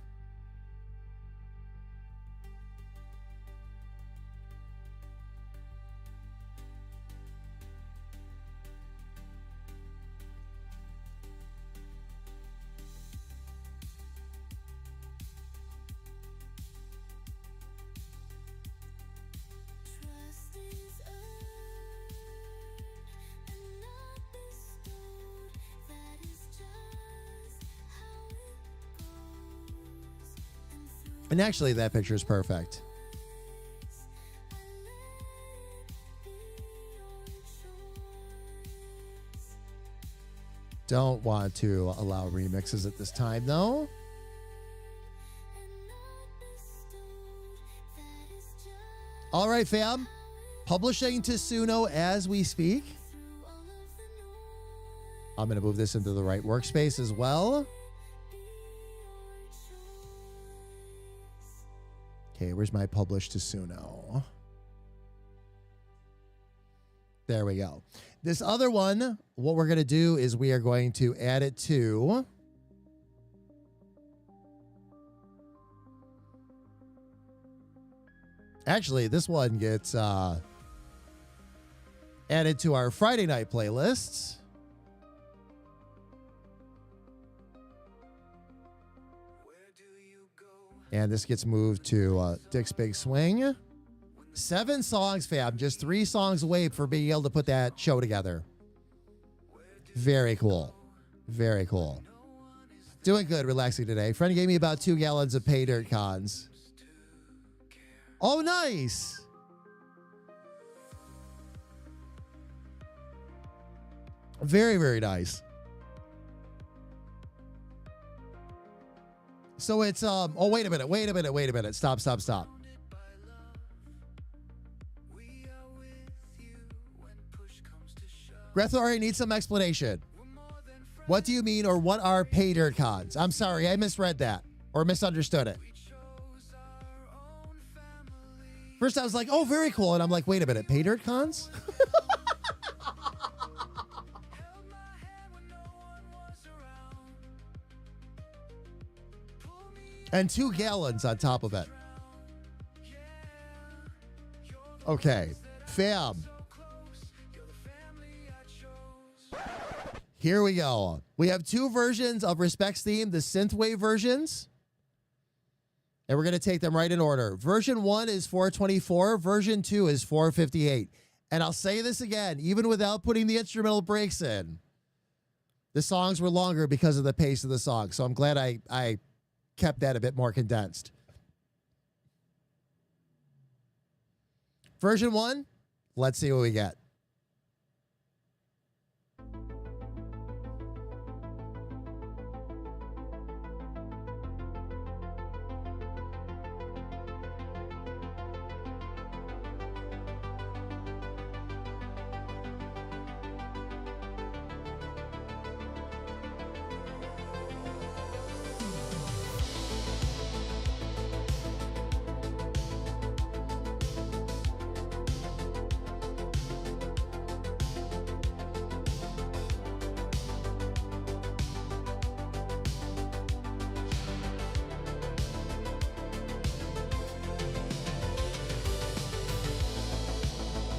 And actually, that picture is perfect. Don't want to allow remixes at this time, though. All right, fam. Publishing to Suno as we speak. I'm going to move this into the right workspace as well. Okay, where's my publish to Suno? There we go. This other one, what we're going to do is we are going to add it to actually, this one gets added to our Friday night playlists. And this gets moved to Dick's Big Swing. 7 songs, fam. Just 3 songs away for being able to put that show together. Very cool. Very cool. Doing good, relaxing today. Friend gave me about 2 gallons of pay dirt cons. Oh, nice. Very, very nice. So it's oh, wait a minute. Stop. Grethari needs some explanation. What do you mean, or what are pay dirt cons? I'm sorry, I misread that or misunderstood it. First I was like, oh, very cool. And I'm like, wait a minute, pay dirt cons? And 2 gallons on top of it. Okay, fam. Here we go. We have 2 versions of Respect's theme, the Synthwave versions. And we're going to take them right in order. Version 1 is 424. Version 2 is 458. And I'll say this again, even without putting the instrumental breaks in, the songs were longer because of the pace of the song. So I'm glad I kept that a bit more condensed. Version 1, let's see what we get.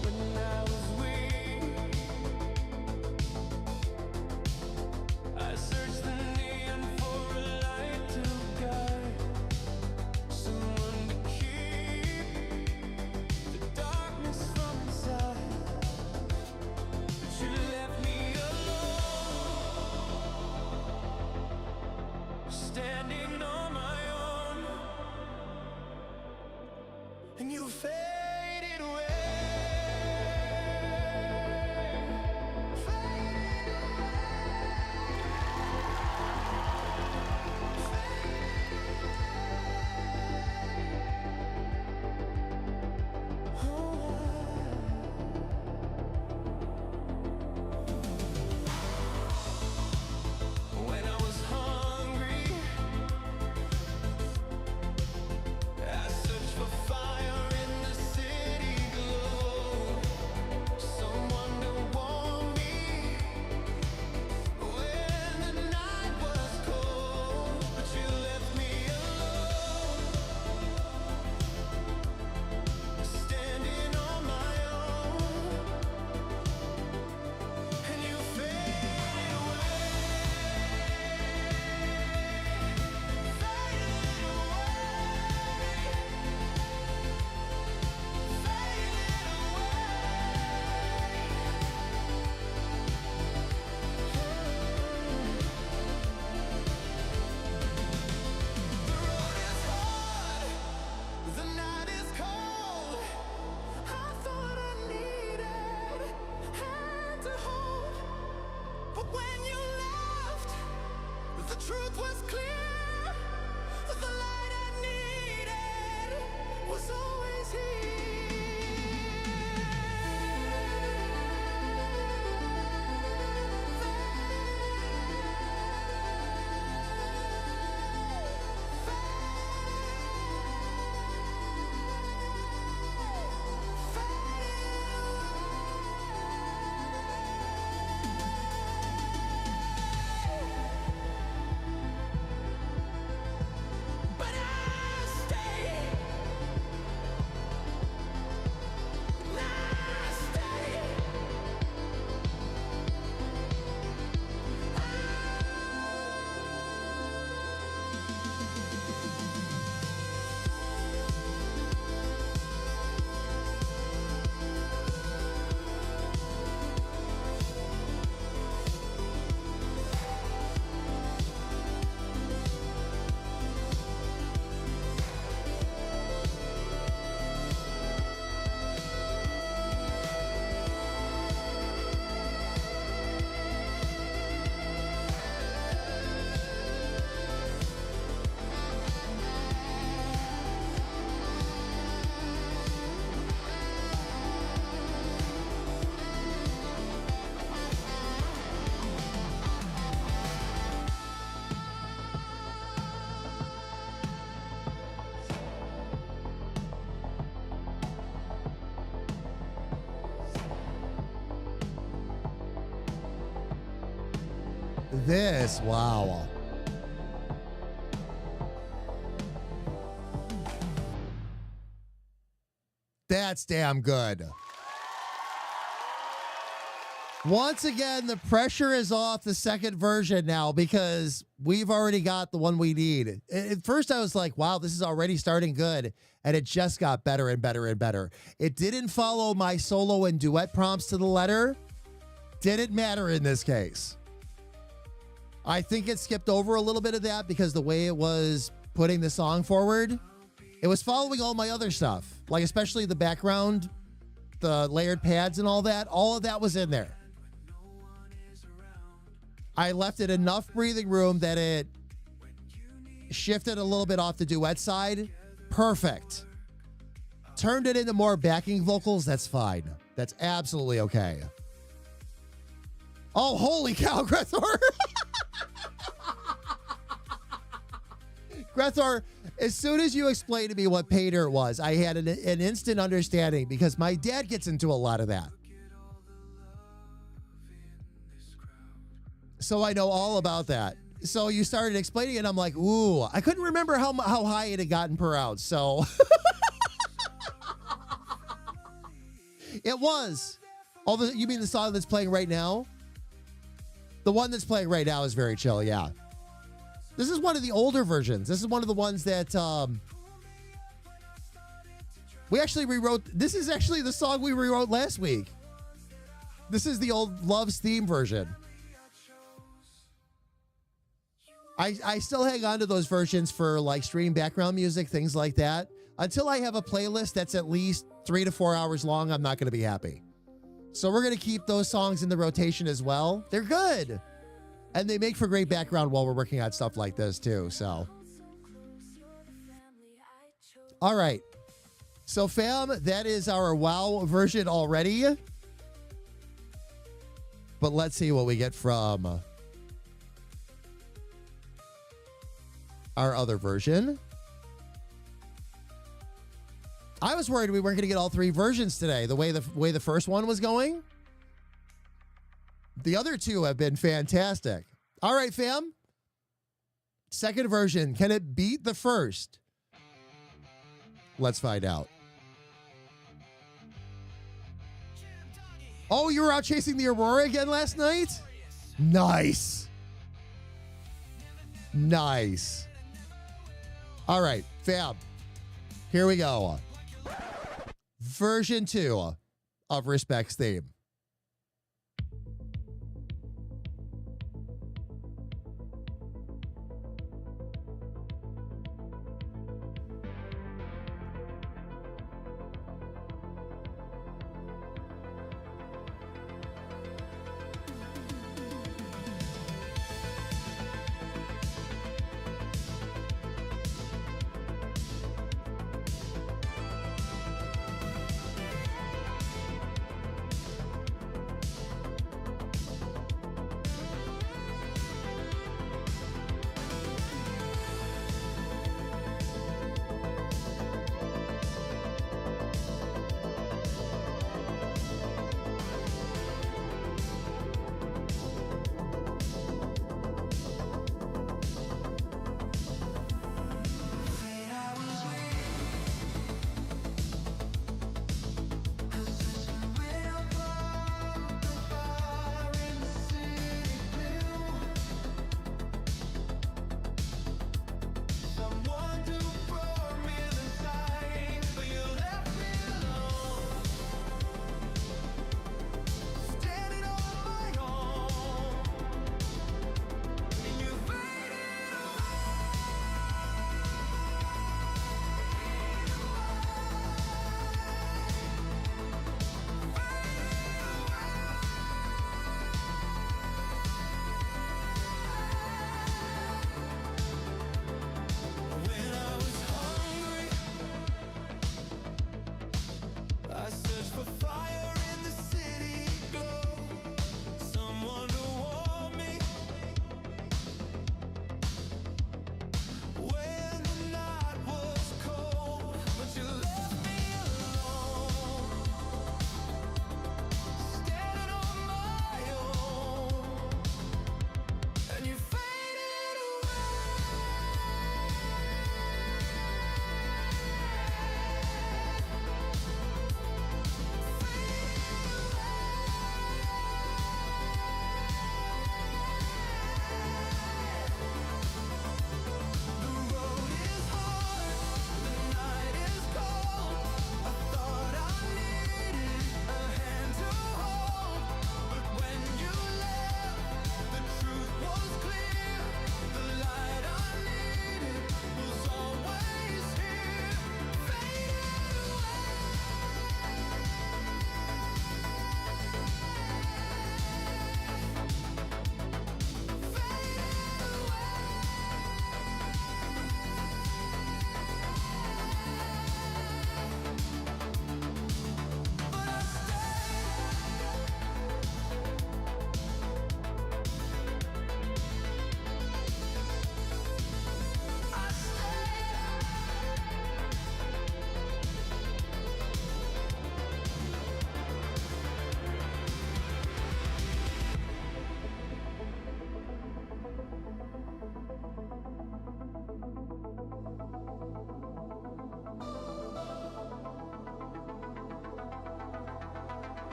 When I was weak, I searched the neon for a light to guide, someone to keep the darkness from inside. But you left me alone, standing on my own, and you faded away. When I was hungry, this. Wow. That's damn good. Once again, the pressure is off the second version now because we've already got the one we need. At first, I was like, wow, this is already starting good. And it just got better and better and better. It didn't follow my solo and duet prompts to the letter. Didn't matter in this case. I think it skipped over a little bit of that because the way it was putting the song forward, it was following all my other stuff, like especially the background, the layered pads and all of that was in there. I left it enough breathing room that it shifted a little bit off the duet side. Perfect. Turned it into more backing vocals. That's fine. That's absolutely okay. Oh, holy cow, Grethor. Grethor, as soon as you explained to me what pay dirt was, I had an instant understanding because my dad gets into a lot of that. So I know all about that. So you started explaining it, and I'm like, ooh, I couldn't remember how high it had gotten per ounce. So it was. You mean the song that's playing right now? The one that's playing right now is very chill, yeah. This is one of the older versions. This is one of the ones that we actually rewrote. This is actually the song we rewrote last week. This is the old Love's theme version. I still hang on to those versions for like stream background music, things like that. Until I have a playlist that's at least 3 to 4 hours long, I'm not going to be happy. So we're going to keep those songs in the rotation as well. They're good. And they make for great background while we're working on stuff like this too. So, all right. So fam, that is our WoW version already. But let's see what we get from our other version. I was worried we weren't going to get all 3 versions today. The way the first one was going. The other 2 have been fantastic. All right, fam. Second version. Can it beat the first? Let's find out. Oh, you were out chasing the Aurora again last night? Nice. Nice. All right, fam. Here we go. Version 2 of Respect's theme.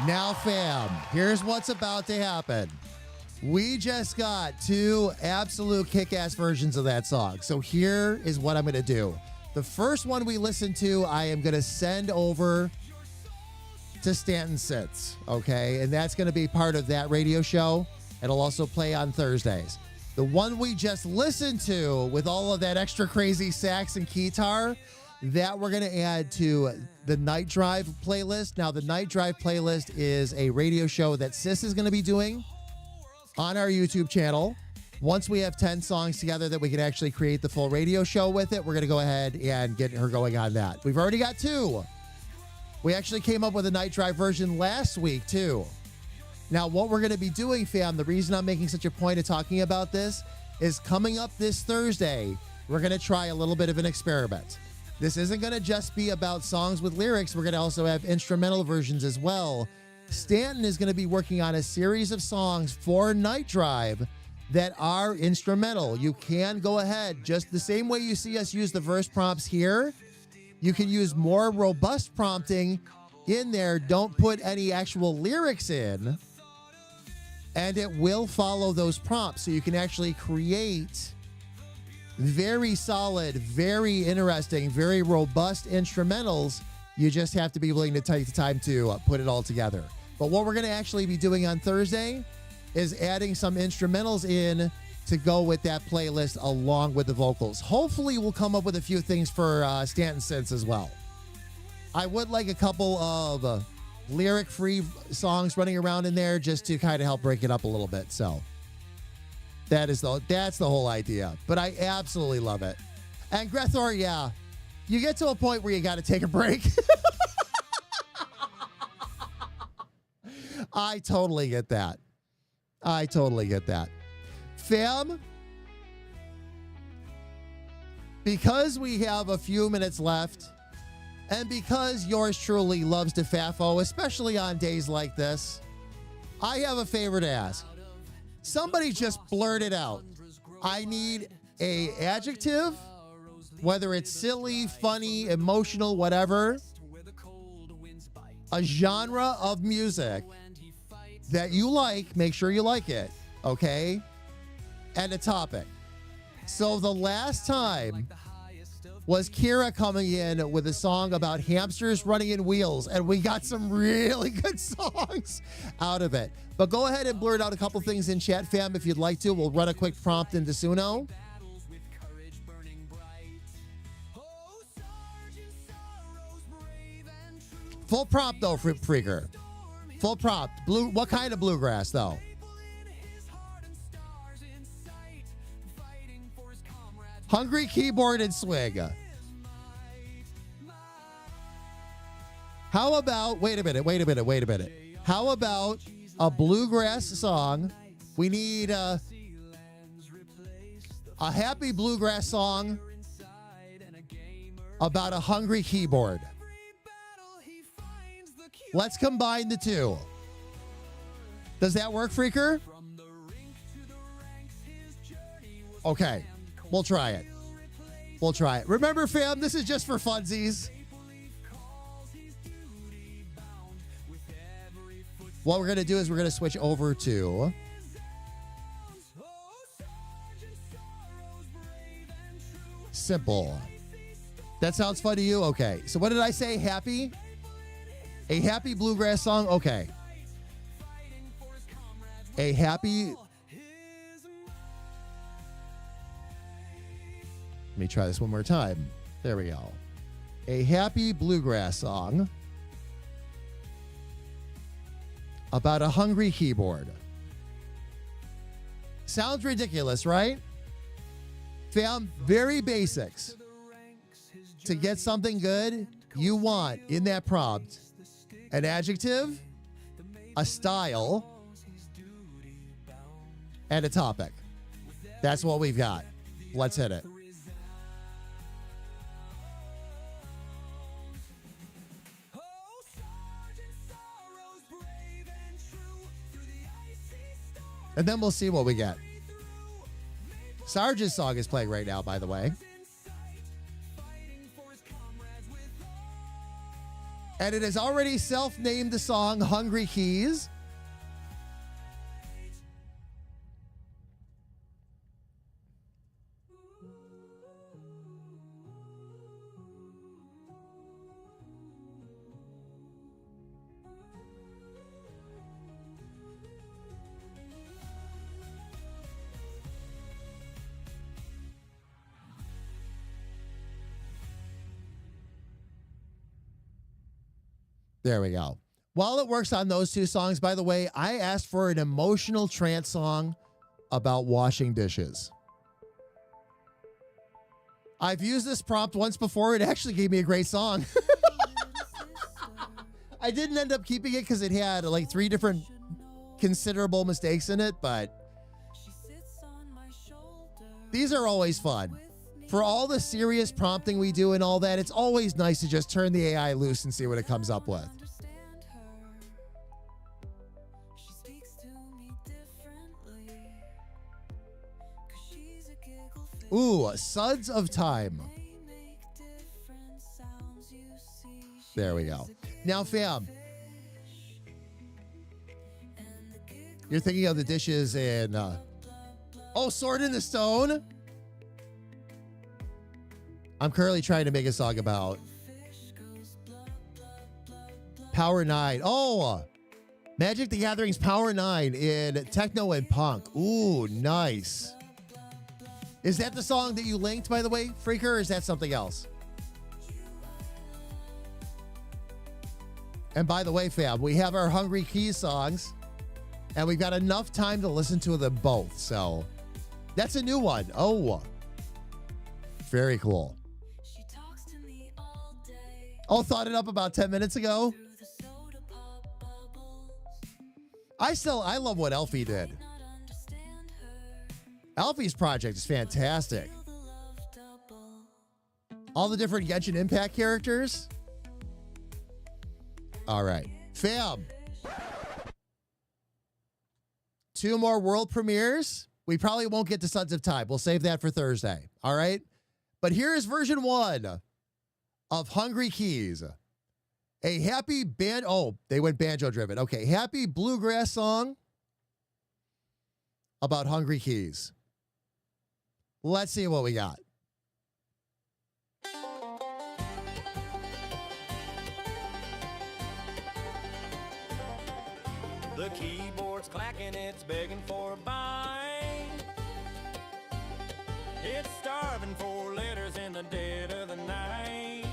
Now, fam, here's what's about to happen. We just got two absolute kick-ass versions of that song. So here is what I'm going to do. The first one we listened to, I am going to send over to Stanton Sits, okay? And that's going to be part of that radio show. It'll also play on Thursdays. The one we just listened to with all of that extra crazy sax and guitar, that we're going to add to the Night Drive playlist. Now, the Night Drive playlist is a radio show that Sis is going to be doing on our YouTube channel. Once we have 10 songs together that we can actually create the full radio show with it, we're going to go ahead and get her going on that. We've already got two. We actually came up with a Night Drive version last week, too. Now, what we're going to be doing, fam, the reason I'm making such a point of talking about this is coming up this Thursday, we're going to try a little bit of an experiment. This isn't going to just be about songs with lyrics. We're going to also have instrumental versions as well. Stanton is going to be working on a series of songs for Night Drive that are instrumental. You can go ahead, just the same way you see us use the verse prompts here. You can use more robust prompting in there. Don't put any actual lyrics in, and it will follow those prompts. So you can actually create very solid, very interesting, very robust instrumentals. You just have to be willing to take the time to put it all together. But what we're going to actually be doing on Thursday is adding some instrumentals in to go with that playlist along with the vocals. Hopefully we'll come up with a few things for Stanton Sense as well. I would like a couple of lyric-free songs running around in there just to kind of help break it up a little bit. So that's the whole idea. But I absolutely love it. And Grethor, yeah, you get to a point where you got to take a break. I totally get that. Fam, because we have a few minutes left, and because yours truly loves to FAFO, especially on days like this, I have a favor to ask. Somebody just blurt it out. I need a adjective, whether it's silly, funny, emotional, whatever, a genre of music that you like, make sure you like it, okay? And a topic. So the last time was Kira coming in with a song about hamsters running in wheels, and we got some really good songs out of it. But go ahead and blurt out a couple things in chat, fam, if you'd like to. We'll run a quick prompt into Suno. Full prompt, though, Freaker. Full prompt. Blue. What kind of bluegrass, though? Hungry keyboard and swing. How about, wait a minute. How about a bluegrass song? We need a happy bluegrass song about a hungry keyboard. Let's combine the two. Does that work, Freaker? Okay. We'll try it. Remember, fam, this is just for funsies. What we're going to do is we're going to switch over to simple. That sounds fun to you? Okay. So what did I say? Happy? A happy bluegrass song? Okay. A happy... Let me try this one more time. There we go. A happy bluegrass song about a hungry keyboard. Sounds ridiculous, right? Fam, very basics. To get something good, you want in that prompt an adjective, a style, and a topic. That's what we've got. Let's hit it. And then we'll see what we get. Sarge's song is playing right now, by the way. And it has already self-named the song Hungry Keys. There we go. While it works on those two songs, by the way, I asked for an emotional trance song about washing dishes. I've used this prompt once before. It actually gave me a great song. I didn't end up keeping it because it had like 3 different considerable mistakes in it, but these are always fun. For all the serious prompting we do and all that, it's always nice to just turn the AI loose and see what it comes up with. Ooh, Suds of Time. There we go. Now, fam, you're thinking of the dishes in, Sword in the Stone. I'm currently trying to make a song about Power 9. Oh, Magic the Gathering's Power 9 in techno and punk. Ooh, nice. Is that the song that you linked, by the way, Freaker, or is that something else? And by the way, fam, we have our Hungry Keys songs, and we've got enough time to listen to them both. So that's a new one. Oh, very cool. Oh, thought it up about 10 minutes ago. I love what Elfie did. Elfie's project is fantastic. All the different Genshin Impact characters. All right. Fam. 2 more world premieres. We probably won't get to Sons of Time. We'll save that for Thursday. All right. But here is version 1 of Hungry Keys. A happy band. Oh, they went banjo driven. Okay. Happy bluegrass song about Hungry Keys. Let's see what we got. The keyboard's clacking, it's begging for a bind. It's starving for letters in the dead of the night.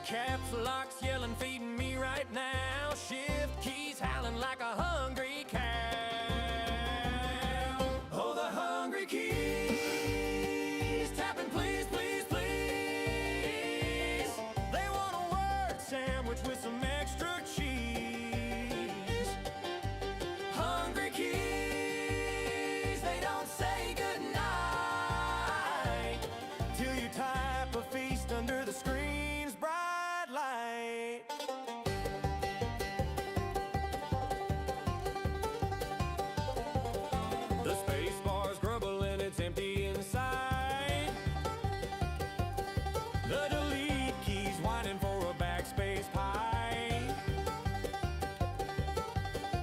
Caps lock's yelling, feeding me right now. Shift keys howling like a hungry cow. Oh, the hungry keys tapping, please, please, please. They want a word sandwich with some extra cheese. Hungry keys, they don't say goodnight till you type a feast under the screen's bright light. The space bar's grumbling, it's empty inside. The delete key's whining for a backspace pie.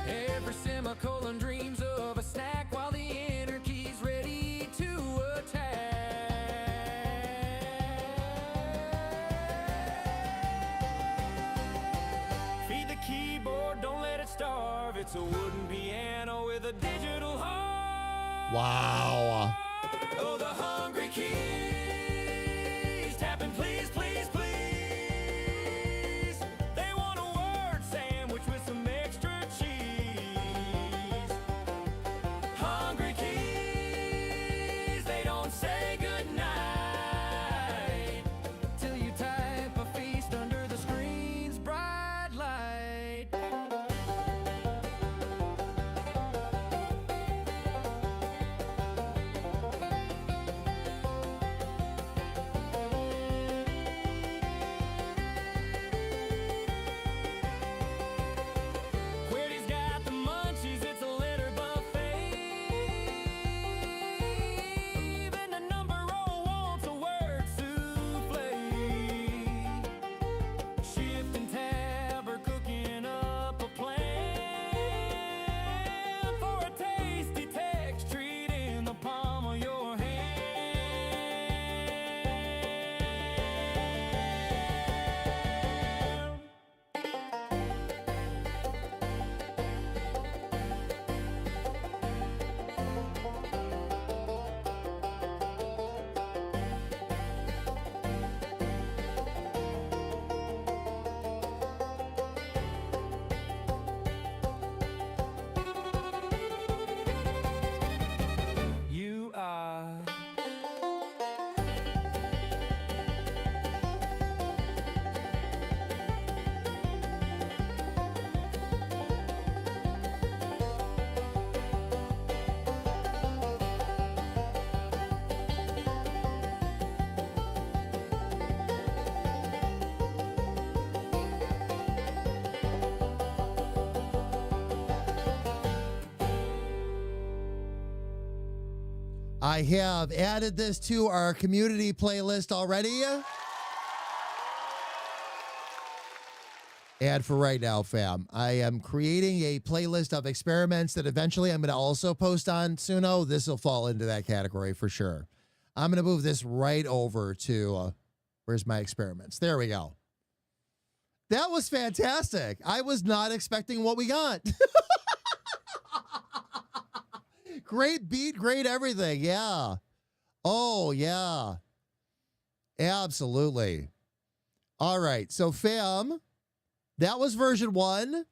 Every semicolon dreams of a snack while the inner key's ready to attack. Feed the keyboard, don't let it starve. It's a wooden piano with a digital heart. Wow. Oh, the hungry keys tapping, please, please, please. They want a word sandwich with some extra cheese. Hungry keys, they don't say goodnight till you type a feast under the screen's bright light. I have added this to our community playlist already. And for right now, fam, I am creating a playlist of experiments that eventually I'm going to also post on Suno. This will fall into that category for sure. I'm going to move this right over to, where's my experiments? There we go. That was fantastic. I was not expecting what we got. Great beat, great everything. Yeah. Oh, yeah. Absolutely. All right. So, fam, that was version 1.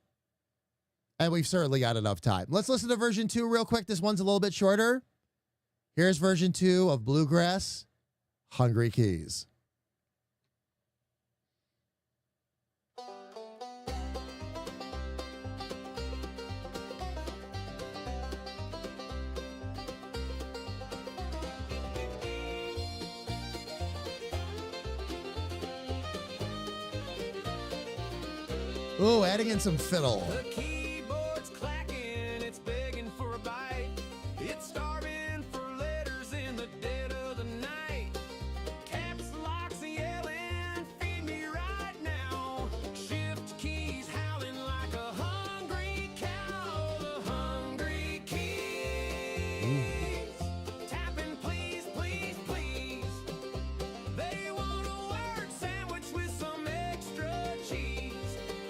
And we've certainly got enough time. Let's listen to version 2 real quick. This one's a little bit shorter. Here's version 2 of Bluegrass, Hungry Keys. Ooh, adding in some fiddle. The keyboard's clacking, it's begging for a bite. It's starving for letters in the dead of the night. Caps locks yelling, feed me right now. Shift keys howling like a hungry cow. The hungry keys tapping, please, please, please. They want a word sandwich with some extra cheese.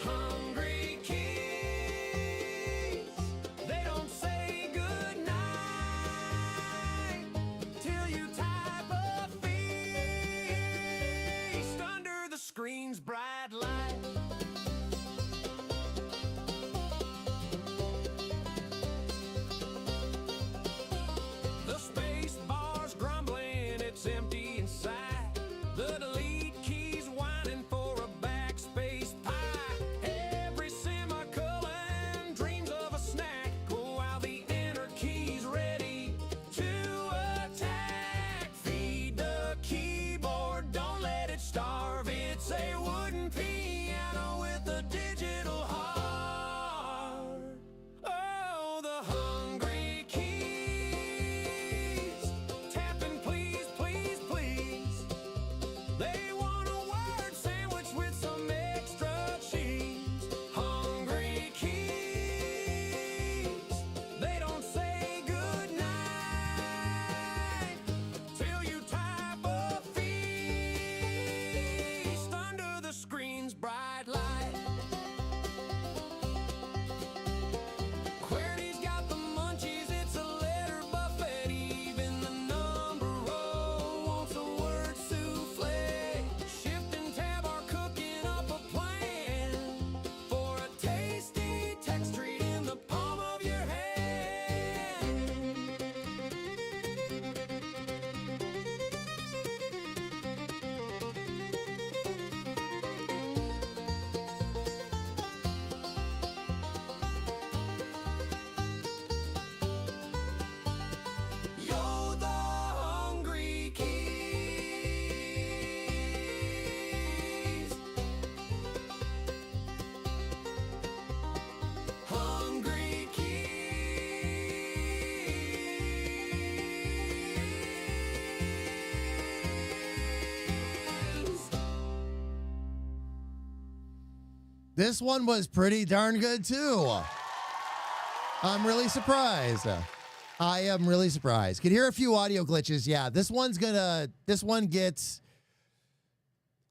Hungry keys, they don't say goodnight till you type a feast under the screen's bright light. The space bar's grumbling, it's empty inside. The delete key's whining for a backspace pie. Every semicolon dreams of a snack, while the enter key's ready to attack. Feed the keyboard, don't let it starve. It's a wooden piano with a digital heart. Oh, the hungry keys tapping, please, please, please. They want a word sandwich with some extra cheese. Hungry keys, they don't say goodnight till you type a feast under the screen's bright light. QWERTY's got the munchies, it's a letter buffet. Even the number row wants a word souffle. Shift and tab are cooking up a plan for a tasty text treat in the palm of your hand. Yo, the hungry keys. Hungry keys. This one was pretty darn good too. I'm really surprised. I am really surprised. Can hear a few audio glitches. Yeah, this one gets,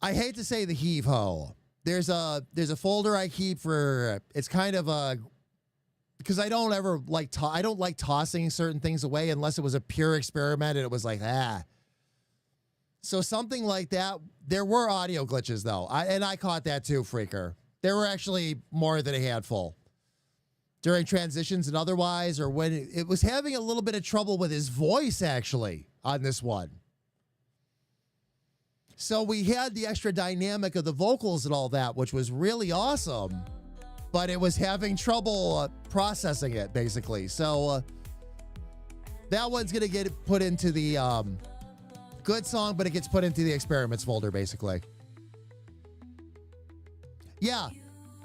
I hate to say the heave ho. There's a folder I keep for, it's kind of a, because I don't ever like, I don't like tossing certain things away unless it was a pure experiment and it was like, So something like that, there were audio glitches though. I caught that too, Freaker. There were actually more than a handful during transitions and otherwise, or when it was having a little bit of trouble with his voice actually on this one. So we had the extra dynamic of the vocals and all that, which was really awesome, but it was having trouble processing it basically. So that one's going to get put into the good song, but it gets put into the experiments folder basically. Yeah,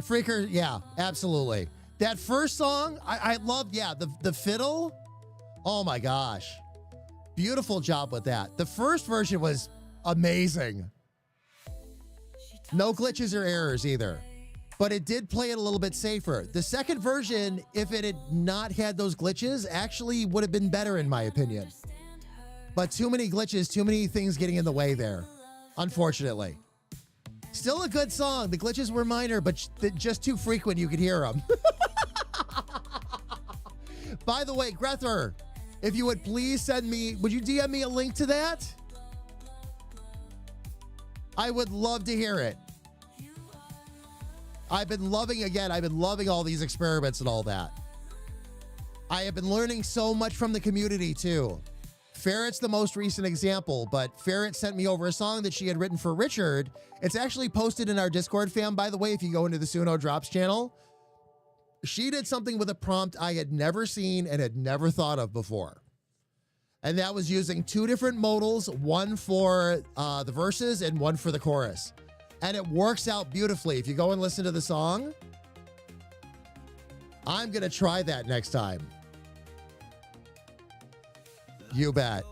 Freaker, yeah, absolutely. That first song, I loved, yeah, the fiddle. Oh my gosh. beautiful job with that. The first version was amazing. No glitches or errors either. But it did play it a little bit safer. The second version, if it had not had those glitches, actually would have been better in my opinion. But too many glitches, too many things getting in the way there, unfortunately. Still a good song. The glitches were minor, but just too frequent you could hear them. By the way, Grether, if you would please send me, would you DM me a link to that? I would love to hear it. I've been loving all these experiments and all that. I have been learning so much from the community too. Ferret's the most recent example, but Ferret sent me over a song that she had written for Richard. It's actually posted in our Discord fam, by the way, if you go into the Suno Drops channel. She did something with a prompt I had never seen and had never thought of before. And that was using two different modals, one for the verses and one for the chorus. And it works out beautifully. If you go and listen to the song, I'm going to try that next time. You bet.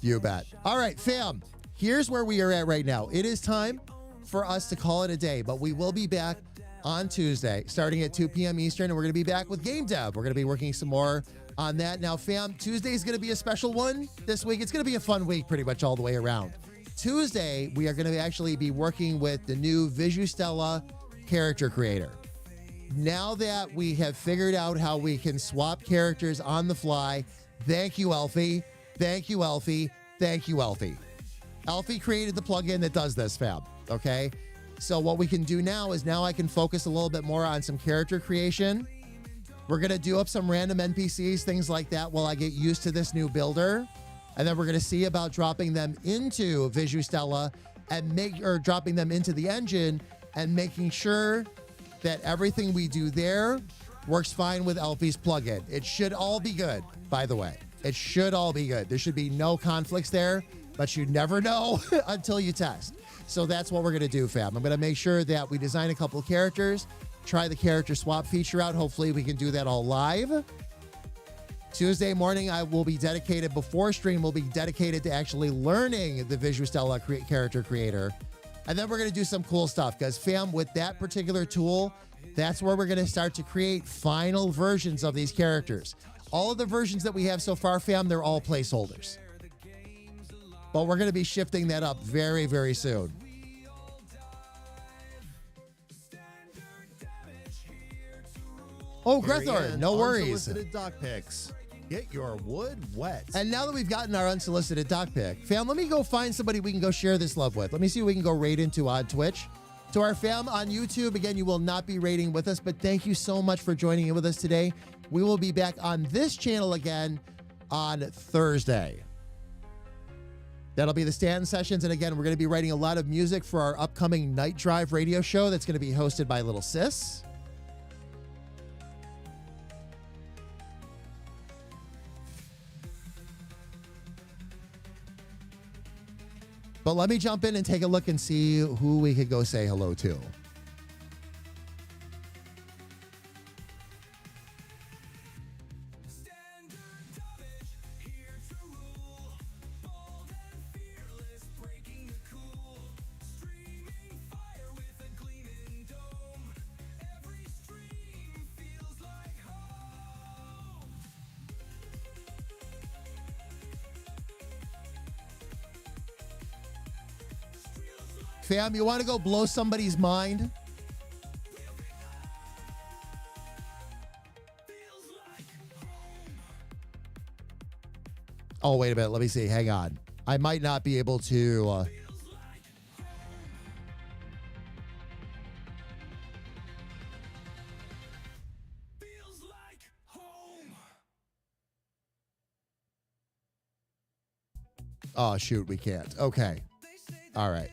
You bet. All right, fam, here's where we are at right now. It is time for us to call it a day, but we will be back on Tuesday, starting at 2 p.m. Eastern, and we're going to be back with Game Dev. We're going to be working some more on that. Now, fam, Tuesday is going to be a special one this week. It's going to be a fun week pretty much all the way around. Tuesday, we are going to actually be working with the new Visustella character creator. Now that we have figured out how we can swap characters on the fly, thank you, Elfie. Thank you, Elfie. Thank you, Elfie. Elfie created the plugin that does this, fam. Okay? So what we can do now is I can focus a little bit more on some character creation. We're going to do up some random NPCs, things like that, while I get used to this new builder. And then we're going to see about dropping them into Visustella and dropping them into the engine and making sure that everything we do there works fine with Elfie's plugin. It should all be good, by the way. It should all be good. There should be no conflicts there, but you never know until you test. So that's what we're going to do, fam. I'm going to make sure that we design a couple of characters, try the character swap feature out. Hopefully we can do that all live. Tuesday morning, I will be dedicated, before stream, will be dedicated to actually learning the Visustella character creator. And then we're going to do some cool stuff because, fam, with that particular tool, that's where we're going to start to create final versions of these characters. All of the versions that we have so far, fam, they're all placeholders. But we're going to be shifting that up very, very soon. Oh, Grethor, no worries. Unsolicited doc pics. Get your wood wet. And now that we've gotten our unsolicited doc pic, fam, let me go find somebody we can go share this love with. Let me see who we can go raid into on Twitch. To our fam on YouTube, again, you will not be raiding with us, but thank you so much for joining in with us today. We will be back on this channel again on Thursday. That'll be the Stanton sessions. And again, we're going to be writing a lot of music for our upcoming Night Drive radio show that's going to be hosted by Little Sis. But let me jump in and take a look and see who we could go say hello to. Fam, you want to go blow somebody's mind? Oh, wait a minute. Let me see. Hang on. I might not be able to... Oh, shoot. We can't. Okay. All right.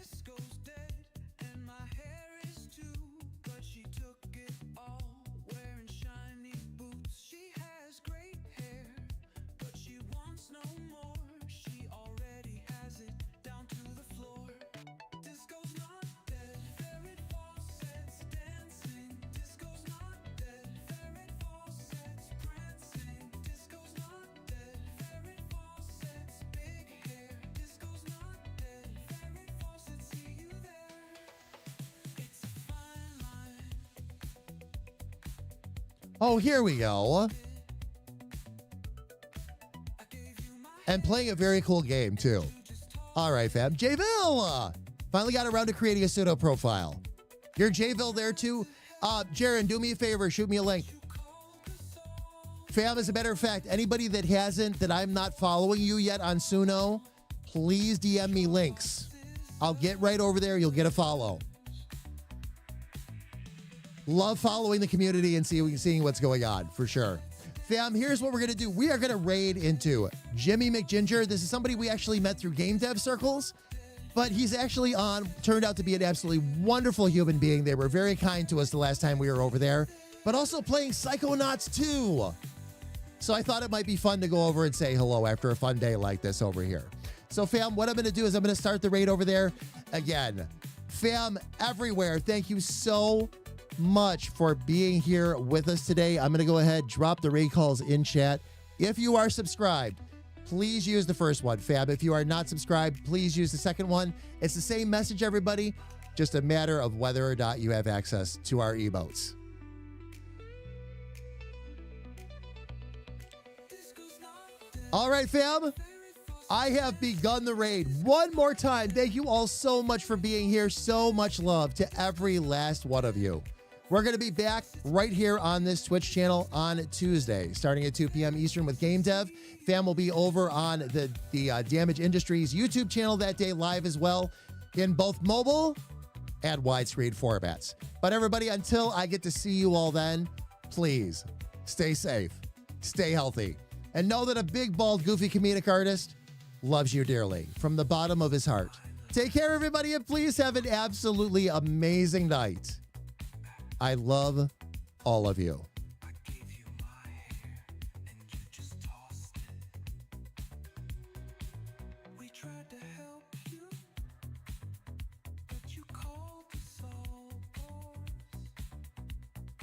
Oh, here we go. And playing a very cool game, too. All right, fam. Jayville finally got around to creating a pseudo profile. You're Jayville there, too? Jaron, do me a favor. Shoot me a link. Fam, as a matter of fact, anybody that hasn't, that I'm not following you yet on Suno, please DM me links. I'll get right over there. You'll get a follow. Love following the community and seeing what's going on, for sure. Fam, here's what we're going to do. We are going to raid into Jimmy McGinger. This is somebody we actually met through game dev circles, but he's actually turned out to be an absolutely wonderful human being. They were very kind to us the last time we were over there, but also playing Psychonauts 2. So I thought it might be fun to go over and say hello after a fun day like this over here. So fam, what I'm going to do is I'm going to start the raid over there. Again, fam everywhere, thank you so much for being here with us today. I'm going to go ahead, drop the raid calls in chat. If you are subscribed, please use the first one, fam. If you are not subscribed, please use the second one. It's the same message, everybody. Just a matter of whether or not you have access to our emotes. All right, fam. I have begun the raid one more time. Thank you all so much for being here. So much love to every last one of you. We're going to be back right here on this Twitch channel on Tuesday, starting at 2 p.m. Eastern with Game Dev. Fam will be over on the Damage Industries YouTube channel that day live as well in both mobile and widescreen formats. But everybody, until I get to see you all then, please stay safe, stay healthy, and know that a big, bald, goofy comedic artist loves you dearly from the bottom of his heart. Take care, everybody, and please have an absolutely amazing night. I love all of you.